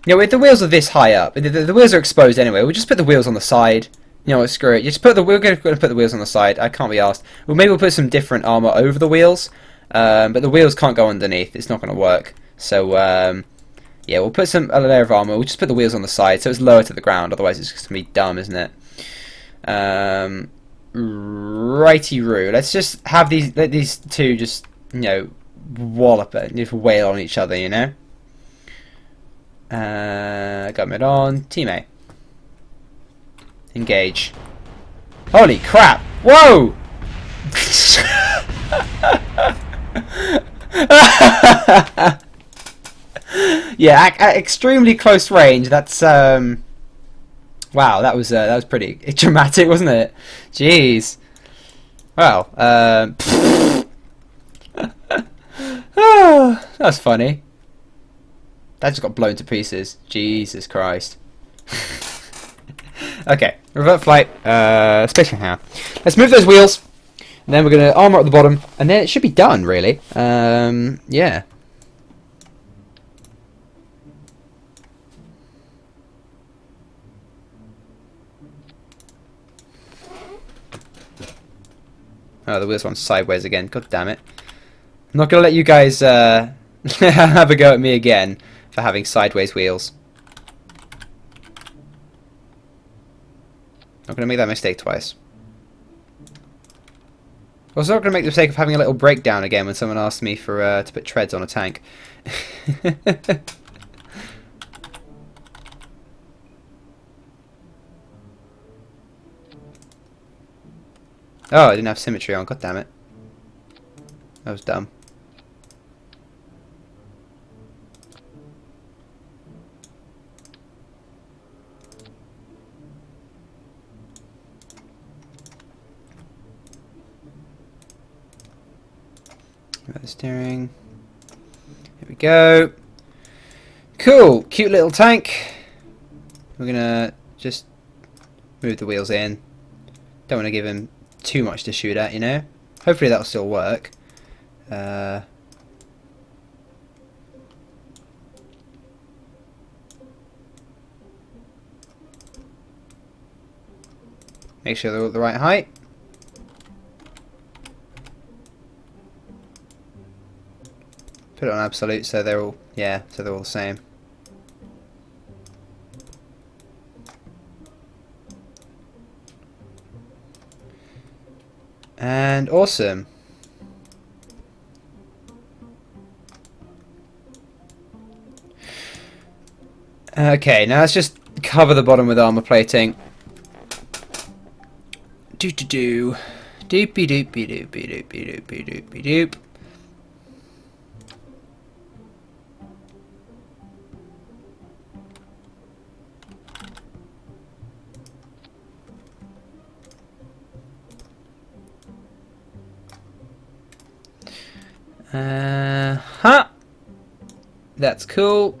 You know, if the wheels are this high up, the wheels are exposed anyway. We'll just put the wheels on the side. You know what, screw it. Just put we're going to put the wheels on the side. I can't be asked. Well, maybe we'll put some different armour over the wheels. But the wheels can't go underneath. It's not going to work. So, yeah, we'll put a layer of armour. We'll just put the wheels on the side so it's lower to the ground. Otherwise, it's just going to be dumb, isn't it? Righty-roo. Let's just have let these two just, you know, wallop it. Just wail on each other, you know? Got it on. Team A. Engage. Holy crap! Whoa! Yeah, at extremely close range. That's wow. That was pretty dramatic, wasn't it? Jeez. Well, oh, that's funny. That just got blown to pieces. Jesus Christ. Okay, revert flight. Spaceship now. Let's move those wheels. And then we're going to armour at the bottom. And then it should be done, really. Yeah. Oh, the wheels went sideways again. God damn it. I'm not going to let you guys have a go at me again for having sideways wheels. Not going to make that mistake twice. Also not going to make the mistake of having a little breakdown again when someone asks me for to put treads on a tank. Oh, I didn't have symmetry on. God damn it. That was dumb. The steering. Here we go. Cool. Cute little tank. We're gonna just move the wheels in. Don't want to give him too much to shoot at, you know. Hopefully that'll still work. Make sure they're all at the right height. Put it on absolute so they're all, yeah, so they're all the same. And awesome. Okay, now let's just cover the bottom with armor plating. Doopy doopy doopy doopy doopy doop. That's cool.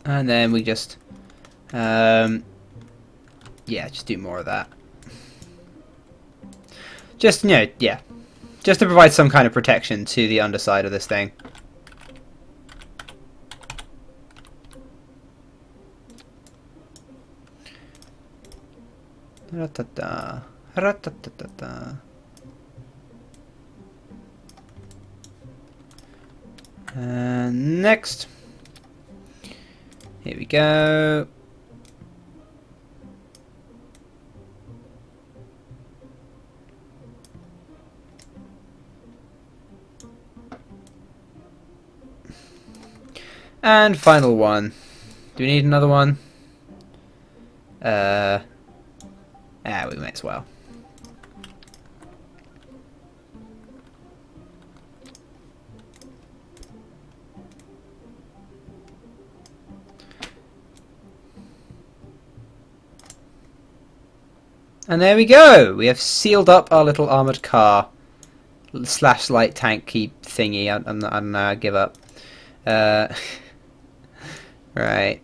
And then we just yeah, just do more of that. Just, you know, yeah. Just to provide some kind of protection to the underside of this thing. Ra-ta-ta. Ra-ta-ta-ta-ta. And next. Here we go. And final one. Do we need another one? We may as well. And there we go. We have sealed up our little armored car slash light tanky thingy. I give up. Right.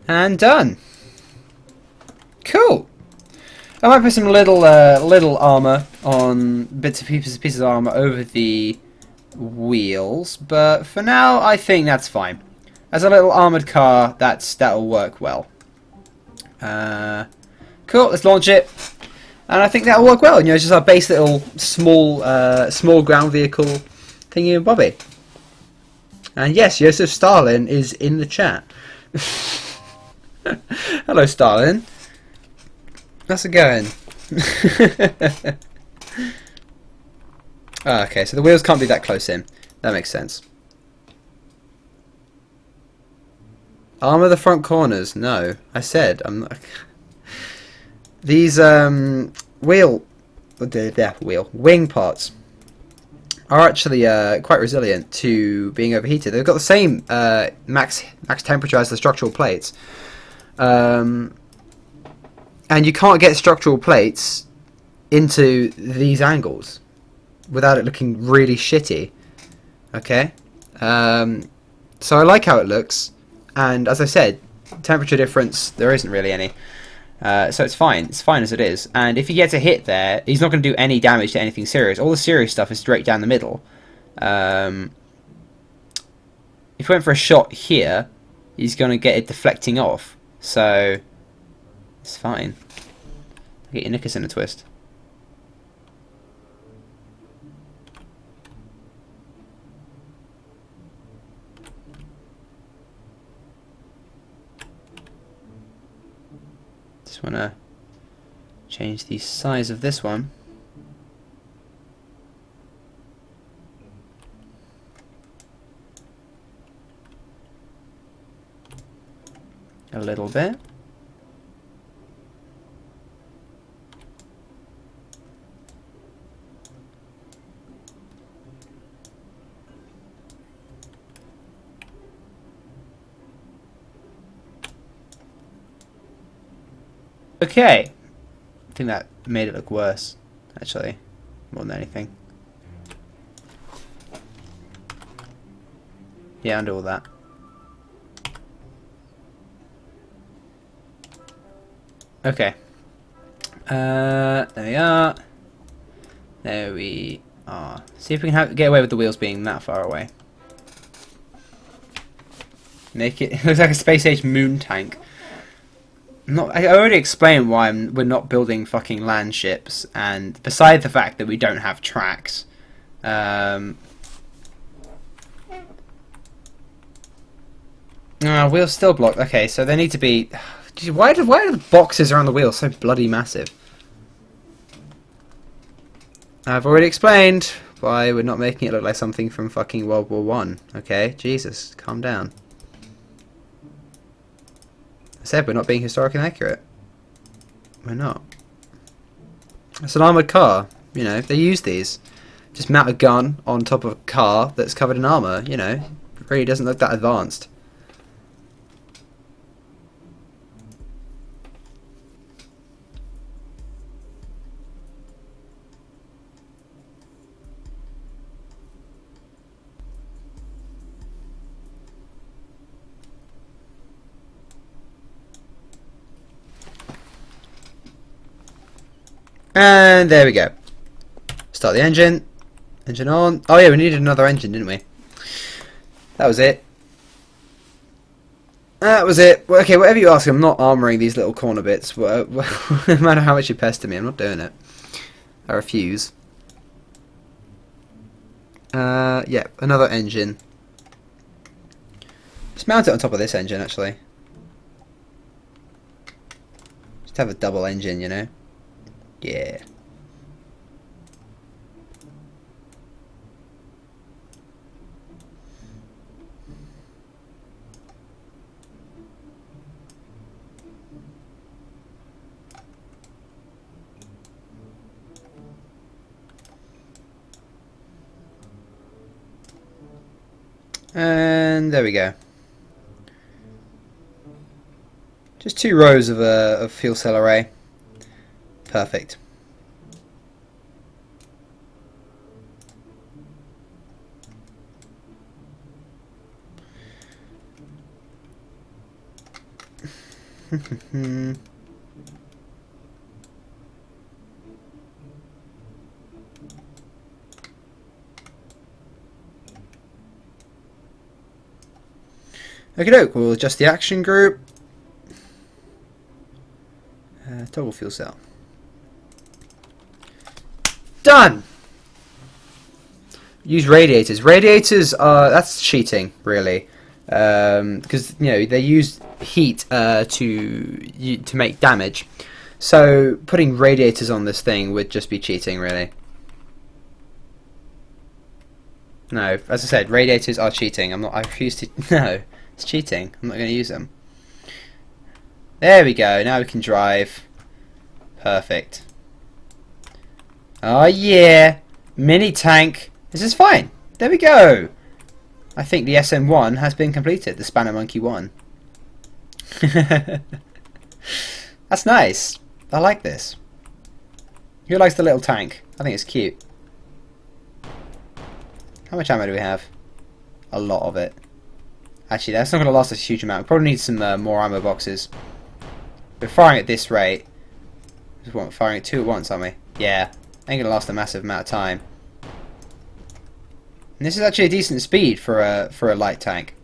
And done. Cool. I might put some little armor on pieces of armor over the wheels, but for now I think that's fine. As a little armored car, that'll work well. Cool. Let's launch it, and I think that'll work well. You know, it's just our base little small ground vehicle thingy and bobby. And yes, Joseph Stalin is in the chat. Hello, Stalin. How's it going? Okay, so the wheels can't be that close in. That makes sense. Armor the front corners. No, I said I'm not. These wing parts are actually quite resilient to being overheated. They've got the same max temperature as the structural plates. And you can't get structural plates into these angles without it looking really shitty. Okay? So I like how it looks, and as I said, temperature difference, there isn't really any. So it's fine as it is, and if he gets a hit there, he's not going to do any damage to anything serious. All the serious stuff is straight down the middle. If he went for a shot here, he's going to get it deflecting off. So it's fine. Get your knickers in a twist. Just want to change the size of this one. A little bit. Okay. I think that made it look worse, actually, more than anything. Yeah, undo all that. Okay. There we are. There we are. See if we can get away with the wheels being that far away. Make it. It looks like a space age moon tank. I already explained why we're not building fucking land ships, and beside the fact that we don't have tracks. Wheels still blocked. Okay, so they need to be. Why are the boxes around the wheels so bloody massive? I've already explained why we're not making it look like something from fucking World War One. Okay, Jesus, calm down. I said we're not being historically accurate. We're not. It's an armoured car. You know, they use these. Just mount a gun on top of a car that's covered in armour. You know, it really doesn't look that advanced. And there we go. Start the engine. Engine on. Oh yeah, we needed another engine, didn't we? That was it. That was it. Okay, whatever you ask, I'm not armouring these little corner bits. No matter how much you pester me, I'm not doing it. I refuse. Yeah, another engine. Just mount it on top of this engine, actually. Just have a double engine, you know? Yeah. And there we go. Just 2 rows of fuel cell array. Perfect. Okay, doke. We'll adjust the action group. Toggle fuel cell. Done. Use radiators. Radiators are that's cheating, really, because you know they use heat to make damage. So putting radiators on this thing would just be cheating, really. No, as I said, radiators are cheating. I refuse to. No, it's cheating. I'm not going to use them. There we go. Now we can drive. Perfect. Oh yeah, mini tank. This is fine. There we go. I think the SM1 has been completed. The Spanner Monkey 1. That's nice. I like this. Who likes the little tank? I think it's cute. How much ammo do we have? A lot of it. Actually, that's not going to last us a huge amount. We probably need some more ammo boxes. We're firing at this rate. We're firing at 2 at once, aren't we? Yeah. Ain't going to last a massive amount of time. And this is actually a decent speed for a light tank.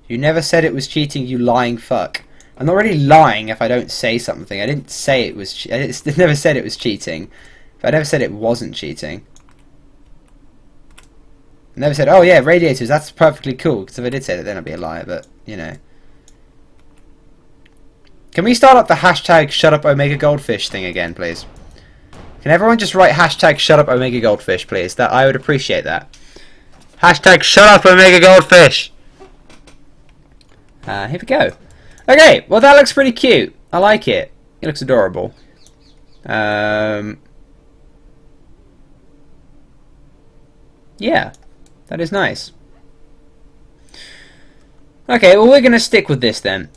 You never said it was cheating, you lying fuck. I'm not really lying if I don't say something. I didn't say it was. I never said it was cheating. But I never said it wasn't cheating. I never said, oh yeah, radiators, that's perfectly cool. Because if I did say that, then I'd be a liar. But you know. Can we start up the hashtag shut up Omega Goldfish thing again, please? Can everyone just write hashtag shut up Omega Goldfish, please? That I would appreciate that. Hashtag shut up Omega Goldfish. Here we go. Okay, well that looks pretty cute. I like it. It looks adorable. Yeah, that is nice. Okay, well we're going to stick with this then.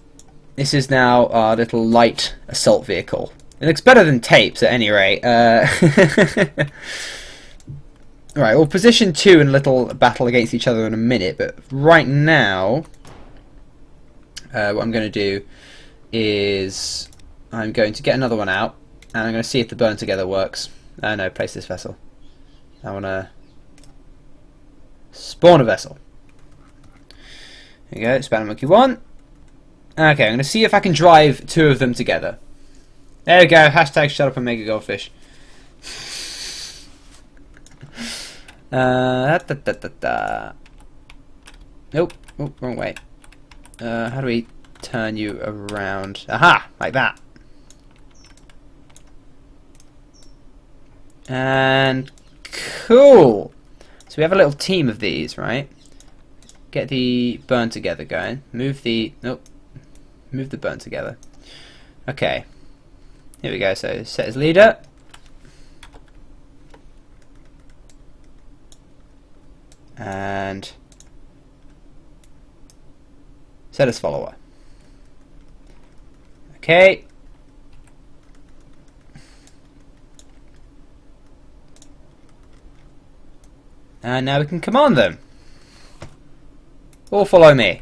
This is now our little light assault vehicle. It looks better than tapes at any rate. Alright, we'll position 2 in a little battle against each other in a minute, but right now what I'm going to do is I'm going to get another one out and I'm going to see if the burn together works. No, place this vessel. I want to spawn a vessel. There you go, Spanner Monkey 1. Okay, I'm going to see if I can drive 2 of them together. There we go, hashtag shut up Omega Goldfish. Nope, oh, wrong way. How do we turn you around? Aha! Like that. And cool. So we have a little team of these, right? Get the burn together going. Move the burn together. Okay. Here we go. So set as leader. And set as follower. Okay. And now we can command them. All follow me.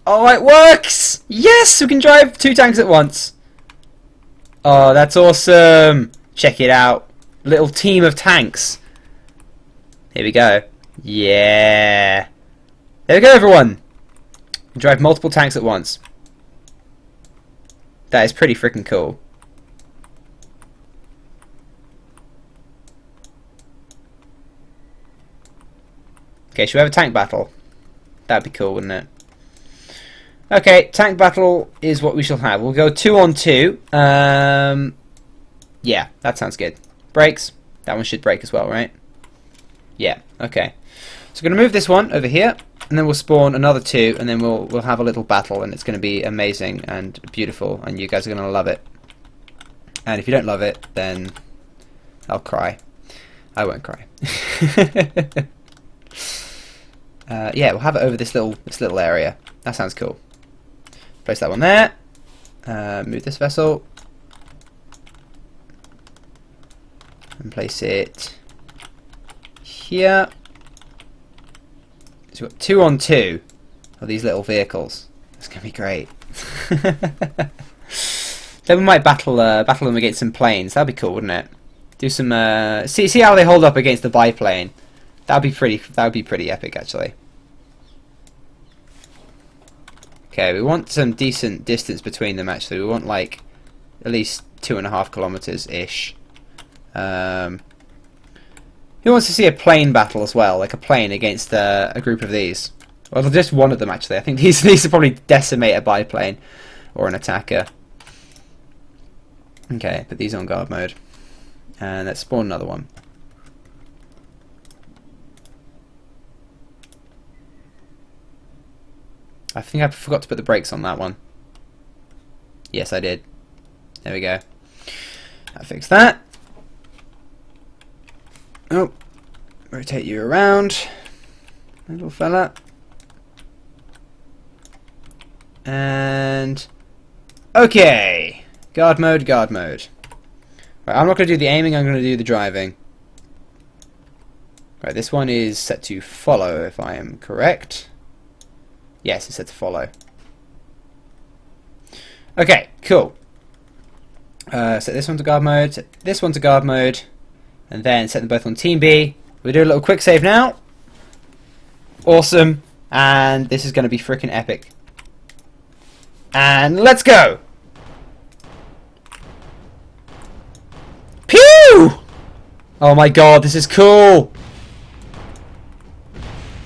Oh, it works! Yes! We can drive 2 tanks at once. Oh, that's awesome! Check it out. Little team of tanks. Here we go. Yeah. There we go, everyone. Drive multiple tanks at once. That is pretty freaking cool. Okay, should we have a tank battle? That'd be cool, wouldn't it? Okay, tank battle is what we shall have. We'll go 2 on 2. Yeah, that sounds good. Brakes. That one should break as well, right? Yeah, okay. So we're going to move this one over here, and then we'll spawn another 2, and then we'll have a little battle, and it's going to be amazing and beautiful, and you guys are going to love it. And if you don't love it, then I'll cry. I won't cry. Yeah, we'll have it over this little area. That sounds cool. Place that one there. Move this vessel. And place it here. So we've got 2 on 2 of these little vehicles. It's going to be great. Then we might battle them against some planes. That'd be cool, wouldn't it? Do some see how they hold up against the biplane. That'd be pretty epic, actually. Okay, we want some decent distance between them. Actually, we want like at least 2.5 kilometers ish. Who wants to see a plane battle as well, like a plane against a group of these? Well, just one of them actually. I think these will probably decimate a biplane or an attacker. Okay, put these on guard mode, and let's spawn another one. I think I forgot to put the brakes on that one. Yes, I did. There we go. I fixed that. Oh, rotate you around, little fella. And okay, guard mode, guard mode. Right, I'm not going to do the aiming. I'm going to do the driving. Right, this one is set to follow, if I am correct. Yes, it's set to follow. Okay, cool. Set this one to guard mode, set this one to guard mode, and then set them both on Team B. We'll do a little quick save now. Awesome. And this is going to be freaking epic. And let's go! Pew! Oh my god, this is cool!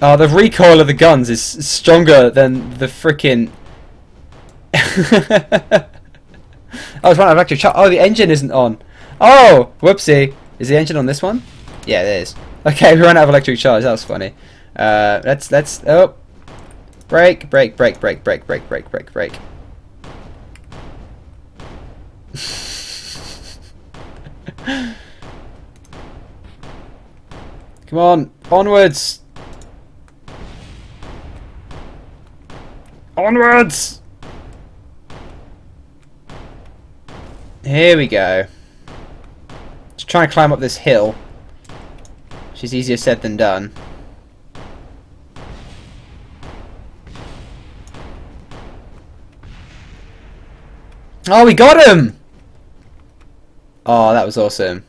Oh, the recoil of the guns is stronger than the freaking... Oh, it's running out of electric charge. Oh, the engine isn't on. Oh, whoopsie. Is the engine on this one? Yeah, it is. Okay, we ran out of electric charge. That was funny. Let's. Oh, brake, brake, brake, brake, brake, brake, brake, brake, brake. Come on, onwards. Onwards. Here we go. Just trying to climb up this hill, which is easier said than done. Oh, we got him! Oh, that was awesome.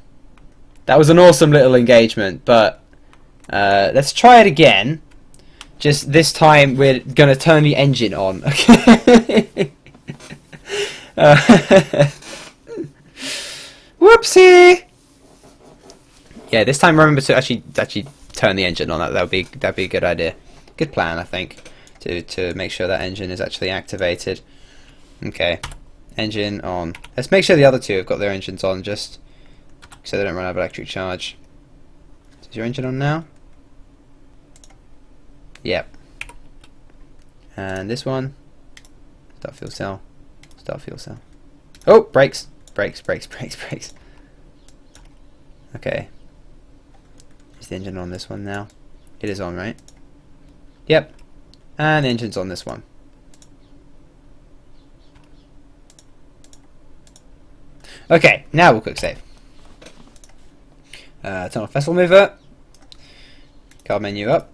That was an awesome little engagement, but let's try it again. Just this time we're going to turn the engine on, okay? Whoopsie! Yeah, this time remember to actually turn the engine on. That'd be a good idea. Good plan, I think, to make sure that engine is actually activated. Okay, engine on. Let's make sure the other two have got their engines on, just so they don't run out of electric charge. Is your engine on now? Yep. And this one. Start fuel cell. Start fuel cell. Oh, brakes. Brakes, brakes, brakes, brakes. Okay. Is the engine on this one now? It is on, right? Yep. And the engine's on this one. Okay, now we'll quick save. Turn off vessel mover. Card menu up.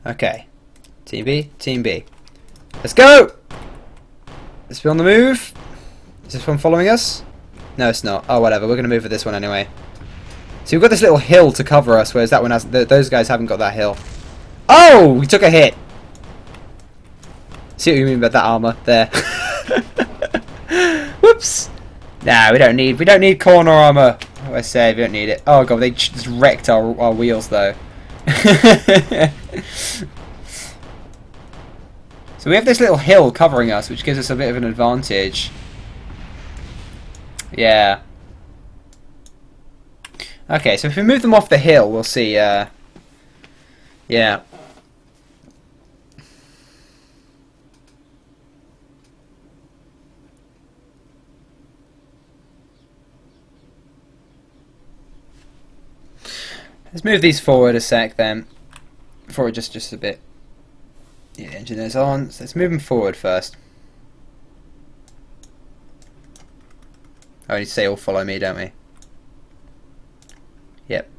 Okay. Team B, Team B. Let's go! Let's be on the move. Is this one following us? No, it's not. Oh, whatever. We're going to move with this one anyway. So we've got this little hill to cover us, whereas that one has. Those guys haven't got that hill. Oh, we took a hit. See what you mean by that armor there? Whoops. Nah, we don't need corner armor. I say we don't need it. Oh god, they just wrecked our wheels though. So we have this little hill covering us, which gives us a bit of an advantage. Yeah. Okay, so if we move them off the hill, we'll see. Yeah. Let's move these forward a sec then. Forward just a bit. Yeah, engine is on. So let's move them forward first. Oh, we need to say all follow me, don't we? Yep.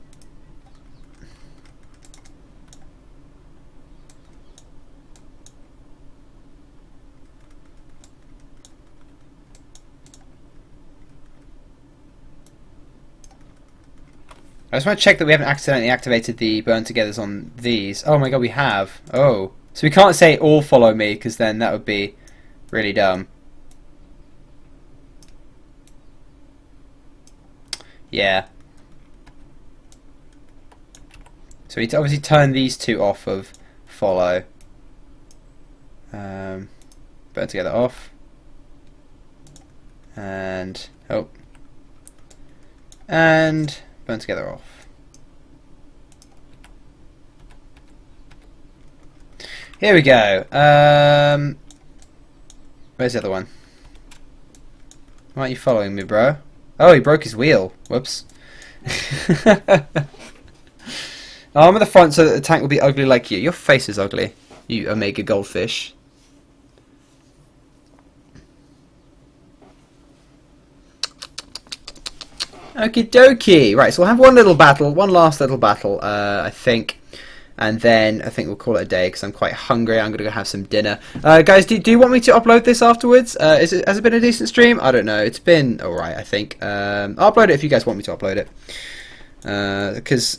I just want to check that we haven't accidentally activated the burn togethers on these. Oh my god, we have. Oh. So we can't say all follow me, because then that would be really dumb. Yeah. So we need to obviously turn these two off of follow. Burn together off. And, oh. And burn together off. Here we go. Where's the other one? Why aren't you following me, bro? Oh, he broke his wheel. Whoops. Arm at the front so that the tank will be ugly like you. Your face is ugly, you omega goldfish. Okie dokie. Right, so we'll have one last little battle, I think. And then I think we'll call it a day because I'm quite hungry. I'm going to go have some dinner. Guys, do you want me to upload this afterwards? Has it been a decent stream? I don't know. It's been alright, I think. I'll upload it if you guys want me to upload it. Because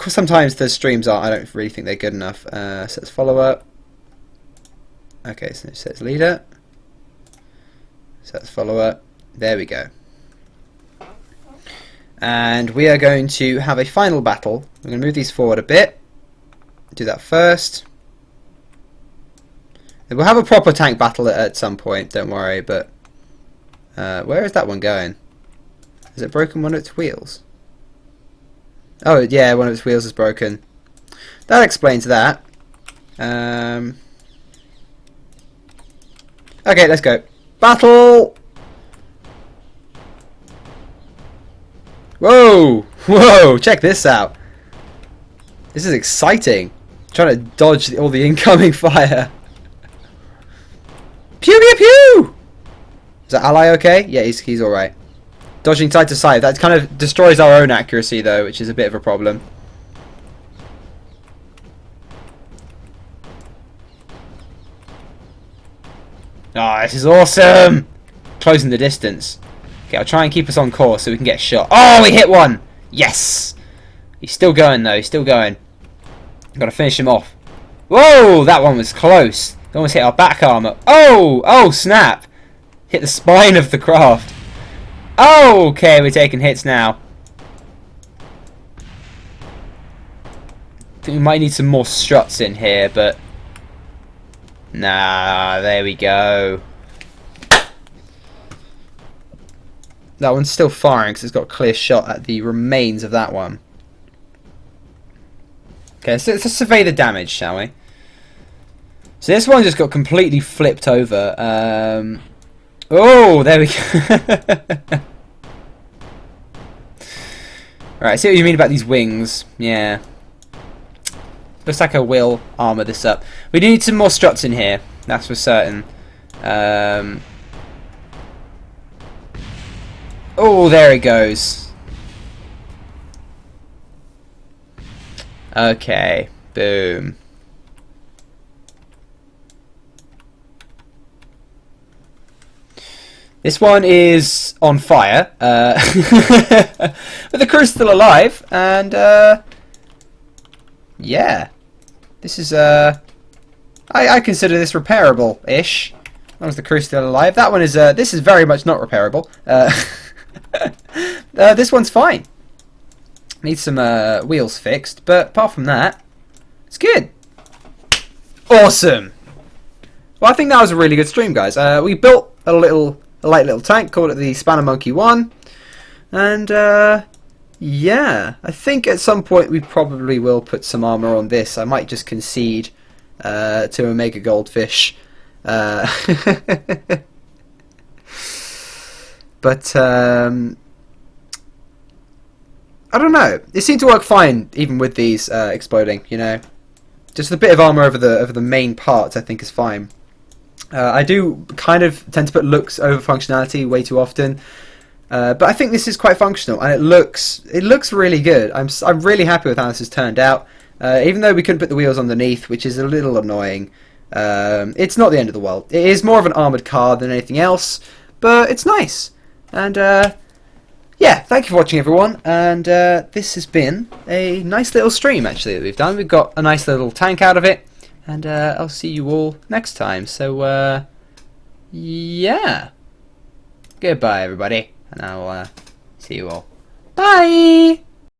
sometimes the streams I don't really think they're good enough. So let's follow up. Okay, so it says leader. So let's follow up. There we go. And we are going to have a final battle. We're going to move these forward a bit. Do that first. We'll have a proper tank battle at some point, don't worry, but where is that one going? Has it broken one of its wheels? Oh yeah, one of its wheels is broken. That explains that. Okay, let's go. Battle! Whoa! Whoa! Check this out. This is exciting. Trying to dodge all the incoming fire. Pew pew pew! Is that ally okay? Yeah, he's alright. Dodging side to side. That kind of destroys our own accuracy though, which is a bit of a problem. Ah, this is awesome! Closing the distance. Okay, I'll try and keep us on course so we can get a shot. Oh, we hit one! Yes! He's still going though, he's still going. Got to finish him off. Whoa, that one was close. Almost hit our back armor. Oh, oh snap! Hit the spine of the craft. Oh, okay, we're taking hits now. I think we might need some more struts in here, but nah, there we go. That one's still firing because it's got a clear shot at the remains of that one. Okay, so let's survey the damage, shall we? So this one just got completely flipped over. Oh, there we go. Right, I see what you mean about these wings. Yeah. Looks like I will armour this up. We do need some more struts in here, that's for certain. Oh, there it goes. Okay, boom. This one is on fire, but the crew's still alive, and yeah, this is I consider this repairable-ish, as long as the crew's still alive. That one is this is very much not repairable. This one's fine. Needs some wheels fixed, but apart from that, it's good. Awesome. Well, I think that was a really good stream, guys. We built a light little tank, called it the Spanner Monkey 1, and yeah, I think at some point we probably will put some armor on this. I might just concede to a Mega Goldfish, but I don't know. It seemed to work fine, even with these exploding. You know, just a bit of armor over the main parts, I think, is fine. I do kind of tend to put looks over functionality way too often, but I think this is quite functional, and it looks really good. I'm really happy with how this has turned out. Even though we couldn't put the wheels underneath, which is a little annoying, it's not the end of the world. It is more of an armoured car than anything else, but it's nice. And yeah, thank you for watching, everyone. And this has been a nice little stream, actually, that we've done. We've got a nice little tank out of it. And I'll see you all next time. So, yeah. Goodbye, everybody. And I'll see you all. Bye!